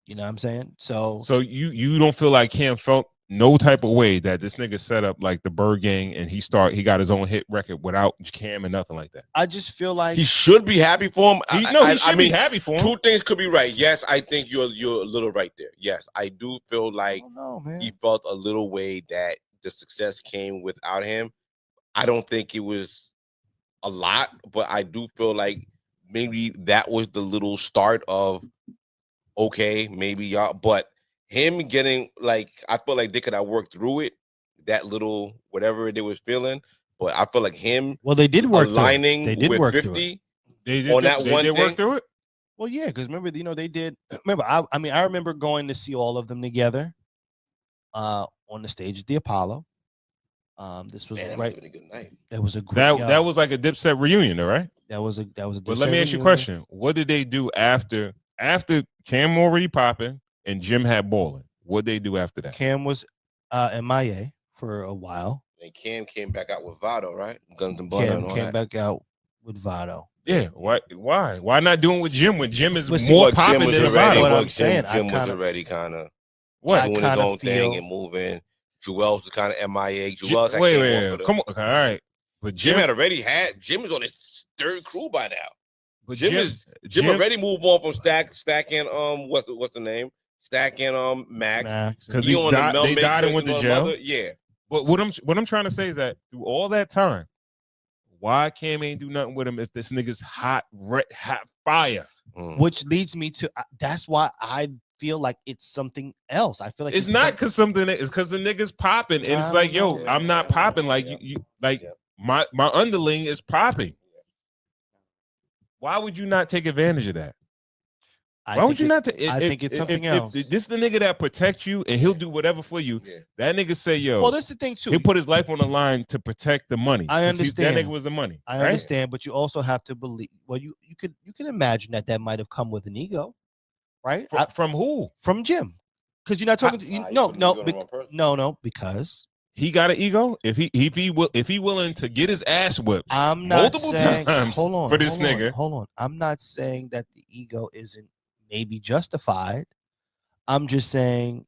You know what I'm saying? So you don't feel like Cam felt no type of way that this nigga set up like the Bird Gang and he got his own hit record without Cam and nothing like that. I just feel like he should be happy for him. He should be happy for him. Two things could be right. Yes, I think you're a little right there. Yes, I do feel like he felt a little way that the success came without him. I don't think it was a lot, but I do feel like maybe that was the little start of okay, maybe y'all, but him getting like, I feel like they could have worked through it, that little whatever they was feeling, but I feel like him. Well, they did work aligning through it. They did with work 50 they did, on that they one did thing. Work through it. Well, yeah, because remember, they did. Remember, I remember going to see all of them together, on the stage at the Apollo. This was Man, that right. must have been a good night. That was a great. That was like a Dipset reunion, though, right? That was a But let me ask you a question. What did they do after Cam already popping and Jim had balling? What they do after that? Cam was MIA for a while. And Cam came back out with Vado, right? Guns and Butter Cam and all came that. back out with Vado. Yeah. Why not doing with Jim when Jim is But see, more what popping Jim was than already, Vado? what I'm Jim, saying, Jim I was kinda- already kind of What? I doing his kinda own thing feel- and moving. Jewels was kind of MIA. Jewels Wait. Come on. All right. But Jim Jim is on his third crew by now. But Jim already moved on from stacking what's the name? Stacking Max. because He on the Mel they died and Matrix went to and jail. mother- Yeah. But what I'm trying to say is that through all that time, why Cam ain't do nothing with him if this nigga's hot fire? Which leads me to that's why I feel like it's something else. I feel like It's not because something. It's because the nigga's popping, and it's like, yo, I'm not popping like you. Like my underling is popping. Why would you not take advantage of that? Why would you not? I think it's something else. If this the nigga that protect you and he'll do whatever for you. That nigga say, yo. Well, that's the thing too. He'll put his life on the line to protect the money. I 'Cause understand. That nigga was the money. I right? understand, but you also have to believe. Well, you can imagine that might have come with an ego, right? From who? From Jim, because you're not talking. No, because he got an ego. If he willing to get his ass whipped, I'm not multiple saying, times hold on, for this hold on, nigga. Hold on, I'm not saying that the ego isn't maybe justified. I'm just saying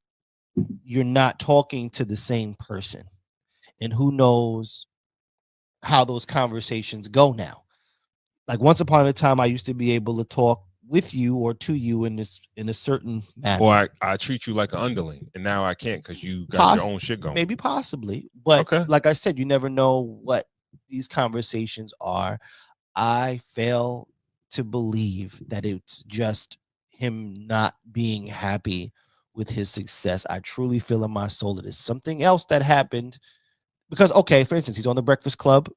you're not talking to the same person, and who knows how those conversations go now. Like once upon a time, I used to be able to talk with you or to you in a certain manner. Or I treat you like an underling, and now I can't because you got your own shit going. Maybe possibly, but like I said, you never know what these conversations are. I fail to believe that it's just him not being happy with his success. I truly feel in my soul that it's something else that happened. Because, okay, for instance, he's on the Breakfast Club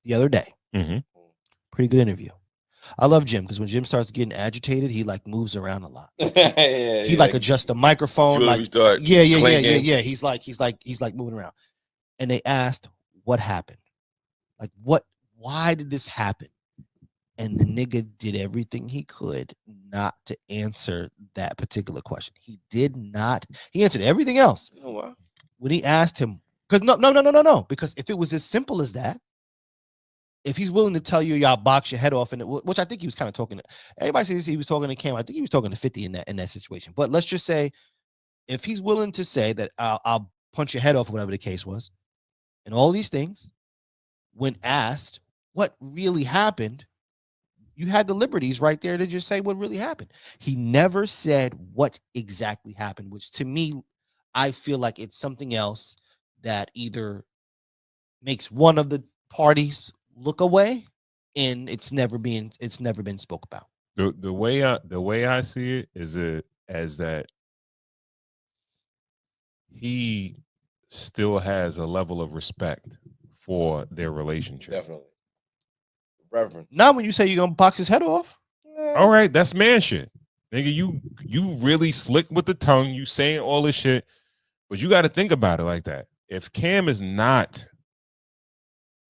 the other day. Pretty good interview. I love Jim because when Jim starts getting agitated, he like moves around a lot. He like adjusts the microphone. Like, yeah. He's like moving around. And they asked what happened. Like, why did this happen? And the nigga did everything he could not to answer that particular question. He did not. He answered everything else. You know what? When he asked him, because no. Because if it was as simple as that, if he's willing to tell you y'all box your head off, and which I think he was kind of talking to, everybody says he was talking to Cam. I think he was talking to 50 in that situation. But let's just say, if he's willing to say that I'll punch your head off, or whatever the case was, and all these things, when asked what really happened, you had the liberties right there to just say what really happened. He never said what exactly happened, which to me, I feel like it's something else that either makes one of the parties look away, and it's never been spoke about. The way I see it is as that he still has a level of respect for their relationship. Definitely. Reverend. Not when you say you're gonna box his head off. All right, that's man shit. Nigga, you really slick with the tongue, you saying all this shit, but you got to think about it like that. If Cam is not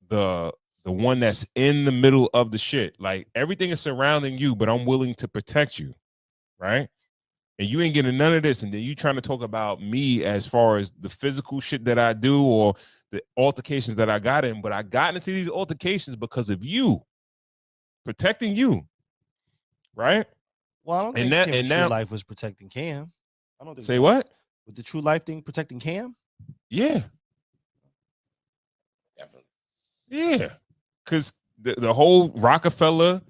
the one that's in the middle of the shit, like everything is surrounding you, but I'm willing to protect you, right? And you ain't getting none of this, and then you trying to talk about me as far as the physical shit that I do or the altercations that I got in, but I got into these altercations because of you protecting you, right? Well, I don't think True Life was protecting Cam. I don't think. Say what? With the True Life thing protecting Cam? Yeah. Definitely. Yeah. Because the whole Rockefeller,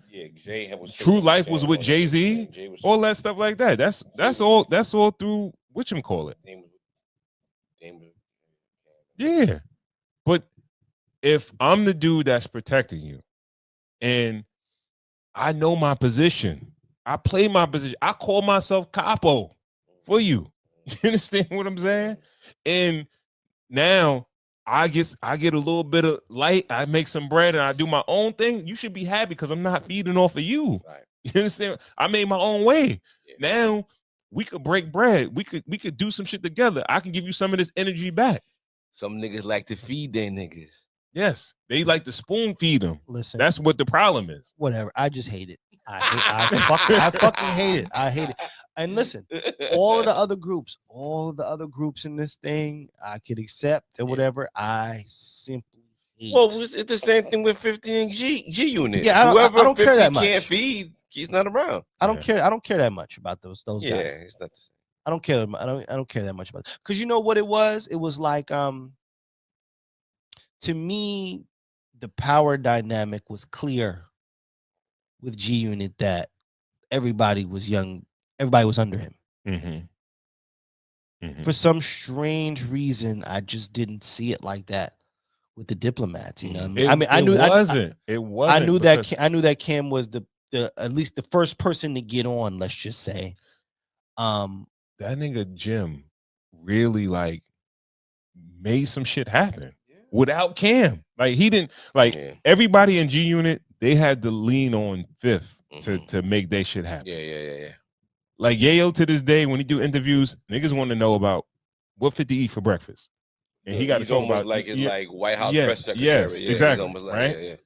True Life was with Jay-Z, all that stuff like that. That's all through whatchamacallit. Yeah. But if I'm the dude that's protecting you and I know my position, I play my position, I call myself capo for you. You understand what I'm saying? And now I get a little bit of light, I make some bread and I do my own thing. You should be happy because I'm not feeding off of you. Right. You understand? I made my own way. Yeah. Now we could break bread. We could do some shit together. I can give you some of this energy back. Some niggas like to feed their niggas. Yes, they like to spoon feed him. Listen, That's what the problem is. whatever. I just hate it. I fucking hate it. I hate it. And listen, all of the other groups in this thing, I could accept or whatever. I simply hate. Well, it's the same thing with 50 and G Unit. Yeah, whoever I don't 50 care that much. can't feed, he's not around. I don't care. I don't care that much about those guys. Yeah, it's not the same. I don't care. I don't care that much about it. Because you know what it was? It was like to me, the power dynamic was clear with G Unit that everybody was young, everybody was under him. For some strange reason, I just didn't see it like that with the Diplomats. You know what I mean? I knew it wasn't. I knew that Cam was the at least the first person to get on, let's just say. That nigga Jim really like made some shit happen without Cam. Like he didn't everybody in G Unit, they had to lean on Fifth to make their shit happen. Yeah. Like Yayo to this day, when he do interviews, niggas want to know about what 50 eat for breakfast. And he got to talk about like his like White House press secretary. Yes, exactly. Like, right?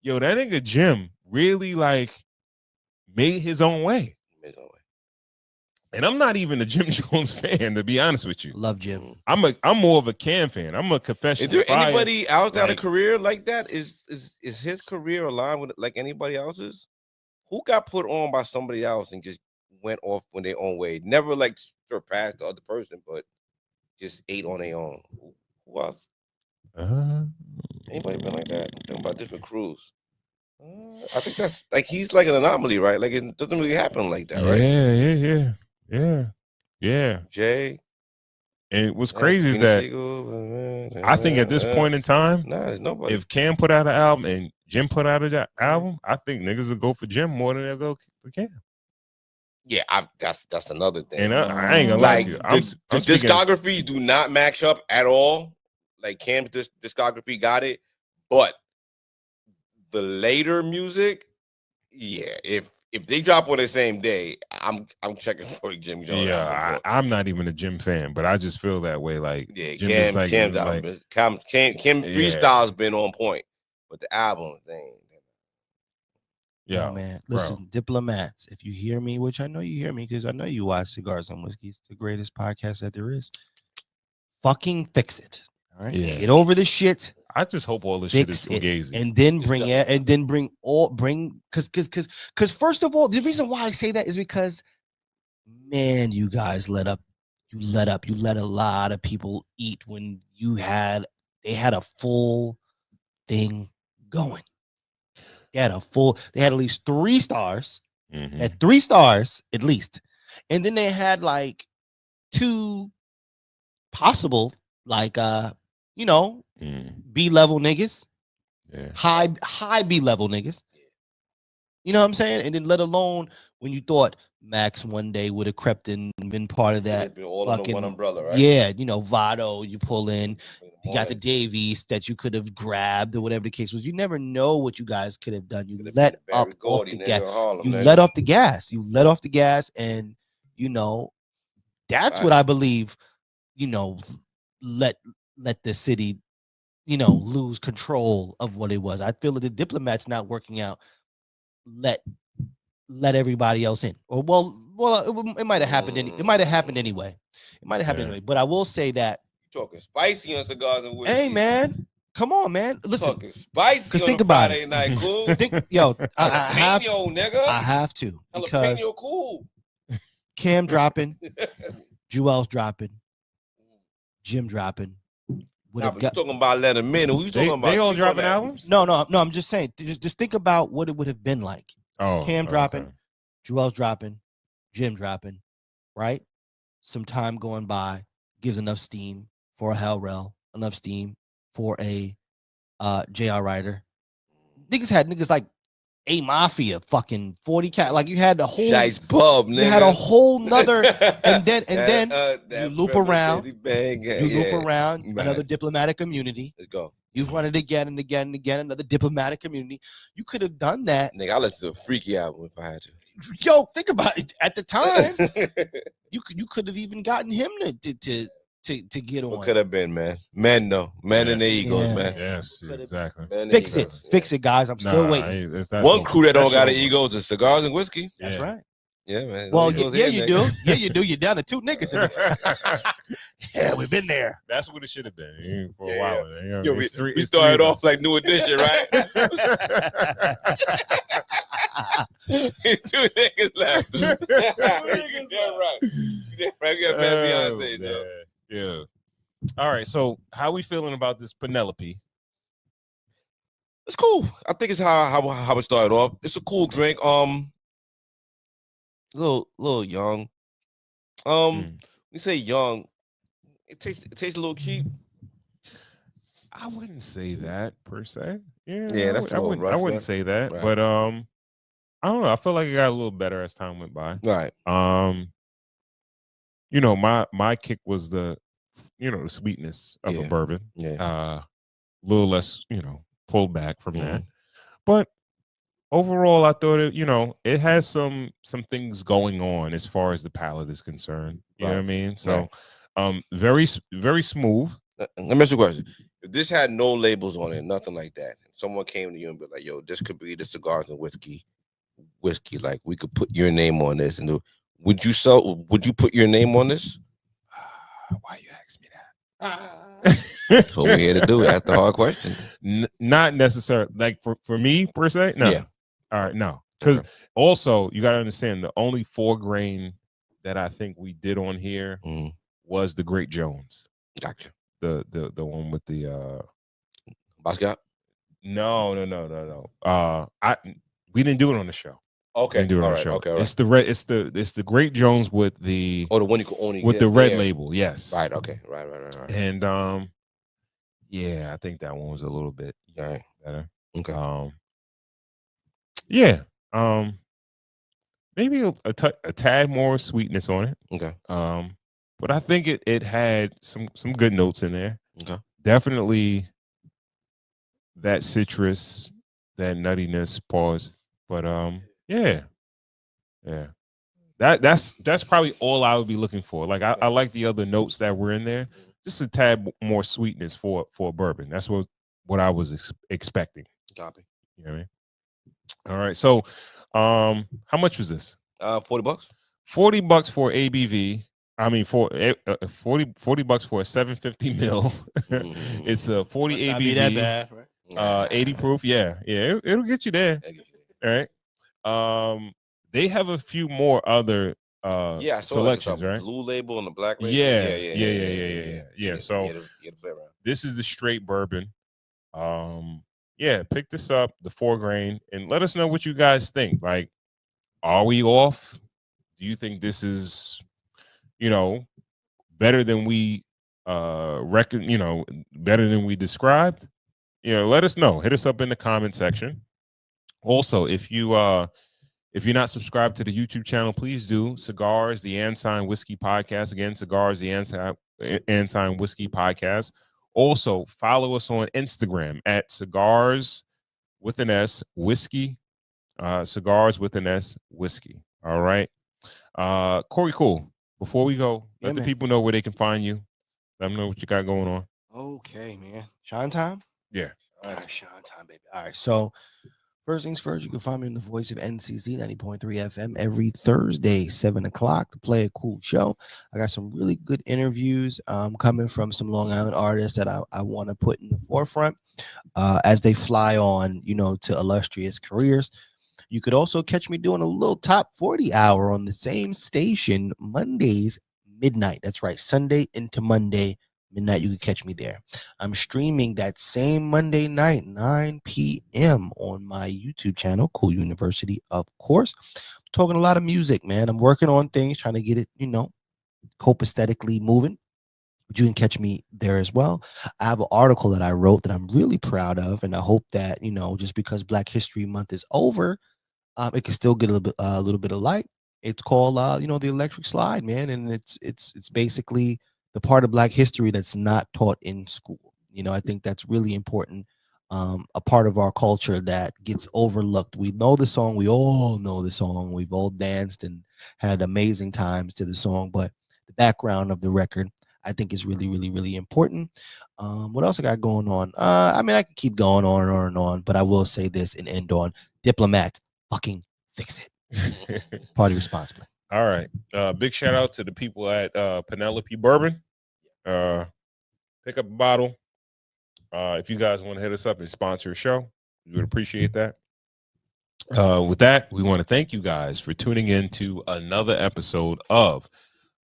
Yo, that nigga Jim really like made his own way. And I'm not even a Jim Jones fan, to be honest with you. Love Jim. I'm more of a Cam fan. I'm a confession. Is there anybody else that had a career like that? Is his career aligned with like anybody else's? Who got put on by somebody else and just went off on their own way? Never like surpassed the other person, but just ate on their own. Who else? Anybody been like that? I'm talking about different crews. I think that's like he's like an anomaly, right? Like it doesn't really happen like that, right? Yeah. Jay. And what's crazy is that I think at this point in time, nobody. If Cam put out an album and Jim put out an album, I think niggas will go for Jim more than they'll go for Cam. Yeah, that's another thing. And I ain't gonna lie to you. The discographies do not match up at all. Like Cam's discography got it, but the later music, yeah. If they drop on the same day, I'm checking for Jim Jones. Yeah, I'm not even a Jim fan, but I just feel that way. Like Cam freestyle's been on point, but the album thing. Yeah, man. Listen, Diplomats, if you hear me, which I know you hear me because I know you watch Cigars and Whiskey. It's the greatest podcast that there is. Fucking fix it. All right. Yeah. Get over this shit. I just hope all this shit is fugazi. And then because first of all, the reason why I say that is because, man, you guys let a lot of people eat when they had a full thing going. They had at least 3 stars. At 3 stars at least. And then they had like 2 possible like B-level niggas. Yeah. High B-level niggas. You know what I'm saying? And then let alone when you thought Max one day would have crept in and been part of that. All under one umbrella, right? Yeah, Vado, you pull in. You got the Davies that you could have grabbed or whatever the case was. You never know what you guys could have done. You let off the gas. You let off the gas. You let off the gas, and that's what I believe. Let the city, lose control of what it was. I feel that the Diplomats not working out. Let everybody else in, or well, it might have happened. It might have happened anyway. But I will say that. Talking spicy on Cigars and Whiskey. Hey man, come on, man. Listen, talking spicy. Because think about it. Night, cool. I have to because cool. Cam dropping, Jewel's dropping, Jim dropping. You talking about Let Him In? Who you talking about? They all dropping albums? No. I'm just saying. Just think about what it would have been like. Cam dropping, Jewel's dropping, Jim dropping, right? Some time going by gives enough steam for a Hell Rel, enough steam for a JR Ryder. Niggas like A Mafia, fucking 40 cat. Like you had the whole Dice Pub, nigga. You had a whole nother, and then you loop around. Another diplomatic immunity. Let's go. You've run it again and again and again. Another diplomatic community. You could have done that. Nigga, I listened to a Freaky album if I had to. Yo, think about it. At the time, you could have even gotten him to to get on. What could have been, man? Men, no. Men and their egos, man. Yes, exactly. Fix it. Fix it, guys. I'm still waiting. One crew that don't got an ego is Cigars and Whiskey. That's right. Yeah, man. Well, yeah, you do. Yeah, you do. You're down to 2 niggas. Yeah, we've been there. That's what it should have been for a while. You know, Yo, we started off like New Edition, right? 2 niggas left. You're right. We got bad Beyonce, though. Yeah. All right. So, how we feeling about this Penelope? It's cool. I think it's how it started off. It's a cool drink. Little young. We say young. It tastes a little cheap. I wouldn't say that per se. Yeah, that's I wouldn't say that. Right. But I don't know. I feel like it got a little better as time went by. Right. You know, my kick was the sweetness of a bourbon. Yeah. A little less, pulled back from that. But overall, I thought it has some things going on as far as the palate is concerned. You know what I mean? So, very, very smooth. Let me ask you a question. If this had no labels on it, nothing like that, someone came to you and be like, "Yo, this could be the Cigars and Whiskey. Like, we could put your name on this." And would you put your name on this? Why you ask me that? That's what we're here to do. Ask the hard questions. Not necessarily. Like for me per se. No. Yeah. All right. No. Because also you got to understand the only 4 grain that I think we did on here was the Great Jones. Gotcha. The one with the Basquiat? No. We didn't do it on the show. Okay. We didn't do it on the show. Okay. It's the red. It's the Great Jones with the the one you could only with get the red there. label. Yes. Right. Okay. Right. And yeah, I think that one was a little bit better. Okay. Yeah. Maybe a tad more sweetness on it. Okay. But I think it had some good notes in there. Okay. Definitely that citrus, that nuttiness, pause. But yeah. That's probably all I would be looking for. Like I like the other notes that were in there. Just a tad more sweetness for a bourbon. That's what I was expecting. Copy. You know what I mean? All right. So how much was this? $40. $40 for ABV. I mean, for $40 for a 750 mil. It's a 40 ABV. Be that bad, right? 80 proof. Yeah. It'll get you there. All right. They have a few more other selections, right? Blue label and the black label. Yeah. So this is the straight bourbon. Pick this up, the 4 grain, and let us know what you guys think. Like, are we off? Do you think this is, better than we better than we described? Let us know. Hit us up in the comment section. Also, if you're not subscribed to the YouTube channel, please do. Cigars, the Ensign Whiskey Podcast. Again, Cigars, the Ensign Whiskey Podcast. Also, follow us on Instagram at Cigars with an S Whiskey. Cigars with an S Whiskey. All right. Corey, cool. Before we go, let the people know where they can find you. Let them know what you got going on. Okay, man. Shine time? Yeah. All right, shine time, baby. All right. So, first things first, you can find me in the voice of NCC 90.3 FM every Thursday, 7 o'clock to play a cool show. I got some really good interviews coming from some Long Island artists that I want to put in the forefront as they fly on, to illustrious careers. You could also catch me doing a little top 40 hour on the same station Mondays midnight. That's right, Sunday into Monday midnight. You can catch me there. I'm streaming that same Monday night, 9 p.m. on my YouTube channel, Cool University, of course. I'm talking a lot of music, man. I'm working on things, trying to get it, copaesthetically moving. But you can catch me there as well. I have an article that I wrote that I'm really proud of, and I hope that, just because Black History Month is over, it can still get a little bit of light. It's called, the Electric Slide, man, and it's basically the part of Black history that's not taught in school. I think that's really important. A part of our culture that gets overlooked. We know the song. We all know the song. We've all danced and had amazing times to the song, but the background of the record, I think is really, really, really important. What else I got going on? I mean, I can keep going on and on and on, but I will say this and end on Diplomat. Fucking fix it. Party responsibly. All right. Big shout out to the people at Penelope Bourbon. Pick up a bottle. If you guys want to hit us up and sponsor a show, we would appreciate that. With that, we want to thank you guys for tuning in to another episode of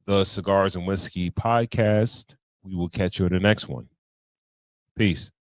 the Cigars and Whiskey Podcast. We will catch you in the next one. Peace.